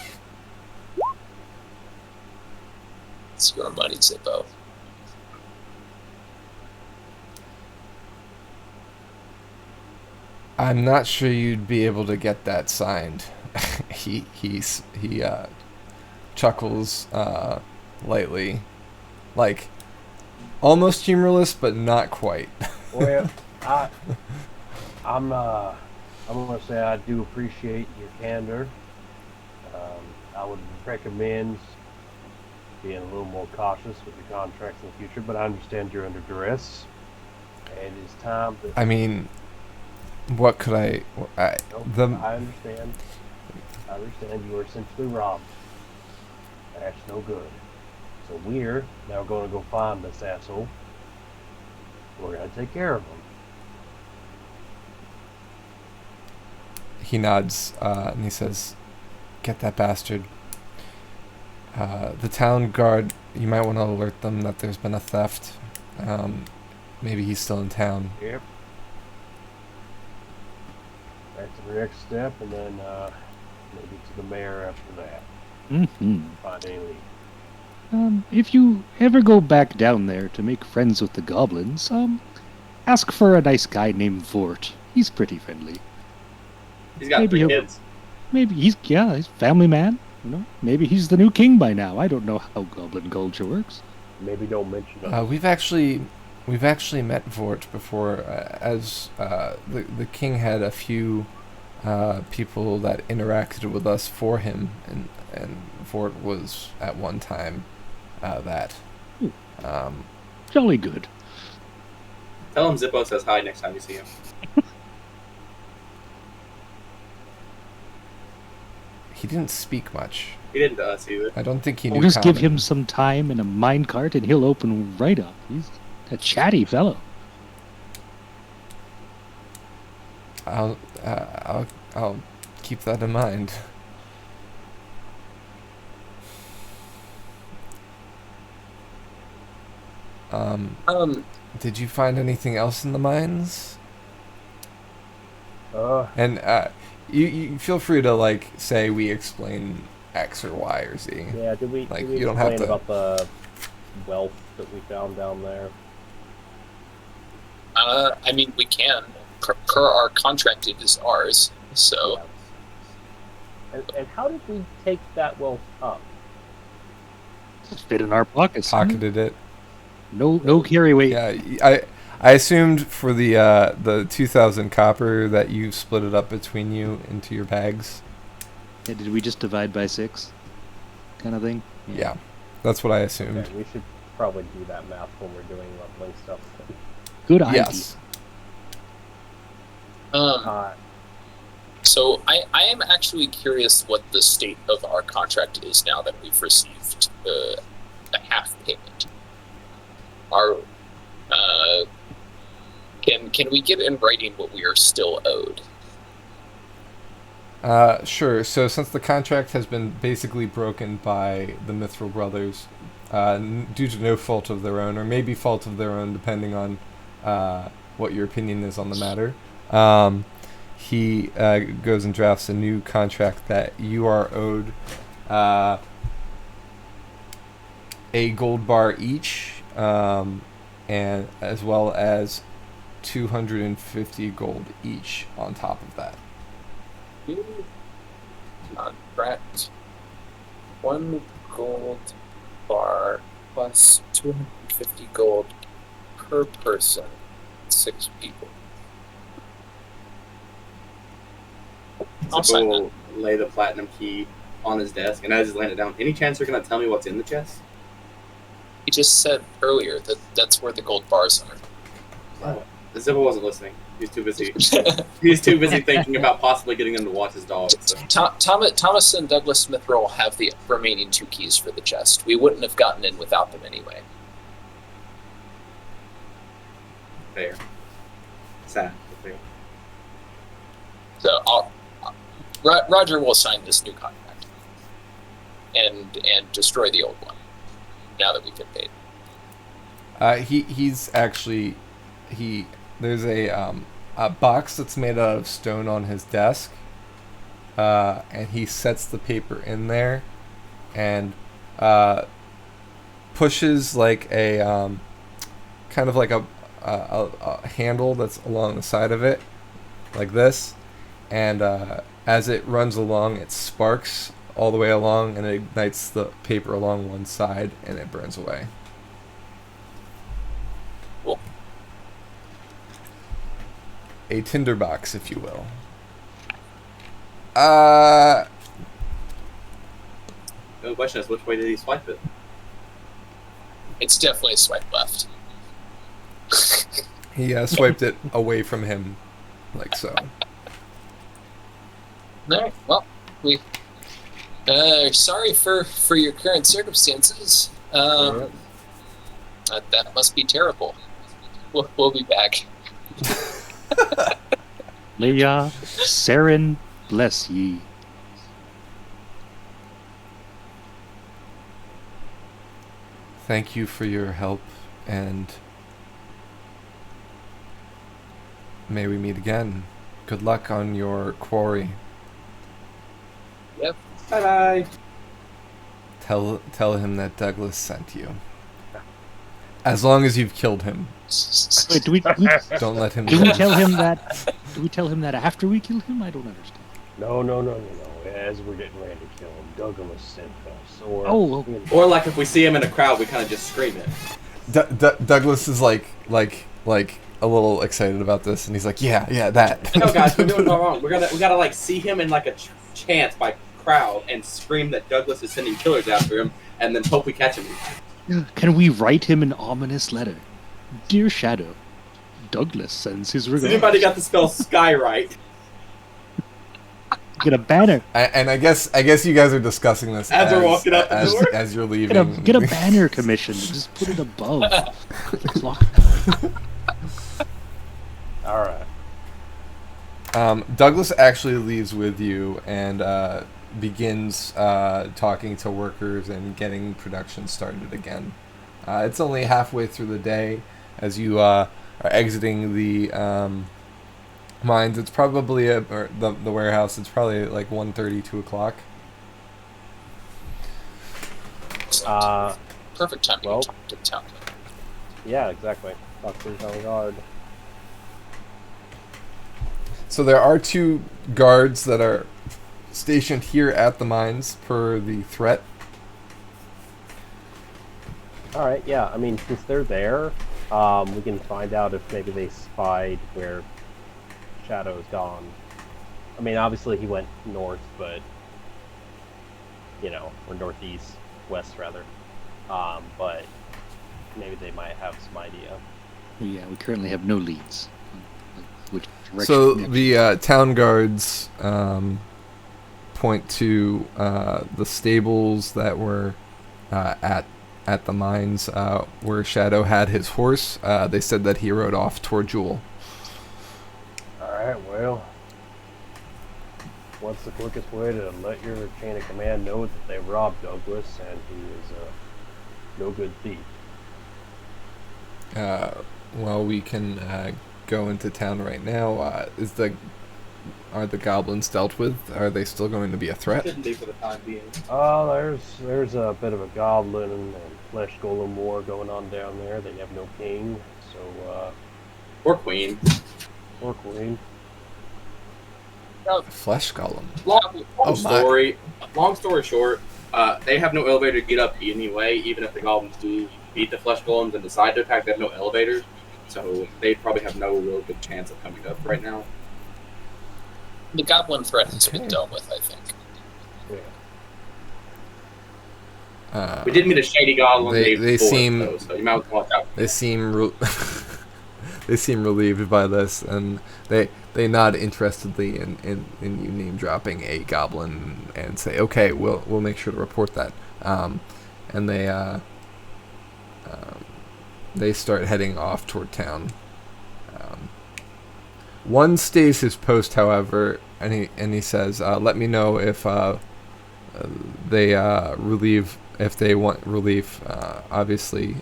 Speaker 3: It's your money, Zippo.
Speaker 1: I'm not sure you'd be able to get that signed. he chuckles lightly, like almost humorless, but not quite.
Speaker 5: Well, I'm I'm going to say I do appreciate your candor. I would recommend being a little more cautious with your contracts in the future, but I understand you're under duress, and it's time to...
Speaker 1: I mean, what could I
Speaker 5: I understand. I understand you were essentially robbed. That's no good. So we're now going to go find this asshole. We're going to take care of him.
Speaker 1: He nods and he says, "Get that bastard. The town guard, you might want to alert them that there's been a theft. Maybe he's still in town."
Speaker 5: Yep. That's the next step, and then maybe to the mayor after that.
Speaker 8: Mm-hmm.
Speaker 5: Find any lead.
Speaker 8: If you ever go back down there to make friends with the goblins, ask for a nice guy named Vort. He's pretty friendly.
Speaker 2: He's got
Speaker 8: Maybe
Speaker 2: 3
Speaker 8: he'll-
Speaker 2: kids.
Speaker 8: Maybe he's a family man. You know, maybe he's the new king by now. I don't know how goblin culture works.
Speaker 5: Maybe don't mention it.
Speaker 1: We've actually met Vort before, as the king had a few people that interacted with us for him, and Vort was at one time that.
Speaker 8: Jolly good.
Speaker 2: Tell him Zippo says hi next time you see him.
Speaker 1: He didn't speak much.
Speaker 2: He didn't to us either.
Speaker 1: I don't think he knew.
Speaker 8: We'll just give
Speaker 1: common.
Speaker 8: him some time and a minecart, and he'll open right up. He's a chatty fellow.
Speaker 1: I'll keep that in mind. Did you find anything else in the mines? And you feel free to like say we explain X or Y or Z.
Speaker 7: Yeah, did we
Speaker 1: You don't have
Speaker 7: explain
Speaker 1: to.
Speaker 7: about the wealth that we found down there?
Speaker 3: I mean, we can. Per our contract, it is ours. So,
Speaker 7: And how did we take that wealth up?
Speaker 8: Just fit in our pockets.
Speaker 1: Pocketed it.
Speaker 8: No carry weight.
Speaker 1: Yeah, I assumed for the 2,000 copper that you split it up between you into your bags.
Speaker 8: Yeah, did we just divide by 6? Kind of thing?
Speaker 1: Yeah, that's what I assumed.
Speaker 7: Okay, we should probably do that math when we're doing leveling stuff.
Speaker 8: Good idea.
Speaker 1: Yes.
Speaker 3: So I am actually curious what the state of our contract is now that we've received a half payment. Can we get in writing what we are still owed?
Speaker 1: Sure. So since the contract has been basically broken by the Mithril brothers, due to no fault of their own, or maybe fault of their own, depending on what your opinion is on the matter, he goes and drafts a new contract that you are owed a gold bar each, and as well as 250 gold each on top of that.
Speaker 3: Contract 1 gold bar plus 250 gold per person, 6 people. I'll sign
Speaker 2: Zippo will lay the platinum key on his desk, and as he's laying it down, any chance you're going to tell me what's in the chest?
Speaker 3: He just said earlier that that's where the gold bars are.
Speaker 2: Oh, Zippo wasn't listening. He's too busy. He's too busy thinking about possibly getting him to watch his dog. So.
Speaker 3: Thomas and Douglas Mithril have the remaining 2 keys for the chest. We wouldn't have gotten in without them anyway.
Speaker 2: Fair. Sad, but fair.
Speaker 3: So Roger will sign this new contract and destroy the old one now that we've been paid.
Speaker 1: He's actually there's a box that's made out of stone on his desk, and he sets the paper in there and pushes like a kind of like a handle that's along the side of it like this, and as it runs along it sparks all the way along and it ignites the paper along one side and it burns away.
Speaker 3: Cool.
Speaker 1: A tinderbox, if you will. Uh,
Speaker 2: The question is, which way did he swipe it?
Speaker 3: It's definitely a swipe left.
Speaker 1: he swiped it away from him, like so.
Speaker 3: All right. Well, we. Sorry for your current circumstances. That must be terrible. We'll be back.
Speaker 8: Leia, Saren, bless ye.
Speaker 1: Thank you for your help, and may we meet again. Good luck on your quarry.
Speaker 3: Yep.
Speaker 2: Bye bye.
Speaker 1: Tell him that Douglas sent you. As long as you've killed him,
Speaker 8: Wait, do we
Speaker 1: don't let him.
Speaker 8: do we
Speaker 1: live.
Speaker 8: tell him that? Do we tell him that after we kill him? I don't understand.
Speaker 5: No. As we're getting ready to kill him, Douglas sent us. Or,
Speaker 8: Oh, okay.
Speaker 5: you know,
Speaker 2: Or like if we see him in a crowd, we kind of just scream it.
Speaker 1: Douglas is like a little excited about this, and he's like, yeah, that.
Speaker 2: No, guys, we're doing it all wrong. We gotta like see him in like a chance by crowd and scream that Douglas is sending killers after him, and then hope we catch him.
Speaker 8: Can we write him an ominous letter? Dear Shadow, Douglas sends his
Speaker 2: Has
Speaker 8: regards.
Speaker 2: anybody got the spell Sky right?
Speaker 8: Get a banner.
Speaker 1: And I guess you guys are discussing this
Speaker 2: As we're walking out the door?
Speaker 1: as you're leaving.
Speaker 8: Get a banner commission. Just put it above the clock.
Speaker 5: all right.
Speaker 1: Douglas actually leaves with you and begins talking to workers and getting production started again. It's only halfway through the day as you are exiting the mines. It's probably or the warehouse. It's probably like 1:30, 2 o'clock.
Speaker 3: Perfect time to
Speaker 5: well-
Speaker 3: talk to the town.
Speaker 5: Yeah, exactly. Talk to the town guard.
Speaker 1: So there are 2 guards that are stationed here at the mines per the threat.
Speaker 5: All right. Yeah. I mean, since they're there, we can find out if maybe they spied where Shadow's gone. I mean, obviously he went north, but or northeast, west rather. But maybe they might have some idea.
Speaker 8: Yeah, we currently have no leads. Which direction?
Speaker 1: So
Speaker 8: next?
Speaker 1: the town guards point to the stables that were at the mines where Shadow had his horse. They said that he rode off toward Jewel.
Speaker 5: All right. Well, what's the quickest way to let your chain of command know that they robbed Douglas and he is a no good thief?
Speaker 1: Well, we can go into town right now. Are the goblins dealt with? Are they still going to be a threat?
Speaker 2: Shouldn't be for the time being.
Speaker 5: There's a bit of a goblin and flesh golem war going on down there. They have no king, so
Speaker 2: Or Queen.
Speaker 5: or queen.
Speaker 1: Flesh golem.
Speaker 2: Long
Speaker 1: Oh,
Speaker 2: story. Long story short, they have no elevator to get up anyway. Even if the goblins do beat the flesh golems and decide to attack, they have no elevators, so they probably have no real good chance of coming up right now.
Speaker 3: The goblin threat has
Speaker 1: Okay.
Speaker 3: been dealt with, I think.
Speaker 2: We did meet a shady goblin.
Speaker 1: They
Speaker 2: named Vort,
Speaker 1: seem-
Speaker 2: though, so you might want to watch out.
Speaker 1: They seem they seem relieved by this, and they nod interestedly in you name dropping a goblin and say, "Okay, we'll make sure to report that." And they start heading off toward town. One stays his post, however, and he says, "Let me know if they relieve if they want relief. Obviously,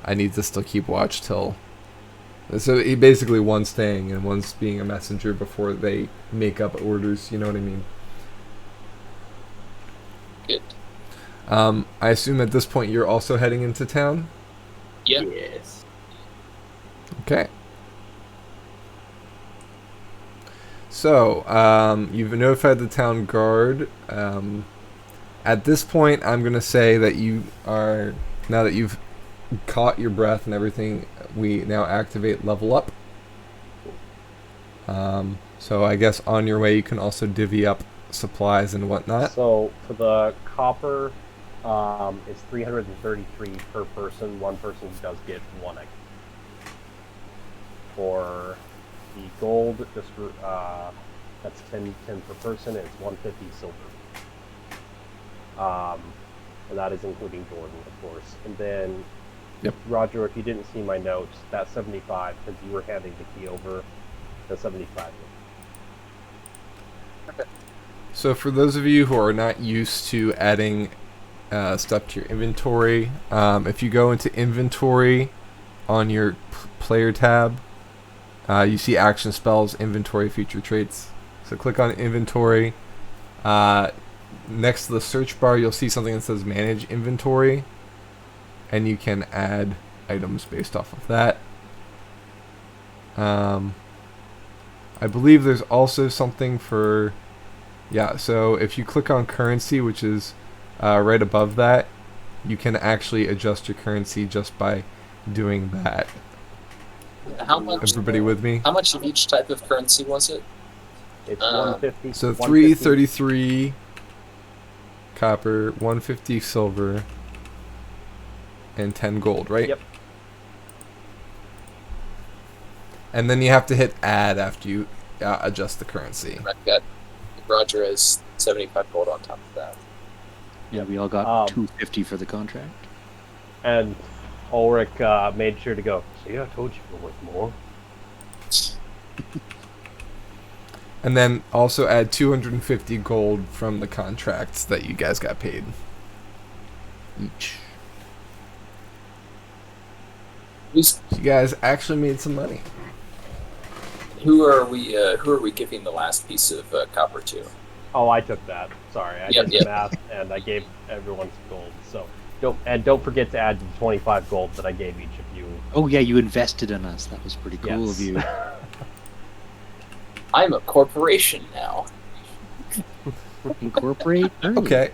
Speaker 1: I need to still keep watch till." So he basically one's staying and one's being a messenger before they make up orders. You know what I mean?
Speaker 3: Good.
Speaker 1: I assume at this point you're also heading into town.
Speaker 3: Yeah.
Speaker 2: Yes.
Speaker 1: Okay. So, you've notified the town guard. At this point, I'm going to say that you are, now that you've caught your breath and everything, we now activate level up. So I guess on your way you can also divvy up supplies and whatnot.
Speaker 7: So for the copper, it's 333 per person. One person does get one item. For the gold, just that's 10 per person. It's 150 silver. And that is including Jordan, of course. And then,
Speaker 1: Yep.
Speaker 7: Roger, if you didn't see my notes, that's 75 because you were handing the key over. The 75.
Speaker 1: So for those of you who are not used to adding stuff to your inventory, if you go into inventory on your player tab, you see action spells, inventory, feature traits. So click on inventory. Next to the search bar, you'll see something that says manage inventory, and you can add items based off of that. I believe there's also something for, so if you click on currency, which is right above that, you can actually adjust your currency just by doing that.
Speaker 3: How much?
Speaker 1: Everybody with me?
Speaker 3: How much of each type of currency was it?
Speaker 7: It's 150.
Speaker 1: So
Speaker 7: 150.
Speaker 1: 333 copper, 150 silver, and 10 gold, right?
Speaker 7: Yep.
Speaker 1: And then you have to hit add after you adjust the currency.
Speaker 3: Right, got Roger has 75 gold on top of that.
Speaker 8: Yeah, we all got 250 for the contract.
Speaker 7: And Ulrich made sure to go, see, I told you it was more.
Speaker 1: And then also add 250 gold from the contracts that you guys got paid each. So you guys actually made some money.
Speaker 3: Who are we giving the last piece of copper to?
Speaker 7: Oh, I took that. Sorry, I did the math and I gave everyone some gold. So don't forget to add the 25 gold that I gave each of you.
Speaker 8: Oh yeah, you invested in us. That was pretty cool of you.
Speaker 3: I'm a corporation now.
Speaker 8: Incorporate.
Speaker 1: Okay.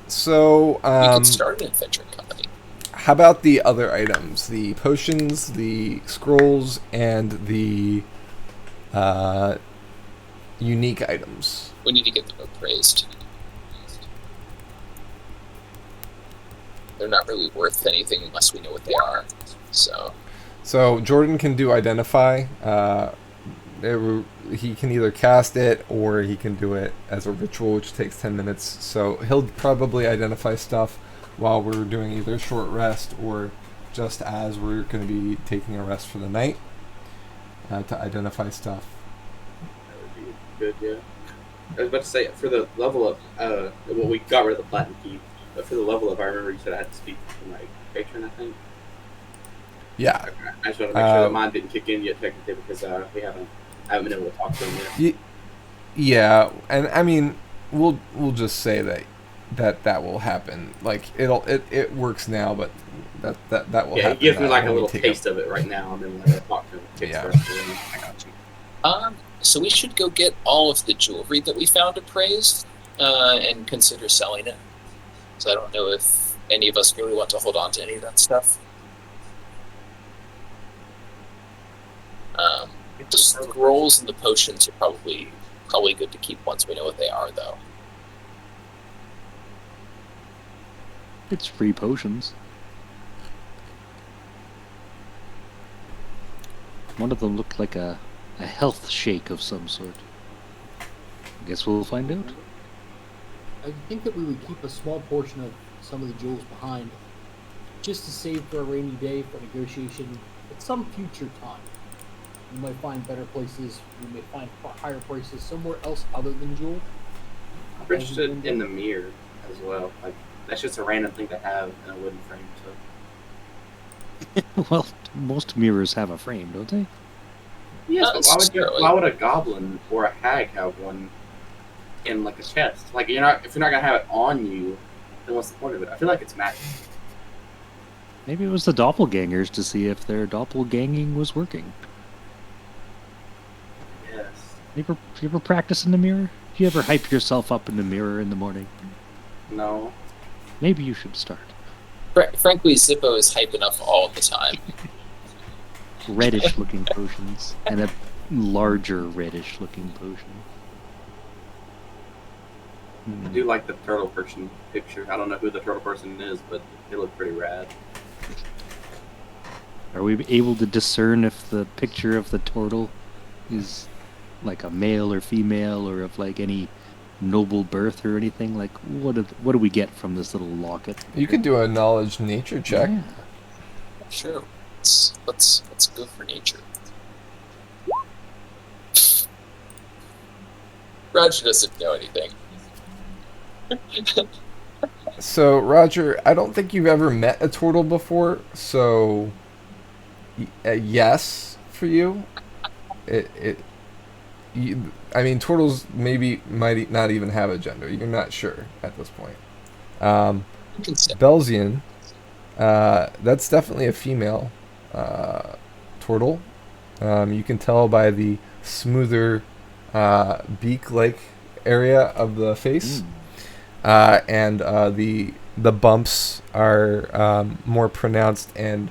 Speaker 1: So
Speaker 3: You can start an adventuring company.
Speaker 1: how about the other items? The potions, the scrolls, and the unique items.
Speaker 3: We need to get them appraised. They're not really worth anything unless we know what they are. So
Speaker 1: Jordan can do identify. He can either cast it or he can do it as a ritual, which takes 10 minutes. So he'll probably identify stuff while we're doing either a short rest or just as we're going to be taking a rest for the night to identify stuff.
Speaker 2: That would be good, yeah. I was about to say, for the level up, well, we got rid of the platinum key, but for the level up, I remember you said I had to speak to my patron, I think.
Speaker 1: Yeah.
Speaker 2: I just want to make sure that mine didn't kick in yet, technically, because I haven't been able to talk to him yet.
Speaker 1: Yeah, and I mean, we'll just say that will happen. Like it works now, but that will happen.
Speaker 2: Yeah, he gives me like a
Speaker 1: when we
Speaker 2: little
Speaker 1: take
Speaker 2: taste of it right now, and then when I talk to him, it kicks the rest of it in. I got you.
Speaker 3: So we should go get all of the jewelry that we found appraised and consider selling it. So I don't know if any of us really want to hold on to any of that stuff. The scrolls and the potions are probably good to keep once we know what they are, though.
Speaker 8: It's free potions. One of them looked like a health shake of some sort. I guess we'll find out.
Speaker 4: I think that we would keep a small portion of some of the jewels behind, just to save for a rainy day for negotiation at some future time. We might find better places. We may find higher prices somewhere else other than jewel.
Speaker 2: I'm interested in the mirror as well. Like, that's just a random thing to have in a wooden frame. So.
Speaker 8: Well, most mirrors have a frame, don't they?
Speaker 2: Yes, but why would a goblin or a hag have one in like a chest? Like, if you're not gonna have it on you, then what's the point of it? I feel like it's magic.
Speaker 8: Maybe it was the doppelgangers to see if their doppelganging was working.
Speaker 2: Yes.
Speaker 8: You ever practice in the mirror? Do you ever hype yourself up in the mirror in the morning?
Speaker 2: No.
Speaker 8: Maybe you should start.
Speaker 3: Frankly, Zippo is hype enough all the time.
Speaker 8: Reddish-looking potions and a larger reddish looking potion.
Speaker 2: I do like the turtle person picture. I don't know who the turtle person is, but they look pretty rad.
Speaker 8: Are we able to discern if the picture of the turtle is like a male or female, or of like any noble birth or anything? Like, what do we get from this little locket?
Speaker 1: You could do a knowledge nature check.
Speaker 8: Yeah.
Speaker 3: Sure. Let's go for nature. Roger doesn't know anything.
Speaker 1: So, Roger, I don't think you've ever met a turtle before, so yes for you. I mean, turtles might not even have a gender. You're not sure at this point. Belzian, that's definitely a female turtle. You can tell by the smoother beak-like area of the face. And the bumps are more pronounced and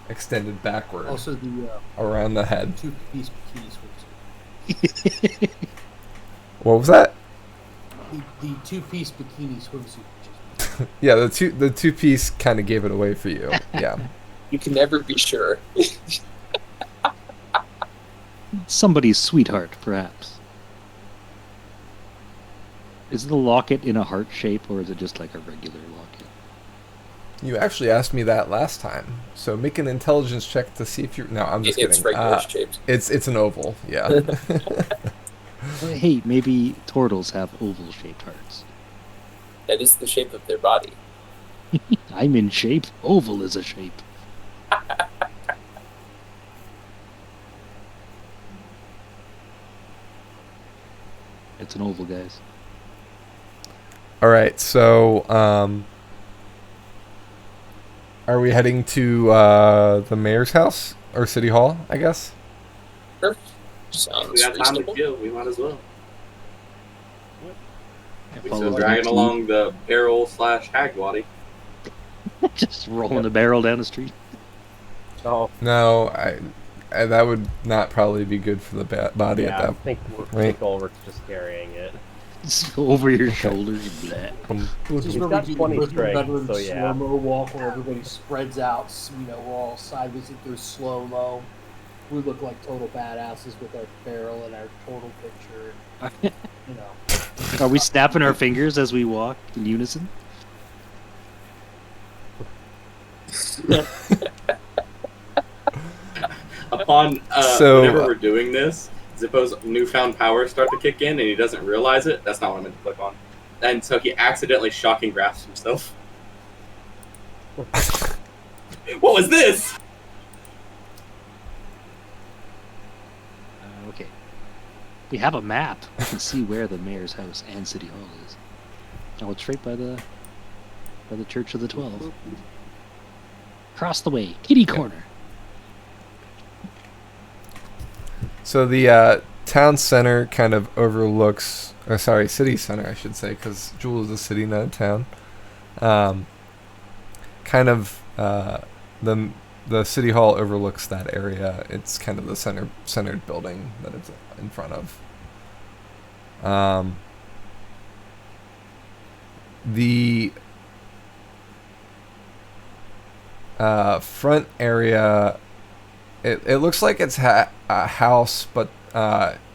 Speaker 1: extended backward.
Speaker 4: Also, the
Speaker 1: around the head.
Speaker 4: two-piece bikini swimsuit.
Speaker 1: What was that?
Speaker 4: The two-piece bikini swimsuit.
Speaker 1: Yeah, the two piece kind of gave it away for you. Yeah.
Speaker 3: You can never be sure.
Speaker 8: Somebody's sweetheart, perhaps. Is the locket in a heart shape, or is it just like a regular locket?
Speaker 1: You actually asked me that last time, so make an intelligence check to see if you're. No, I'm just kidding.
Speaker 3: It's regular shaped.
Speaker 1: It's an oval. Yeah.
Speaker 8: Well, hey, maybe turtles have oval-shaped hearts.
Speaker 3: That is the shape of their body.
Speaker 8: I'm in shape. Oval is a shape. It's an oval, guys.
Speaker 1: All right, so are we heading to the mayor's house or city hall? I guess.
Speaker 3: Sure. Sounds
Speaker 2: We got time to
Speaker 3: reasonable.
Speaker 2: kill. We might as well. We
Speaker 8: Follow
Speaker 2: still
Speaker 8: the
Speaker 2: dragging
Speaker 8: team.
Speaker 2: along the barrel/hag body.
Speaker 8: Just rolling the barrel down the street.
Speaker 7: Oh,
Speaker 1: No, I that would not probably be good for the body
Speaker 7: yeah, I
Speaker 1: at
Speaker 7: think
Speaker 1: Right.
Speaker 7: Ulrich's just carrying it.
Speaker 8: Just over your shoulders and
Speaker 1: that.
Speaker 4: Just
Speaker 7: He's
Speaker 4: remember
Speaker 7: got
Speaker 4: doing
Speaker 7: 20
Speaker 4: the
Speaker 7: strength,
Speaker 4: veteran
Speaker 7: so yeah.
Speaker 4: slow-mo walk where everybody spreads out. We're all sideways into slow-mo. We look like total badasses with our barrel and our total picture. You know.
Speaker 8: Are we snapping our fingers as we walk in unison?
Speaker 2: Upon
Speaker 1: So-
Speaker 2: whenever we're doing this, Zippo's newfound powers start to kick in, and he doesn't realize it. That's not what I meant to click on. And so he accidentally shocking grasps himself. What was this?
Speaker 8: Okay. We have a map. We can see where the mayor's house and city hall is. Oh, it's right by the Church of the 12. Across the way, kitty corner.
Speaker 1: So the town center kind of overlooks, or sorry, city center, I should say, because Jewel is a city, not a town. Kind of the city hall overlooks that area. It's kind of the centered building that it's in front of. The front area, it looks like it's a house, but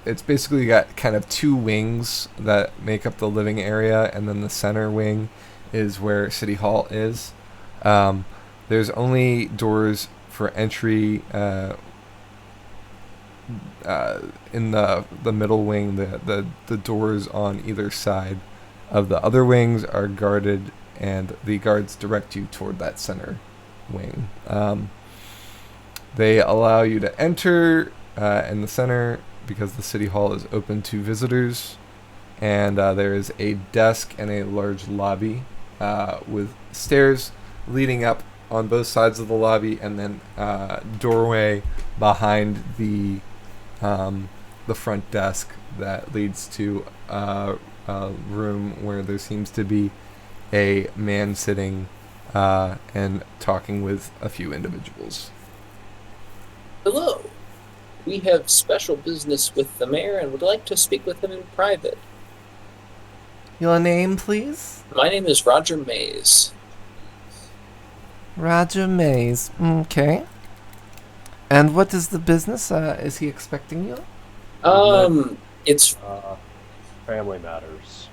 Speaker 1: it's basically got kind of two wings that make up the living area, and then the center wing is where City Hall is. There's only doors for entry in the middle wing. The doors on either side of the other wings are guarded, and the guards direct you toward that center wing. They allow you to enter in the center because the city hall is open to visitors, and there is a desk and a large lobby with stairs leading up on both sides of the lobby, and then doorway behind the front desk that leads to a room where there seems to be a man sitting and talking with a few individuals.
Speaker 3: Hello. We have special business with the mayor and would like to speak with him in private.
Speaker 1: Your name, please?
Speaker 3: My name is Roger Mays.
Speaker 1: Roger Mays. Okay. And what is the business? Is he expecting you?
Speaker 3: It's
Speaker 5: Family matters.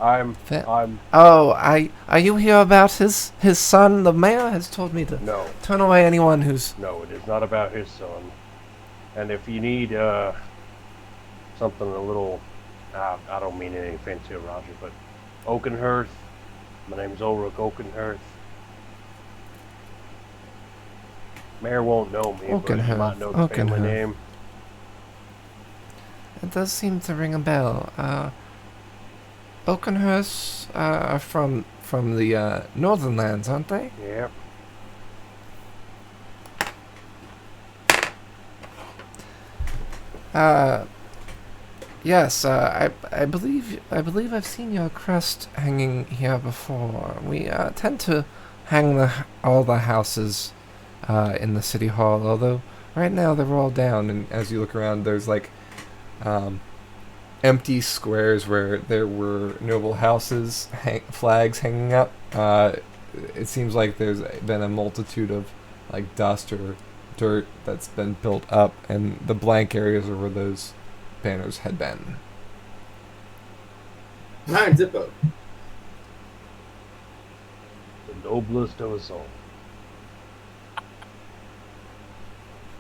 Speaker 1: Oh, are you here about his son? The mayor has told me to
Speaker 5: No.
Speaker 1: turn away anyone who's...
Speaker 5: No, it is not about his son. And if you need, something a little... I don't mean anything fancy, Roger, but Oakenhearth. My name's Ulrich Oakenhearth. Mayor won't know me, but you might know the family name.
Speaker 1: It does seem to ring a bell. Oakenhurst are from the northern lands, aren't they?
Speaker 5: Yep.
Speaker 1: Yes. I believe I've seen your crest hanging here before. We tend to hang all the houses in the city hall, although right now they're all down. And as you look around, there's like empty squares where there were noble houses, flags hanging up. It seems like there's been a multitude of like dust or dirt that's been built up, and the blank areas are where those banners had been.
Speaker 2: Nine Zippo.
Speaker 5: The noblest of us all.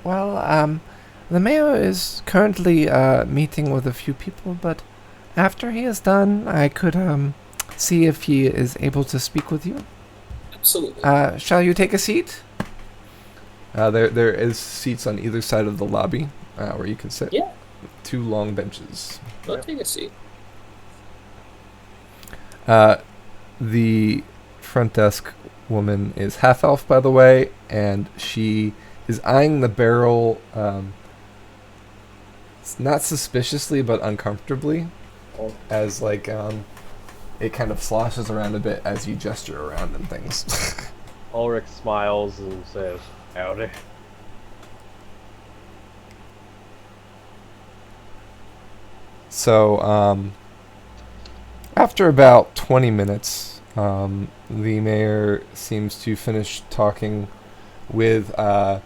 Speaker 1: Well, the mayor is currently meeting with a few people, but after he is done, I could see if he is able to speak with you.
Speaker 3: Absolutely.
Speaker 1: Shall you take a seat? There is seats on either side of the lobby where you can sit.
Speaker 3: Yeah.
Speaker 1: 2 long benches.
Speaker 3: I'll take a seat.
Speaker 1: The front desk woman is half elf, by the way, and she is eyeing the barrel, not suspiciously, but uncomfortably, as like it kind of sloshes around a bit as you gesture around and things.
Speaker 5: Ulrich smiles and says, "Howdy."
Speaker 1: So, after about 20 minutes, the mayor seems to finish talking with the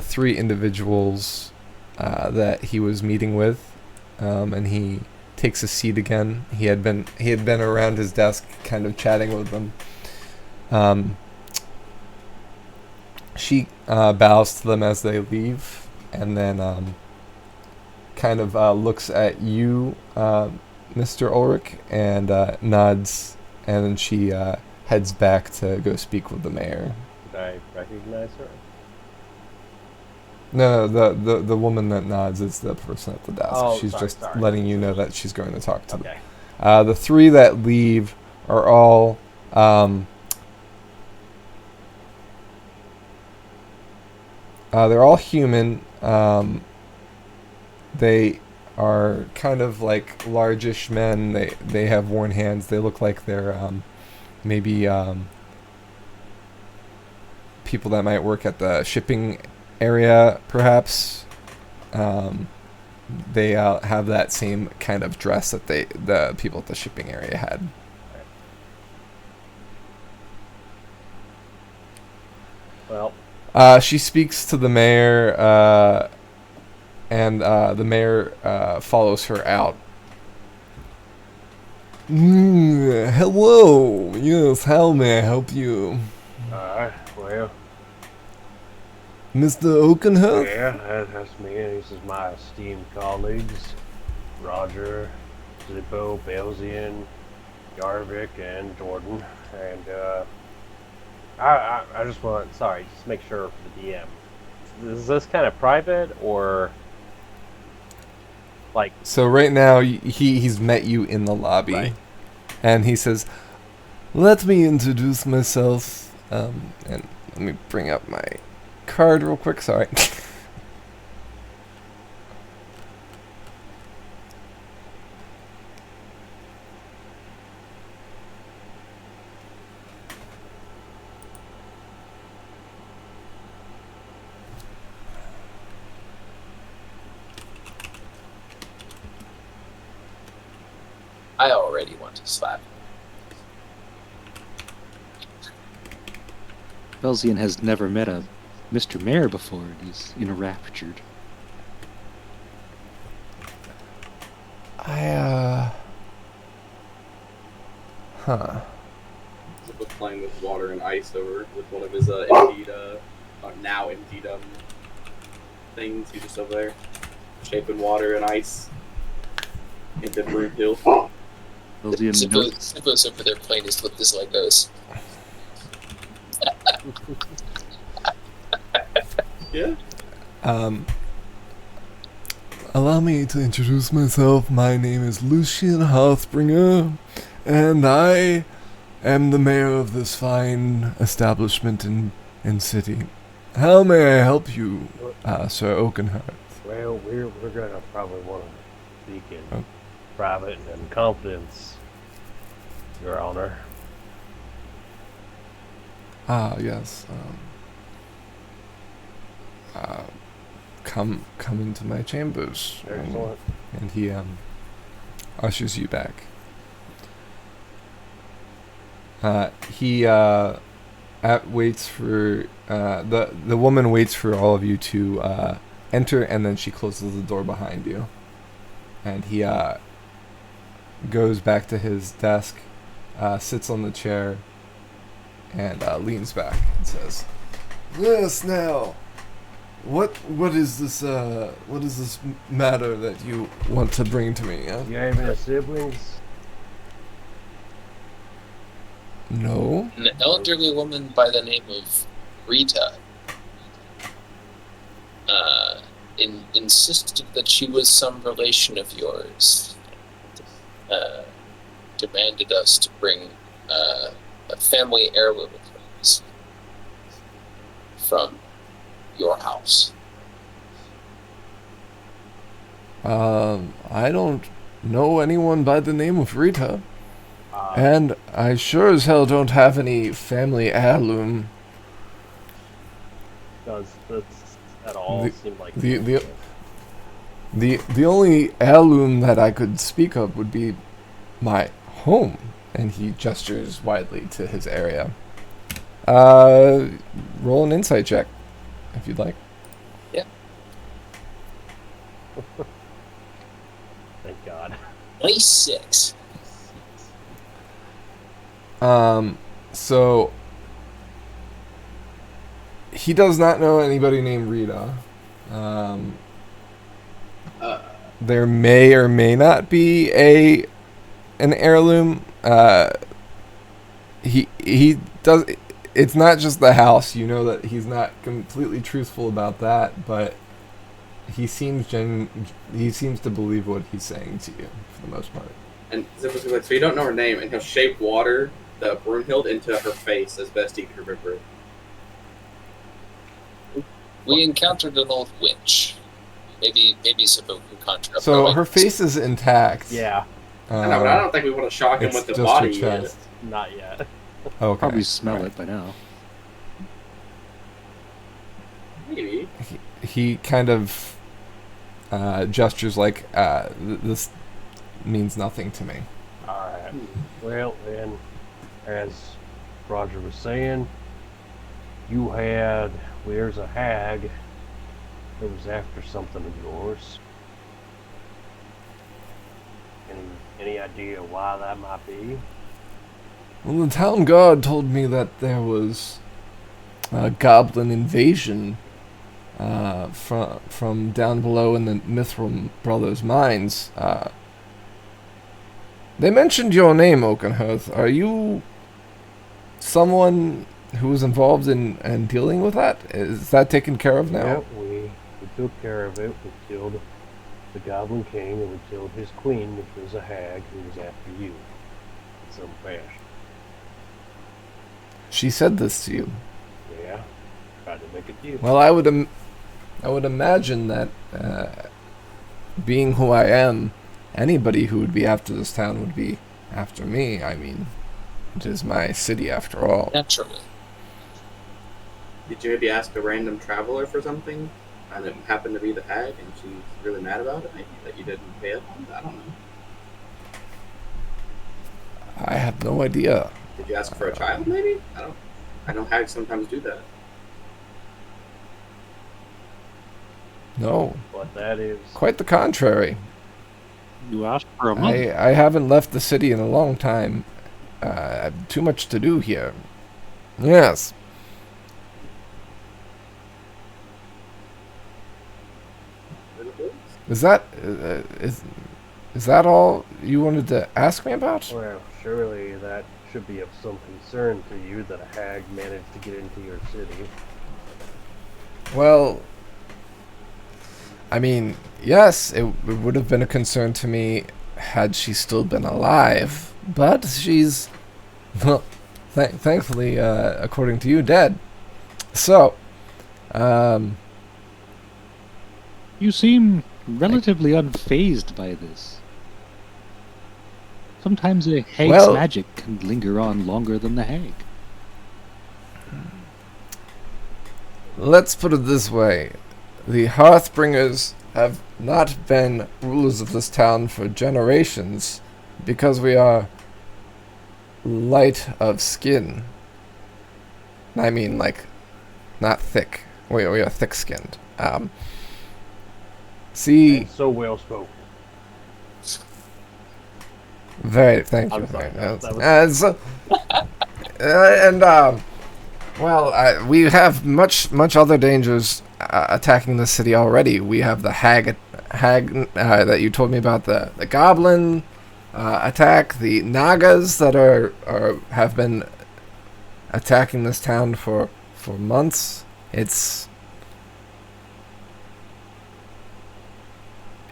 Speaker 1: 3 individuals that he was meeting with, and he takes a seat again. He had been around his desk, kind of chatting with them. She bows to them as they leave, and then kind of looks at you, Mr. Ulrich, and nods, and then she heads back to go speak with the mayor.
Speaker 5: Did I recognize her?
Speaker 1: No, the woman that nods is the person at the desk.
Speaker 5: Oh,
Speaker 1: She's
Speaker 5: sorry,
Speaker 1: just
Speaker 5: sorry.
Speaker 1: letting you know that she's going to talk to
Speaker 5: Okay.
Speaker 1: them. The 3 that leave are all they're all human. They are kind of like largish men. They have worn hands. They look like they're maybe people that might work at the shipping area, perhaps. They have that same kind of dress that the people at the shipping area had.
Speaker 5: Well,
Speaker 1: she speaks to the mayor, and the mayor follows her out. Hello. Yes, how may I help you?
Speaker 5: well,
Speaker 1: Mr. Oakenhearth?
Speaker 5: yeah, that's me. This is my esteemed colleagues, Roger, Zippo, Belzian, Yarvik, and Jordan. And I just want, just make sure for the DM. Is this kind of private or like?
Speaker 1: So right now he's met you in the lobby,
Speaker 5: Right.
Speaker 1: and he says, "Let me introduce myself." And let me bring up my card real quick. Sorry.
Speaker 3: I already want to slap him.
Speaker 8: Belzian has never met a Mr. Mayor before, and he's enraptured.
Speaker 2: Zip was playing with water and ice over with one of his emptied, now emptied things. He's just over there, shaping water and ice into Broom Hill.
Speaker 8: Belzian knows.
Speaker 3: Zippo's over there playing with his Legos.
Speaker 2: Yeah.
Speaker 1: Allow me to introduce myself. My name is Lucian Hearthbringer, and I am the mayor of this fine establishment and city. How may I help you, Sir Oakenheart?
Speaker 5: Well, we're gonna probably want to speak in
Speaker 1: Oh.
Speaker 5: private and in confidence, Your Honor.
Speaker 1: Yes. Come into my chambers.
Speaker 5: Excellent.
Speaker 1: And he ushers you back. He waits for the woman waits for all of you to enter, and then she closes the door behind you. And he goes back to his desk, sits on the chair, and leans back and says, "Yes, now. What is this matter that you want to bring to me?"
Speaker 5: You have any siblings?
Speaker 1: No.
Speaker 3: An elderly woman by the name of Rita insisted that she was some relation of yours. Demanded us to bring a family heirloom of hers from your house.
Speaker 1: I don't know anyone by the name of Rita. And I sure as hell don't have any family heirloom.
Speaker 5: Does this at all seem like
Speaker 1: the only heirloom that I could speak of would be my home, and he gestures widely to his area. Roll an insight check, if you'd like.
Speaker 3: Yeah.
Speaker 5: Thank God.
Speaker 3: 26.
Speaker 1: So he does not know anybody named Rita. There may or may not be an heirloom. He does. It's not just the house. You know that he's not completely truthful about that, but he seems to believe what he's saying to you for the most part.
Speaker 2: And Zip was like, so you don't know her name, and he'll shape water, the Brunhild, into her face as best he can remember it.
Speaker 3: We encountered an old witch. Maybe Zippo can conjure up.
Speaker 1: So her face is intact.
Speaker 5: Yeah,
Speaker 2: I know, but I don't think we want to shock him
Speaker 1: it's
Speaker 2: with the
Speaker 1: just
Speaker 2: body
Speaker 1: her
Speaker 2: yet.
Speaker 1: chest.
Speaker 5: not yet.
Speaker 1: Okay.
Speaker 8: Probably smell
Speaker 1: Right.
Speaker 8: it by now.
Speaker 2: Maybe.
Speaker 1: He kind of gestures like this means nothing to me.
Speaker 5: Alright. Well, then, as Roger was saying, there's a hag that was after something of yours. Any idea why that might be?
Speaker 1: Well, the town guard told me that there was a goblin invasion from down below in the Mithril Brothers' mines. They mentioned your name, Oakenhearth. Are you someone who was involved in dealing with that? Is that taken care of now?
Speaker 5: Yep, we took care of it. We killed the Goblin King, and we killed his queen, which was a hag who was after you in some fashion.
Speaker 1: She said this to you.
Speaker 5: Yeah, tried to make it you.
Speaker 1: Well, I would imagine that, being who I am, anybody who would be after this town would be after me. I mean, it is my city after all.
Speaker 3: Naturally.
Speaker 2: Did you maybe ask a random traveler for something, and it happened to be the hag, and she's really mad about it? Maybe that you didn't pay up on it? I don't know.
Speaker 1: I have no idea.
Speaker 2: Did you ask for a child, maybe? I know hags sometimes do that.
Speaker 1: No,
Speaker 5: But that is.
Speaker 1: quite the contrary.
Speaker 6: You asked for a month.
Speaker 1: I haven't left the city in a long time. I have too much to do here. Yes. Is that is that all you wanted to ask me about?
Speaker 5: Well, surely that should be of some concern to you that a hag managed to get into your city.
Speaker 1: Well, I mean, yes, it would have been a concern to me had she still been alive, but she's, well, thankfully, according to you, dead. So,
Speaker 8: You seem relatively unfazed by this. Sometimes a hag's
Speaker 1: Well-
Speaker 8: magic can linger on longer than the hag.
Speaker 1: let's put it this way. The Hearthbringers have not been rulers of this town for generations because we are light of skin. I mean, like, not thick. We are thick-skinned. See,
Speaker 5: And so well spoken.
Speaker 1: very, thank you.
Speaker 5: I'm sorry, that
Speaker 1: Well, we have much other dangers attacking the city already. We have the hag that you told me about, the goblin attack, the nagas that have been attacking this town for months.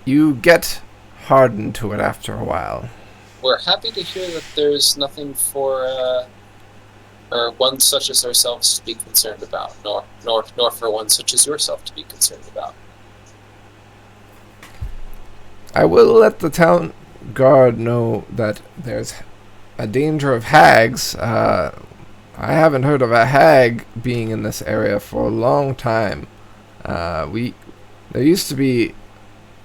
Speaker 1: You get hardened to it after a while.
Speaker 3: We're happy to hear that there's nothing for or one such as ourselves to be concerned about, nor for one such as yourself to be concerned about.
Speaker 1: I will let the town guard know that there's a danger of hags. I haven't heard of a hag being in this area for a long time. There used to be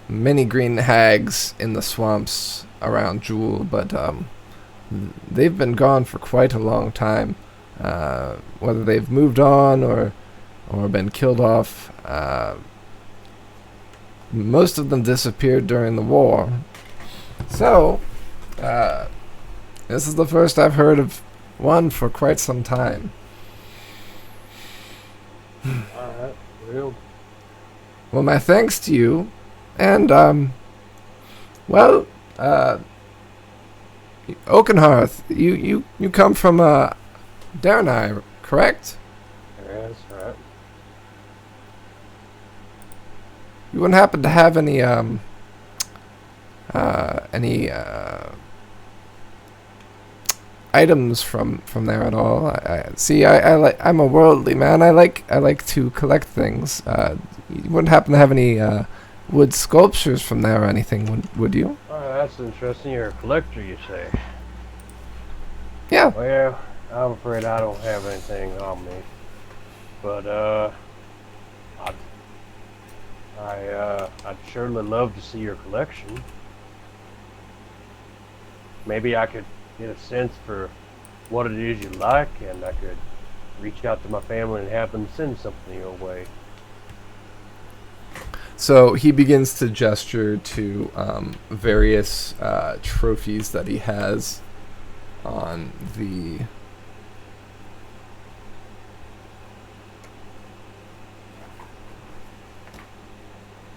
Speaker 1: many green hags in the swamps around Jewel, but they've been gone for quite a long time. Whether they've moved on or been killed off, most of them disappeared during the war. So, this is the first I've heard of one for quite some time.
Speaker 5: Alright, real.
Speaker 1: Well, my thanks to you, and, Oakenhearth, you come from, Darnay, correct?
Speaker 5: Yes, right.
Speaker 1: You wouldn't happen to have any items from there at all? I'm a worldly man. I like to collect things. You wouldn't happen to have any wood sculptures from there or anything, would you?
Speaker 5: Oh, that's interesting. You're a collector, you say?
Speaker 1: Yeah.
Speaker 5: Well, I'm afraid I don't have anything on me. But, I'd surely love to see your collection. Maybe I could get a sense for what it is you like, and I could reach out to my family and have them send something your way.
Speaker 1: So he begins to gesture to various trophies that he has on the...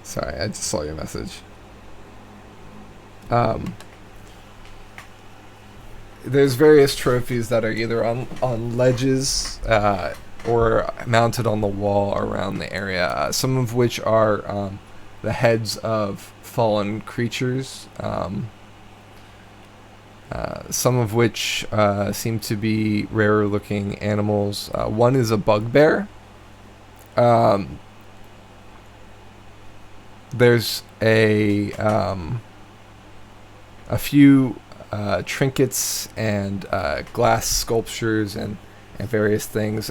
Speaker 1: Sorry, I just saw your message. There's various trophies that are either on ledges or mounted on the wall around the area, some of which are the heads of fallen creatures, some of which seem to be rarer looking animals. One is a bugbear. There's a few trinkets and glass sculptures and various things.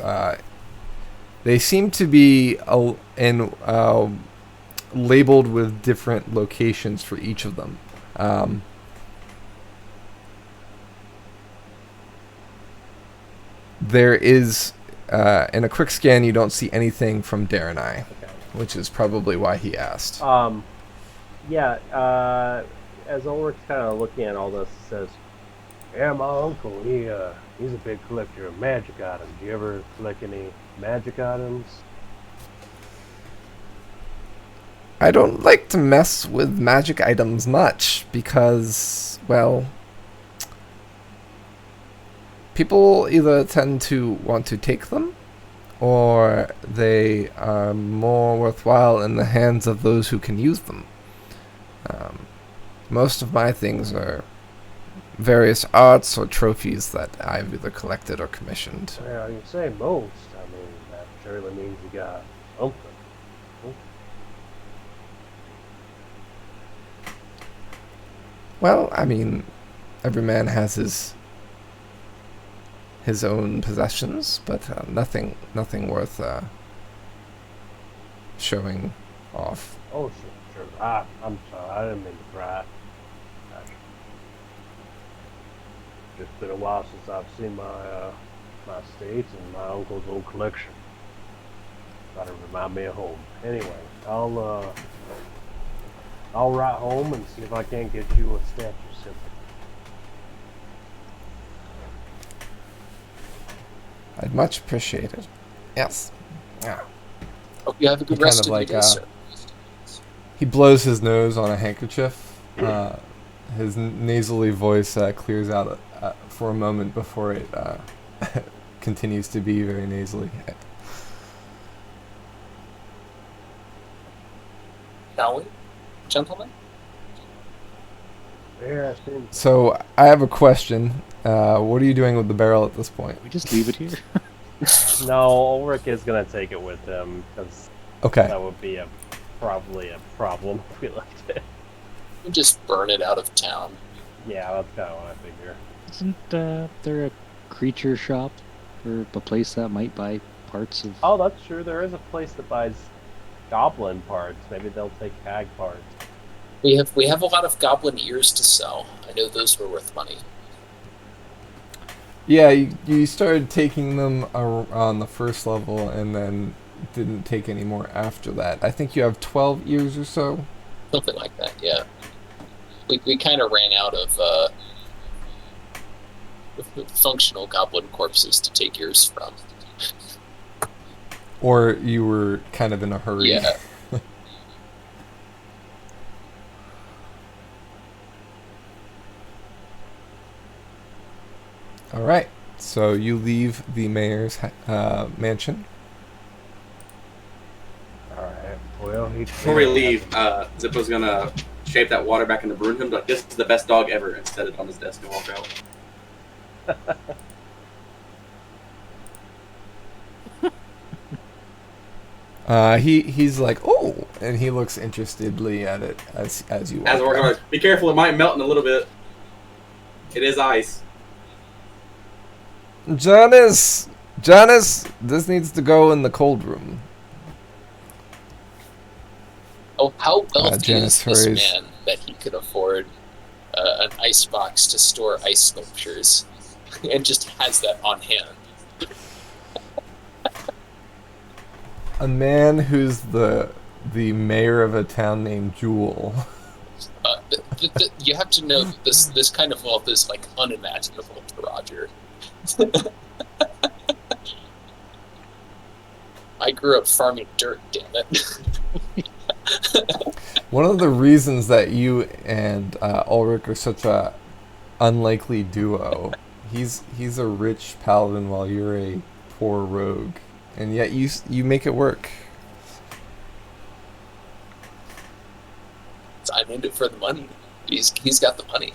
Speaker 1: They seem to be labeled with different locations for each of them. there is, in a quick scan, you don't see anything from Darren I,
Speaker 7: Okay.
Speaker 1: which is probably why he asked.
Speaker 7: Yeah, as Ulrich's kind of looking at all this, he says, yeah, my uncle, he's a big collector of magic items. Do you ever collect any magic items?
Speaker 1: I don't like to mess with magic items much because, well, people either tend to want to take them or they are more worthwhile in the hands of those who can use them. Most of my things are various arts or trophies that I've either collected or commissioned.
Speaker 7: Well, you say most. I mean, that surely means you got something.
Speaker 1: Well, I mean, every man has his own possessions, but nothing worth showing off.
Speaker 7: Oh, sure. I'm sorry. I didn't mean to pry. Just been a while since I've seen my estates and my uncle's old collection. Gotta remind me of home. Anyway, I'll write home and see if I can't get you a statue symbol.
Speaker 1: I'd much appreciate it. Yes. Yeah.
Speaker 3: Hope you have a good
Speaker 1: He
Speaker 3: rest
Speaker 1: kind
Speaker 3: of
Speaker 1: of
Speaker 3: your day, sir.
Speaker 1: He blows his nose on a handkerchief. His nasally voice clears out for a moment before it continues to be very nasally.
Speaker 3: Shall we, gentlemen?
Speaker 7: Yeah, I think
Speaker 1: So I have a question. What are you doing with the barrel at this point?
Speaker 8: We just leave it here.
Speaker 7: no, Ulrich is gonna take it with him because
Speaker 1: Okay.
Speaker 7: that would be probably a problem if we left it.
Speaker 3: We just burn it out of town.
Speaker 7: Yeah, that's kind of what I figure.
Speaker 8: Isn't there a creature shop or a place that might buy parts of?
Speaker 7: Oh, that's true. There is a place that buys goblin parts. Maybe they'll take hag parts.
Speaker 3: We have a lot of goblin ears to sell. I know those were worth money.
Speaker 1: Yeah, you started taking them on the first level and then didn't take any more after that. I think you have 12 ears or so.
Speaker 3: Something like that, yeah. We kind of ran out of functional goblin corpses to take ears from.
Speaker 1: Or you were kind of in a hurry.
Speaker 3: Yeah.
Speaker 1: All right. So you leave the mayor's mansion.
Speaker 7: Alright. Well,
Speaker 2: Before we leave, Zippo's gonna shape that water back into Brunhilde. Like, this is the best dog ever, and set it on his desk and walk out.
Speaker 1: He's like, oh, and he looks interestedly at it as you walk.
Speaker 2: As we're
Speaker 1: out.
Speaker 2: going, be careful, it might melt in a little bit. It is ice.
Speaker 1: Janice, this needs to go in the cold room.
Speaker 3: Oh, how wealthy
Speaker 1: Janice
Speaker 3: is this
Speaker 1: hurries.
Speaker 3: man that he could afford an ice box to store ice sculptures and just has that on hand?
Speaker 1: A man who's the mayor of a town named Jewel.
Speaker 3: You have to know that this kind of wealth is like unimaginable to Roger. I grew up farming dirt, damn it.
Speaker 1: One of the reasons that you and Ulrich are such a unlikely duo, he's a rich paladin while you're a poor rogue, and yet you make it work.
Speaker 3: I'm in it for the money. He's got the money.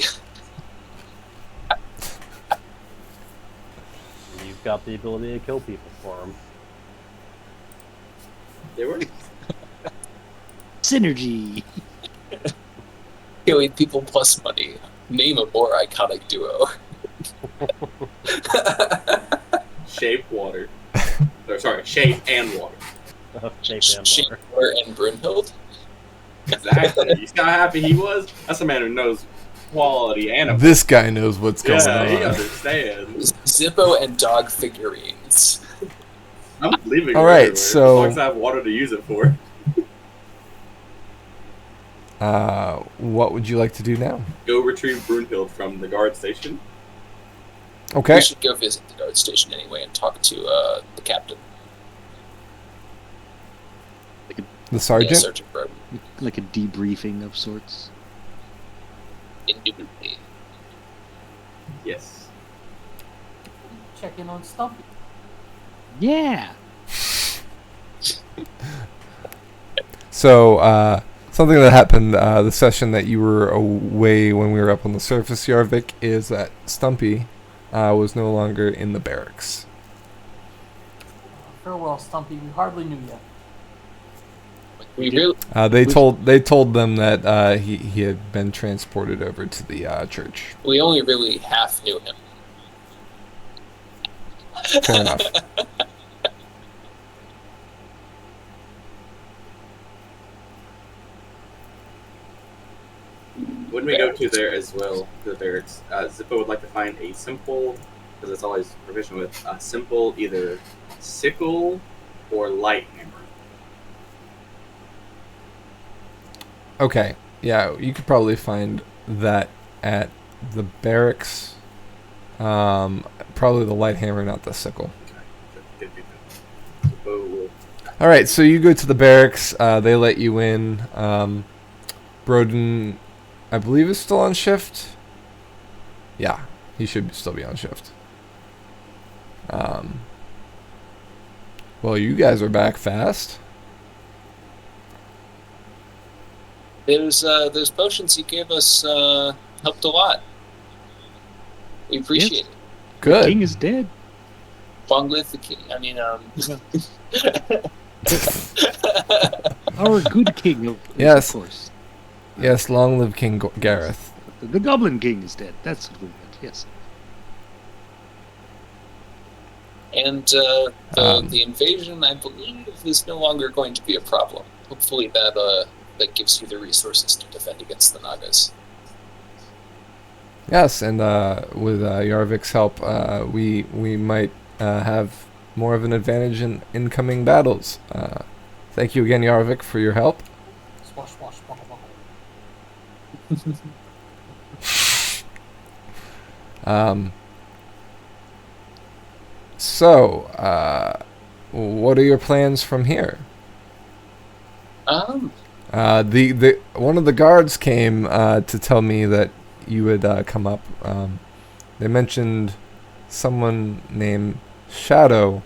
Speaker 7: you've got the ability to kill people for him.
Speaker 2: They were.
Speaker 8: Synergy.
Speaker 3: Killing people plus money. Name a more iconic duo.
Speaker 2: Shape water. Or, sorry, shape and water.
Speaker 7: Shape and water.
Speaker 3: Shaper and Brunhilde.
Speaker 2: Exactly. You see how happy he was? That's a man who knows quality and
Speaker 1: This guy knows what's going
Speaker 2: yeah, he
Speaker 1: on.
Speaker 2: understands.
Speaker 3: Zippo and dog figurines.
Speaker 2: I'm leaving.
Speaker 1: All right,
Speaker 2: everywhere,
Speaker 1: so-
Speaker 2: as long as I have water to use it for.
Speaker 1: What would you like to do now?
Speaker 2: Go retrieve Brunhild from the guard station.
Speaker 1: Okay.
Speaker 3: We should go visit the guard station anyway and talk to the captain.
Speaker 1: The
Speaker 3: Yeah,
Speaker 1: sergeant?
Speaker 3: Sergeant Brodin.
Speaker 8: Like a debriefing of sorts.
Speaker 3: Indubitably.
Speaker 2: Yes.
Speaker 4: Check in on Stumpy.
Speaker 8: Yeah.
Speaker 1: So, something that happened the session that you were away when we were up on the surface, Yarvik, is that Stumpy was no longer in the barracks.
Speaker 4: Farewell, Stumpy. We hardly knew you.
Speaker 3: We really,
Speaker 1: They told them that he had been transported over to the church.
Speaker 3: we only really half knew him.
Speaker 1: Fair enough.
Speaker 2: When we go to there as well, to the barracks, Zippo would like to find a simple, because it's always proficient with, a simple either sickle or light hammer.
Speaker 1: Okay. Yeah, you could probably find that at the barracks. Probably the light hammer, not the sickle.
Speaker 2: Good. Zippo will.
Speaker 1: All right, so you go to the barracks. They let you in. Brodin, I believe, is still on shift. Yeah, he should still be on shift. Well, you guys are back fast.
Speaker 3: Those potions you gave us helped a lot. We appreciate it.
Speaker 8: The
Speaker 1: Good.
Speaker 8: king is dead.
Speaker 3: Long live the king. I mean,
Speaker 8: Our good king, of
Speaker 1: Yes.
Speaker 8: course.
Speaker 1: Yes, long live King Gareth.
Speaker 8: The goblin king is dead. That's what we meant, yes.
Speaker 3: and the invasion, I believe, is no longer going to be a problem. Hopefully, that gives you the resources to defend against the Nagas.
Speaker 1: Yes, and with Yarvik's help, we might have more of an advantage in incoming battles. Thank you again, Yarvik, for your help.
Speaker 4: Swash, swash, buckle, buckle.
Speaker 1: So, what are your plans from here? The one of the guards came to tell me that you would come up. They mentioned someone named Shadow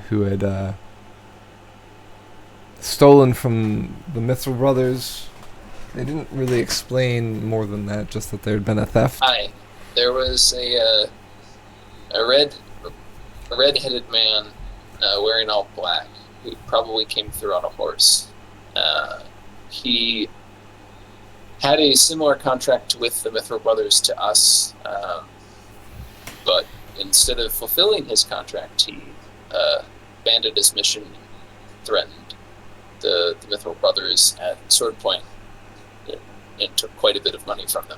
Speaker 1: who had stolen from the Mithril brothers. They didn't really explain more than that, just that there had been a theft.
Speaker 3: Hi, there was a red-headed man wearing all black who probably came through on a horse. He had a similar contract with the Mithril brothers to us, but instead of fulfilling his contract, he abandoned his mission, threatened the Mithril brothers at Sword Point, and took quite a bit of money from them.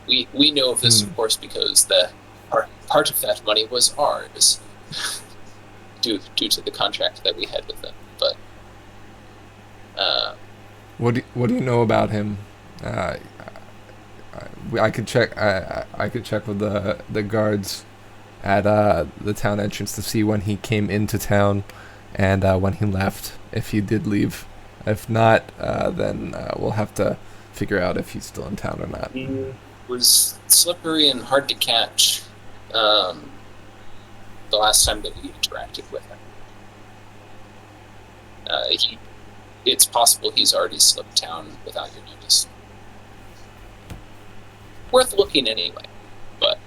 Speaker 3: We know of this, of course, because the part of that money was ours, due to the contract that we had with them. But
Speaker 1: What do you know about him? I could check. I could check with the guards at the town entrance to see when he came into town and when he left, if he did leave. If not, then we'll have to figure out if he's still in town or not.
Speaker 3: he was slippery and hard to catch the last time that we interacted with him. It's possible he's already slipped town without your notice. Worth looking anyway, but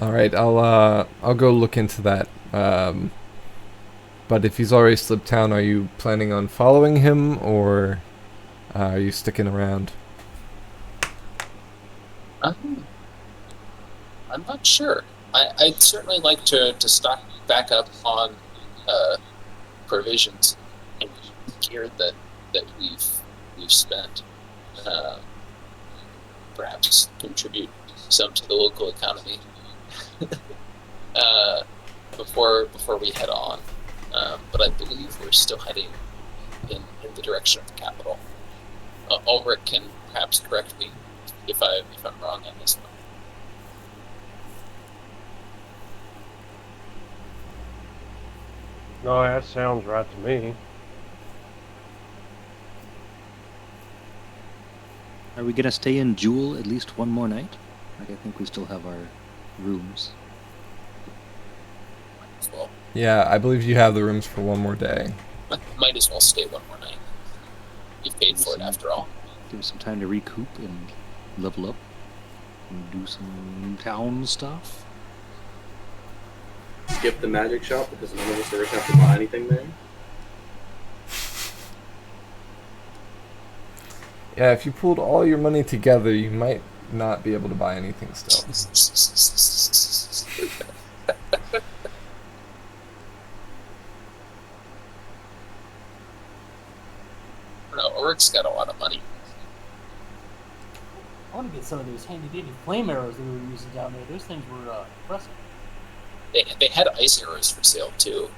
Speaker 1: All right, I'll go look into that. But if he's already slipped town, are you planning on following him, or are you sticking around?
Speaker 3: I'm not sure. I'd certainly like to stock back up on provisions and gear that we've we've spent, perhaps contribute some to the local economy before we head on. But I believe we're still heading in the direction of the capital. Ulrich can perhaps correct me if I'm wrong on this one.
Speaker 5: No, that sounds right to me.
Speaker 8: Are we gonna stay in Jewel at least one more night? Like, I think we still have our rooms.
Speaker 3: Might as well,
Speaker 1: Yeah, I believe you have the rooms for one more day.
Speaker 3: might as well stay one more night. You've paid for it after all.
Speaker 8: Give us some time to recoup and level up and do some town stuff.
Speaker 2: Skip the magic shop because none of us ever have to buy anything there.
Speaker 1: Yeah, if you pulled all your money together, you might not be able to buy anything still.
Speaker 3: No, Ulrich's got a lot of money.
Speaker 4: I want to get some of those handy-dandy flame arrows that we were using down there. Those things were impressive.
Speaker 3: They had ice arrows for sale too. You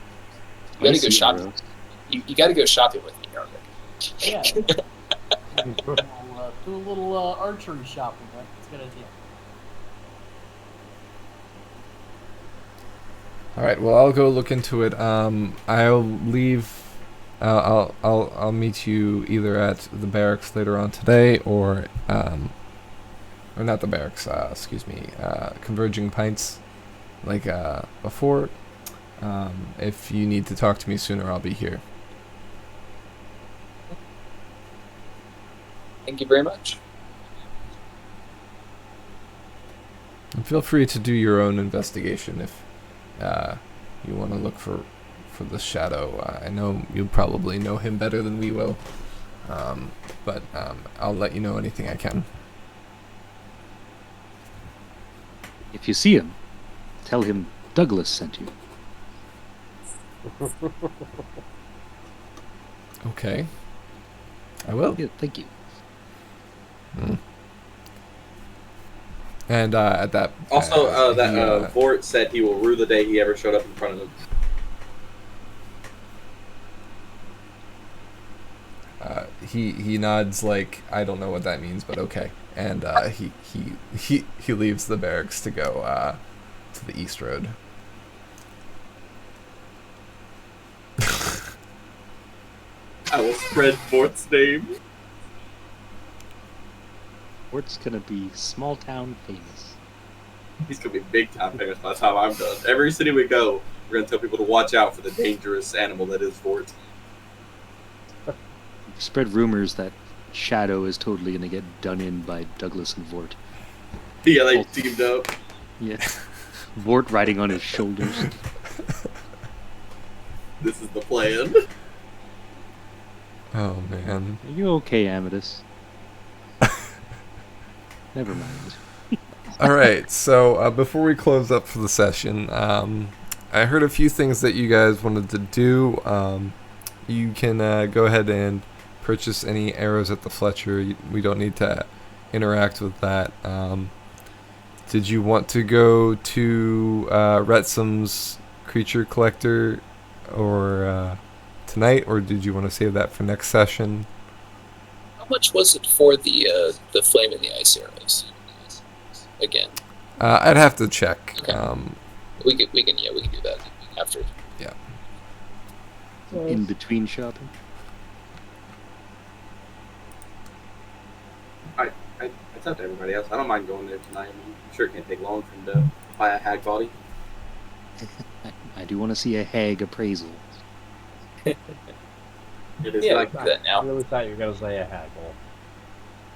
Speaker 3: gotta
Speaker 8: Icy
Speaker 3: go shopping.
Speaker 8: arrows.
Speaker 3: You gotta go shopping with me, Ulrich.
Speaker 4: Yeah. We'll do a little archery shopping. That's a good idea.
Speaker 1: All right. Well, I'll go look into it. I'll leave. I'll meet you either at the barracks later on today, or not the barracks. Excuse me. Converging Pints, like before. If you need to talk to me sooner, I'll be here.
Speaker 3: Thank you very much.
Speaker 1: And feel free to do your own investigation if you want to look for the shadow. I know you probably know him better than we will, but I'll let you know anything I can.
Speaker 8: If you see him, tell him Douglas sent you.
Speaker 1: Okay. I will.
Speaker 8: Yeah, thank you.
Speaker 1: And at that...
Speaker 2: Also,
Speaker 1: he,
Speaker 2: Vort said he will rue the day he ever showed up in front of him.
Speaker 1: he nods like, I don't know what that means, but okay. And he leaves the barracks to go to the East Road.
Speaker 2: I will spread Vort's name.
Speaker 8: Fort's gonna be small town famous.
Speaker 2: He's gonna be big time famous by the time I'm done. Every city we go, we're gonna tell people to watch out for the dangerous animal that is Vort.
Speaker 8: Spread rumors that Shadow is totally gonna get done in by Douglas and Vort.
Speaker 2: Yeah, they teamed up.
Speaker 8: Yeah. Vort riding on his shoulders.
Speaker 2: This is the plan.
Speaker 1: Oh, man.
Speaker 8: Are you okay, Amadeus? Never mind.
Speaker 1: All right, so before we close up for the session, I heard a few things that you guys wanted to do. You can go ahead and purchase any arrows at the Fletcher. We don't need to interact with that. Did you want to go to Retsum's creature collector or tonight, or did you want to save that for next session?
Speaker 3: How much was it for the flame and the ice arrows? Again,
Speaker 1: I'd have to check.
Speaker 3: Okay. We can do that after.
Speaker 1: Yeah.
Speaker 8: In between shopping.
Speaker 2: It's up to everybody else. I don't mind going there tonight. I'm sure it can't take long for him to buy a hag body.
Speaker 8: I do want to see a hag appraisal.
Speaker 2: It is
Speaker 3: Yeah,
Speaker 2: like
Speaker 3: we can do that
Speaker 5: I
Speaker 3: now.
Speaker 5: really thought you were going to say a haggle.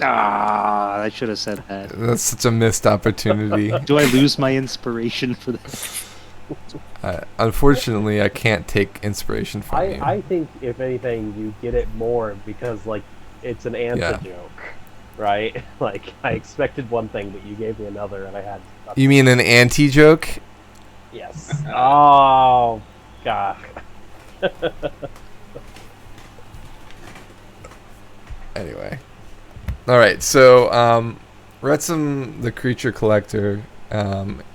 Speaker 8: Ah, I should have said that.
Speaker 1: That's such a missed opportunity.
Speaker 8: Do I lose my inspiration for that?
Speaker 1: Unfortunately, I can't take inspiration from you.
Speaker 5: I think, if anything, you get it more because, like, it's an anti-joke, right? Like, I expected one thing, but you gave me another, and I had...
Speaker 1: You mean an anti-joke?
Speaker 5: Yes. Oh, God.
Speaker 1: Anyway. Alright, so Retsum the creature collector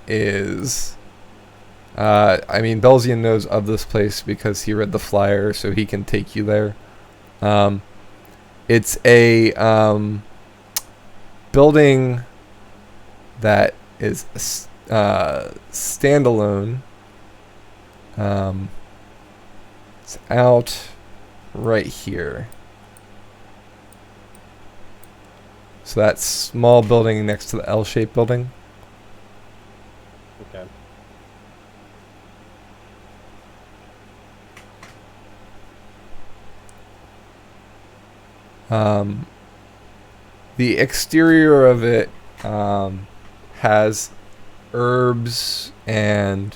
Speaker 1: is Belzian knows of this place because he read the flyer, so he can take you there. It's a building that is standalone. It's out right here. So that small building next to the L-shaped building.
Speaker 7: Okay.
Speaker 1: The exterior of it has herbs and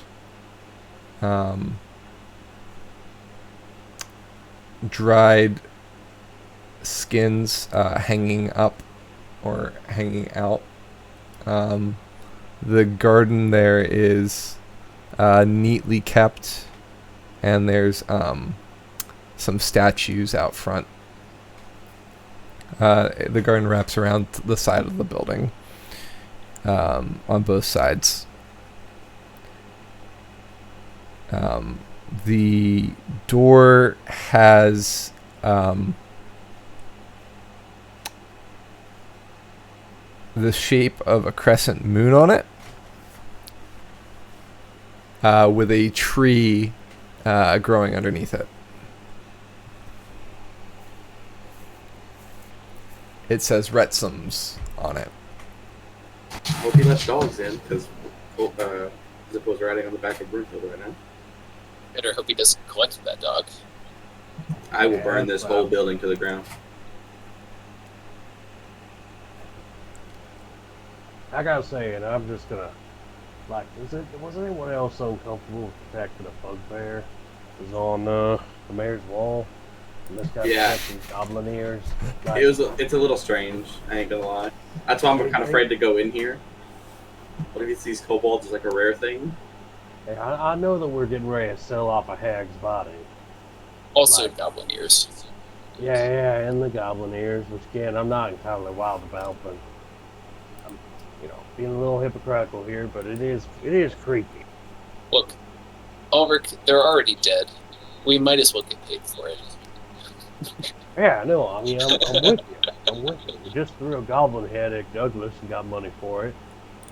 Speaker 1: dried skins hanging up or hanging out. The garden there is neatly kept, and there's some statues out front. The garden wraps around the side of the building on both sides. The door has the shape of a crescent moon on it, with a tree growing underneath it. It says Retsum's on it.
Speaker 2: I hope he lets dogs in, because Zippo's riding on the back of Broomfield right now.
Speaker 3: Better hope he doesn't collect that dog.
Speaker 2: I will burn this whole building to the ground.
Speaker 5: I gotta say, and I'm just gonna, was anyone else uncomfortable with the fact that a bugbear was on the mayor's wall? And this guy
Speaker 2: Yeah.
Speaker 5: some goblin ears.
Speaker 2: It's a little strange, I ain't gonna lie. That's why I'm kind of afraid to go in here. What if he sees kobolds as like a rare thing?
Speaker 5: Hey, I know that we're getting ready to sell off a hag's body.
Speaker 3: Also, goblin ears.
Speaker 5: Yeah, and the goblin ears, which again, I'm not entirely wild about, but I'm, being a little hypocritical here, but it is creepy.
Speaker 3: Look, Ulrich, they're already dead. We might as well get paid for it.
Speaker 5: Yeah, no, I'm with you. I'm with you. We just threw a goblin head at Douglas and got money for it.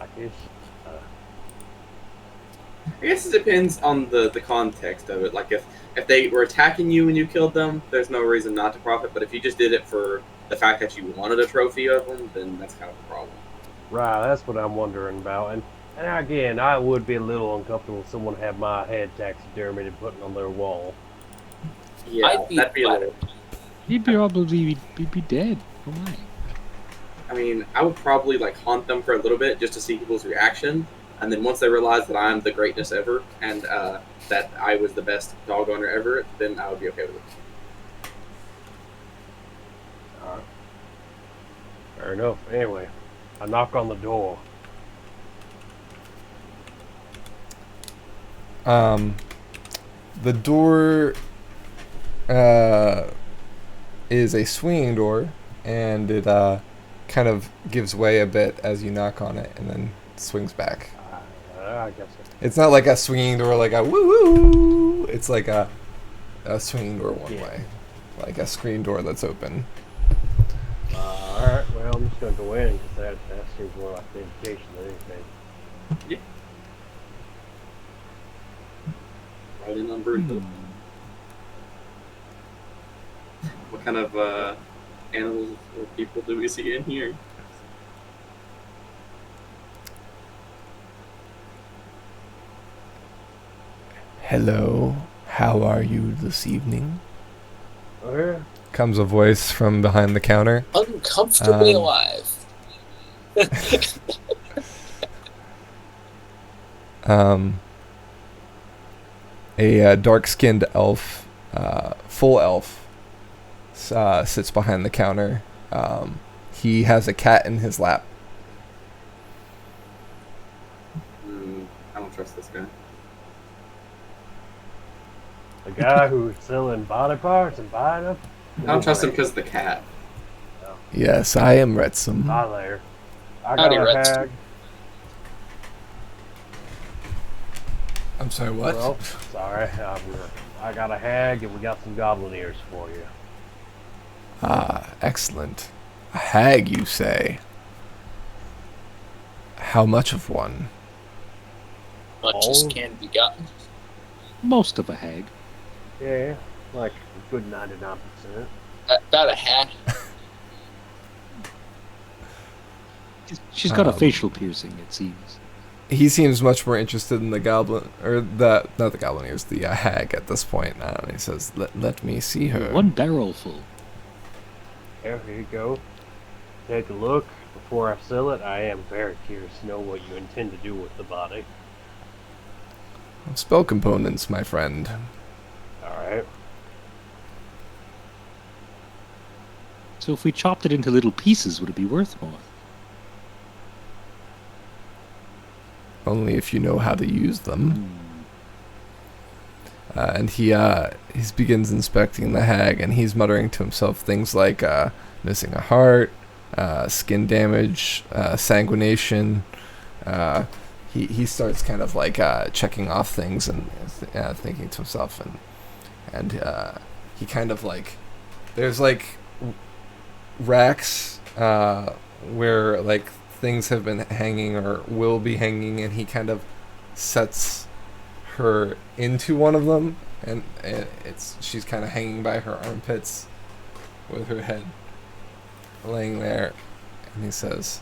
Speaker 5: I
Speaker 2: guess it depends on the context of it. Like, if they were attacking you when you killed them, there's no reason not to profit. But if you just did it for the fact that you wanted a trophy of them, then that's kind of a problem.
Speaker 5: Right, that's what I'm wondering about. And again, I would be a little uncomfortable if someone had my head taxidermied and put it on their wall.
Speaker 2: Yeah, that'd be a little...
Speaker 8: He'd probably be dead. Oh my.
Speaker 2: I mean, I would probably haunt them for a little bit just to see people's reaction, and then once they realize that I'm the greatness ever and that I was the best dog owner ever, then I would be okay with it.
Speaker 5: Alright. Fair enough. Anyway, I knock on the door.
Speaker 1: The door is a swinging door, and it kind of gives way a bit as you knock on it, and then swings back.
Speaker 5: I guess so.
Speaker 1: It's not like a swinging door, like a woo-woo. It's like a swinging door one way, like a screen door that's open.
Speaker 5: Alright, well, I'm just going to go in because that seems more like the indication than anything.
Speaker 2: Yeah. Right in on Broomfield. What kind of animals or people do we see in here?
Speaker 1: Hello, how are you this evening?
Speaker 5: Oh, yeah?
Speaker 1: Comes a voice from behind the counter.
Speaker 3: Uncomfortably alive.
Speaker 1: A dark-skinned elf, full elf, sits behind the counter. He has a cat in his lap.
Speaker 2: I don't trust this guy.
Speaker 5: The guy who's selling body parts and buying them?
Speaker 2: I don't trust him because of the cat.
Speaker 1: Yes, I am Retsum.
Speaker 5: Hi there. I
Speaker 3: Howdy,
Speaker 5: got a
Speaker 3: Rex.
Speaker 5: hag.
Speaker 1: I'm sorry, what?
Speaker 5: Well, sorry. I got a hag, and we got some goblin ears for you.
Speaker 1: Ah, excellent. A hag, you say? How much of one?
Speaker 3: Much as can be gotten.
Speaker 8: Most of a hag.
Speaker 5: Yeah, like a good 99%.
Speaker 3: About a hat.
Speaker 8: She's got a facial piercing, it seems.
Speaker 1: He seems much more interested in the goblin, or not the goblin ears, the hag at this point. He says, let me see her.
Speaker 8: One barrel full.
Speaker 5: Here you go. Take a look. Before I sell it, I am very curious to know what you intend to do with the body.
Speaker 1: Spell components, my friend.
Speaker 5: Alright.
Speaker 8: So if we chopped it into little pieces, would it be worth more?
Speaker 1: Only if you know how to use them. And he begins inspecting the hag, and he's muttering to himself things like missing a heart, skin damage, sanguination. He starts kind of like checking off things and thinking to himself, and he kind of like, there's like racks where like things have been hanging or will be hanging, and he kind of sets her into one of them, and she's kind of hanging by her armpits with her head laying there, and he says,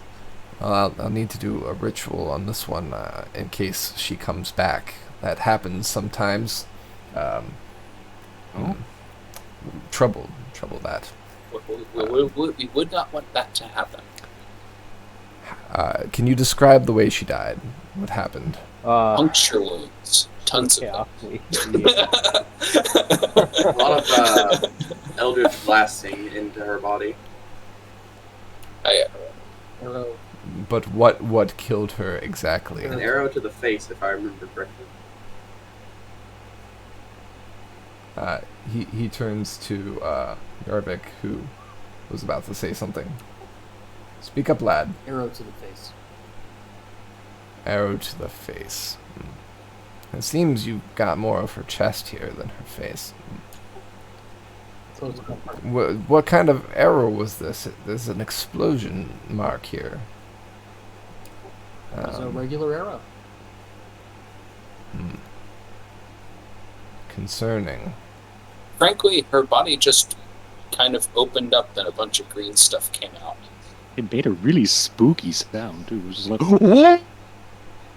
Speaker 1: well, I'll need to do a ritual on this one in case she comes back. That happens sometimes. Trouble that.
Speaker 3: We would not want that to happen.
Speaker 1: Can you describe the way she died? What happened?
Speaker 3: Puncture wounds. Tons of
Speaker 5: Yeah.
Speaker 3: them.
Speaker 2: A lot of eldritch blasting into her body.
Speaker 4: Arrow.
Speaker 1: But what killed her exactly?
Speaker 2: An arrow to the face, if I remember correctly.
Speaker 1: He turns to Yarvik, who was about to say something. Speak up, lad.
Speaker 4: Arrow to the face.
Speaker 1: Arrow to the face. It seems you got more of her chest here than her face.
Speaker 4: Close to comfort.
Speaker 1: What kind of arrow was this? There's an explosion mark here.
Speaker 4: It was a regular arrow.
Speaker 1: Concerning.
Speaker 3: Frankly, her body just kind of opened up and a bunch of green stuff came out.
Speaker 8: It made a really spooky sound, too. It was just like,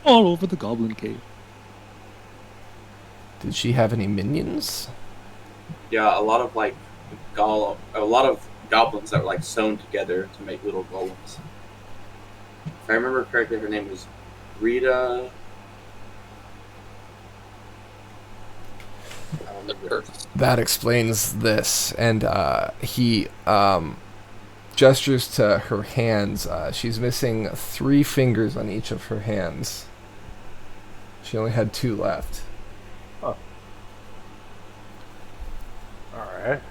Speaker 8: all over the goblin cave.
Speaker 1: Did she have any minions?
Speaker 2: Yeah, a lot of goblins that were like sewn together to make little golems. If I remember correctly, her name was Rita. I don't remember.
Speaker 1: That explains this, and he gestures to her hands. She's missing 3 fingers on each of her hands. She only had 2 left.
Speaker 5: Oh. Alright.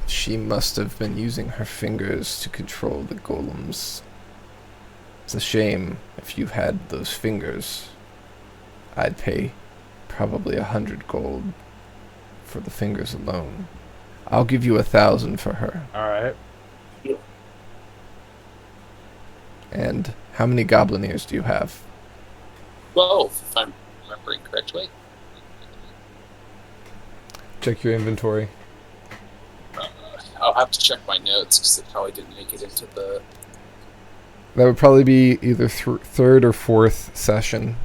Speaker 1: She must have been using her fingers to control the golems. It's a shame if you had those fingers. I'd pay probably 100 gold for the fingers alone. I'll give you 1,000 for her.
Speaker 5: Alright.
Speaker 1: And how many goblin ears do you have?
Speaker 3: 12, if I'm remembering correctly.
Speaker 1: Check your inventory.
Speaker 3: I'll have to check my notes because it probably didn't make it into the...
Speaker 1: That would probably be either third or fourth session.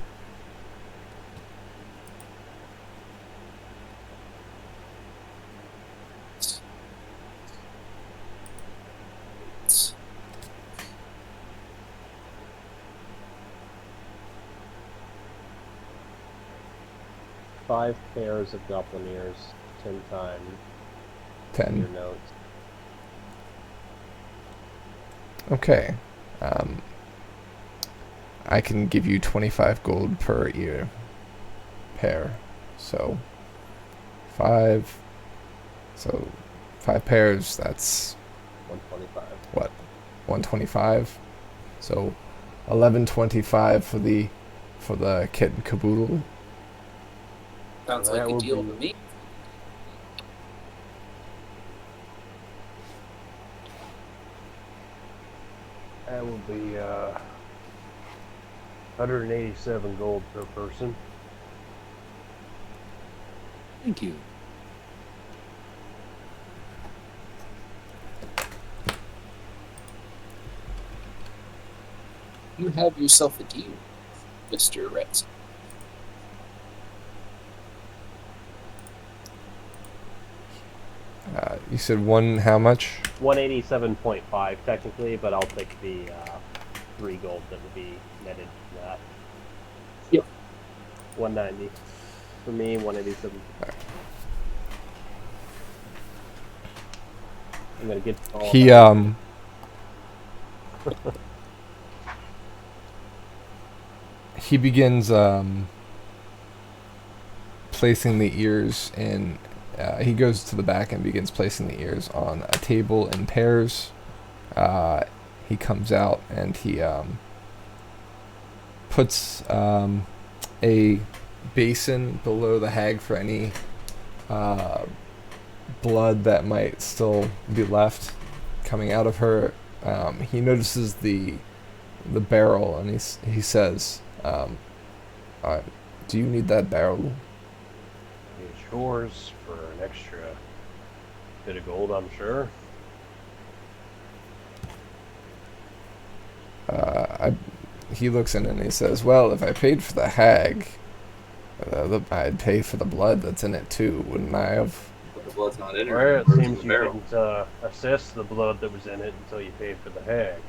Speaker 7: Five pairs of goblin ears, 10 times.
Speaker 1: 10.
Speaker 7: Your notes.
Speaker 1: Okay. I can give you 25 gold per ear pair. So 5. So 5 pairs, that's
Speaker 7: 125.
Speaker 1: what? 125. So 1125 for the kit and caboodle.
Speaker 3: Sounds
Speaker 7: That
Speaker 3: like a
Speaker 7: will
Speaker 3: deal
Speaker 7: be-
Speaker 3: to me.
Speaker 5: That will be 187 gold per person.
Speaker 8: Thank you.
Speaker 3: You have yourself a deal, Mr. Rex.
Speaker 1: You said one, how much?
Speaker 7: 187.5 technically, but I'll take the 3 gold that would be netted to that.
Speaker 3: Yep.
Speaker 7: 190. For me, 187. I'm gonna get all
Speaker 1: He
Speaker 7: that.
Speaker 1: he begins placing the ears in. He goes to the back and begins placing the ears on a table in pairs. He comes out and he puts a basin below the hag for any blood that might still be left coming out of her. He notices the barrel and he says, "Do you need that barrel?"
Speaker 5: It's yours for an extra bit of gold, I'm sure.
Speaker 1: He looks in and he says, "Well, if I paid for the hag, I'd pay for the blood that's in it too, wouldn't I have?"
Speaker 2: But the blood's not in
Speaker 5: Well,
Speaker 2: her.
Speaker 5: it
Speaker 2: It's in
Speaker 5: seems
Speaker 2: the
Speaker 5: you
Speaker 2: barrel.
Speaker 5: didn't assess the blood that was in it until you paid for the hag.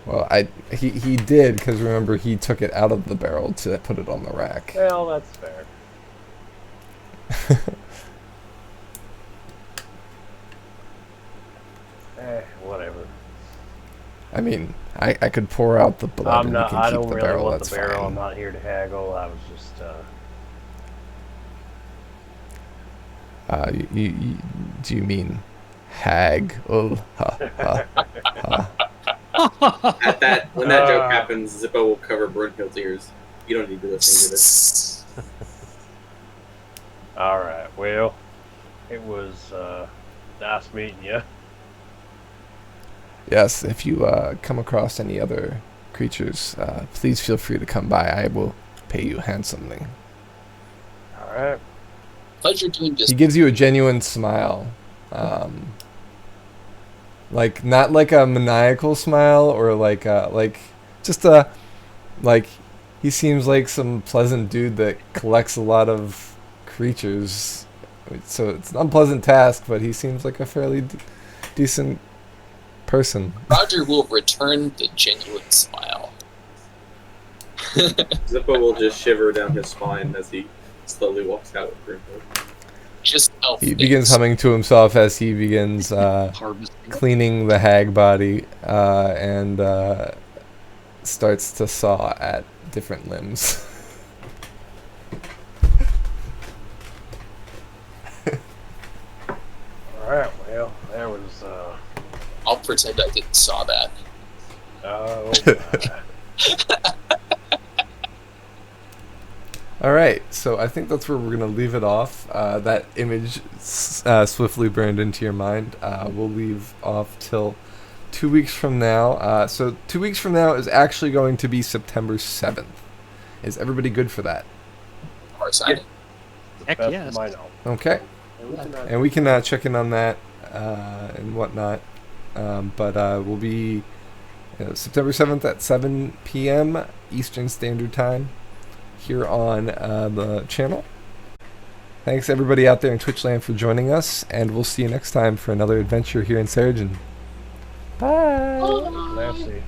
Speaker 1: Well, he did, because remember, he took it out of the barrel to put it on the rack.
Speaker 5: Well, that's fair. Whatever.
Speaker 1: I mean, I could pour out the blood
Speaker 5: I'm
Speaker 1: and
Speaker 5: not.
Speaker 1: you
Speaker 5: I
Speaker 1: can keep
Speaker 5: don't
Speaker 1: the
Speaker 5: really
Speaker 1: barrel,
Speaker 5: want
Speaker 1: that's
Speaker 5: the barrel.
Speaker 1: fine.
Speaker 5: I'm not here to haggle. I was just.
Speaker 1: Do you mean hag? Oh, ha, ha, ha.
Speaker 2: When that joke happens, Zippo will cover Brunhild's ears. You don't need to listen to this.
Speaker 5: All right. Well, it was nice meeting you.
Speaker 1: Yes, if you come across any other creatures, please feel free to come by. I will pay you handsomely.
Speaker 5: All right.
Speaker 3: Pleasure doing business.
Speaker 1: He gives you a genuine smile. Like, not like a maniacal smile or like just a, like, he seems like some pleasant dude that collects a lot of creatures. So it's an unpleasant task, but he seems like a fairly decent person.
Speaker 3: Roger will return the genuine smile.
Speaker 2: Zippo will just shiver down his spine as he slowly walks out with Brunhild.
Speaker 3: Just elf
Speaker 1: He
Speaker 3: things.
Speaker 1: begins humming to himself as he begins
Speaker 8: Harvesting.
Speaker 1: cleaning the hag body and starts to saw at different limbs.
Speaker 5: All right. Well, that was.
Speaker 3: I'll pretend I didn't saw that.
Speaker 5: Oh.
Speaker 1: All right, so I think that's where we're gonna leave it off. That image swiftly burned into your mind. We'll leave off till 2 weeks from now. So 2 weeks from now is actually going to be September 7th. Is everybody good for that?
Speaker 3: Or signing.
Speaker 8: Heck
Speaker 5: Best
Speaker 8: yes.
Speaker 5: of my knowledge.
Speaker 1: Okay, and we can check in on that and whatnot. But we'll be September 7th at 7 p.m. Eastern Standard Time here on the channel. Thanks everybody out there in Twitchland for joining us, and we'll see you next time for another adventure here in Seregen. Bye!
Speaker 5: Merci.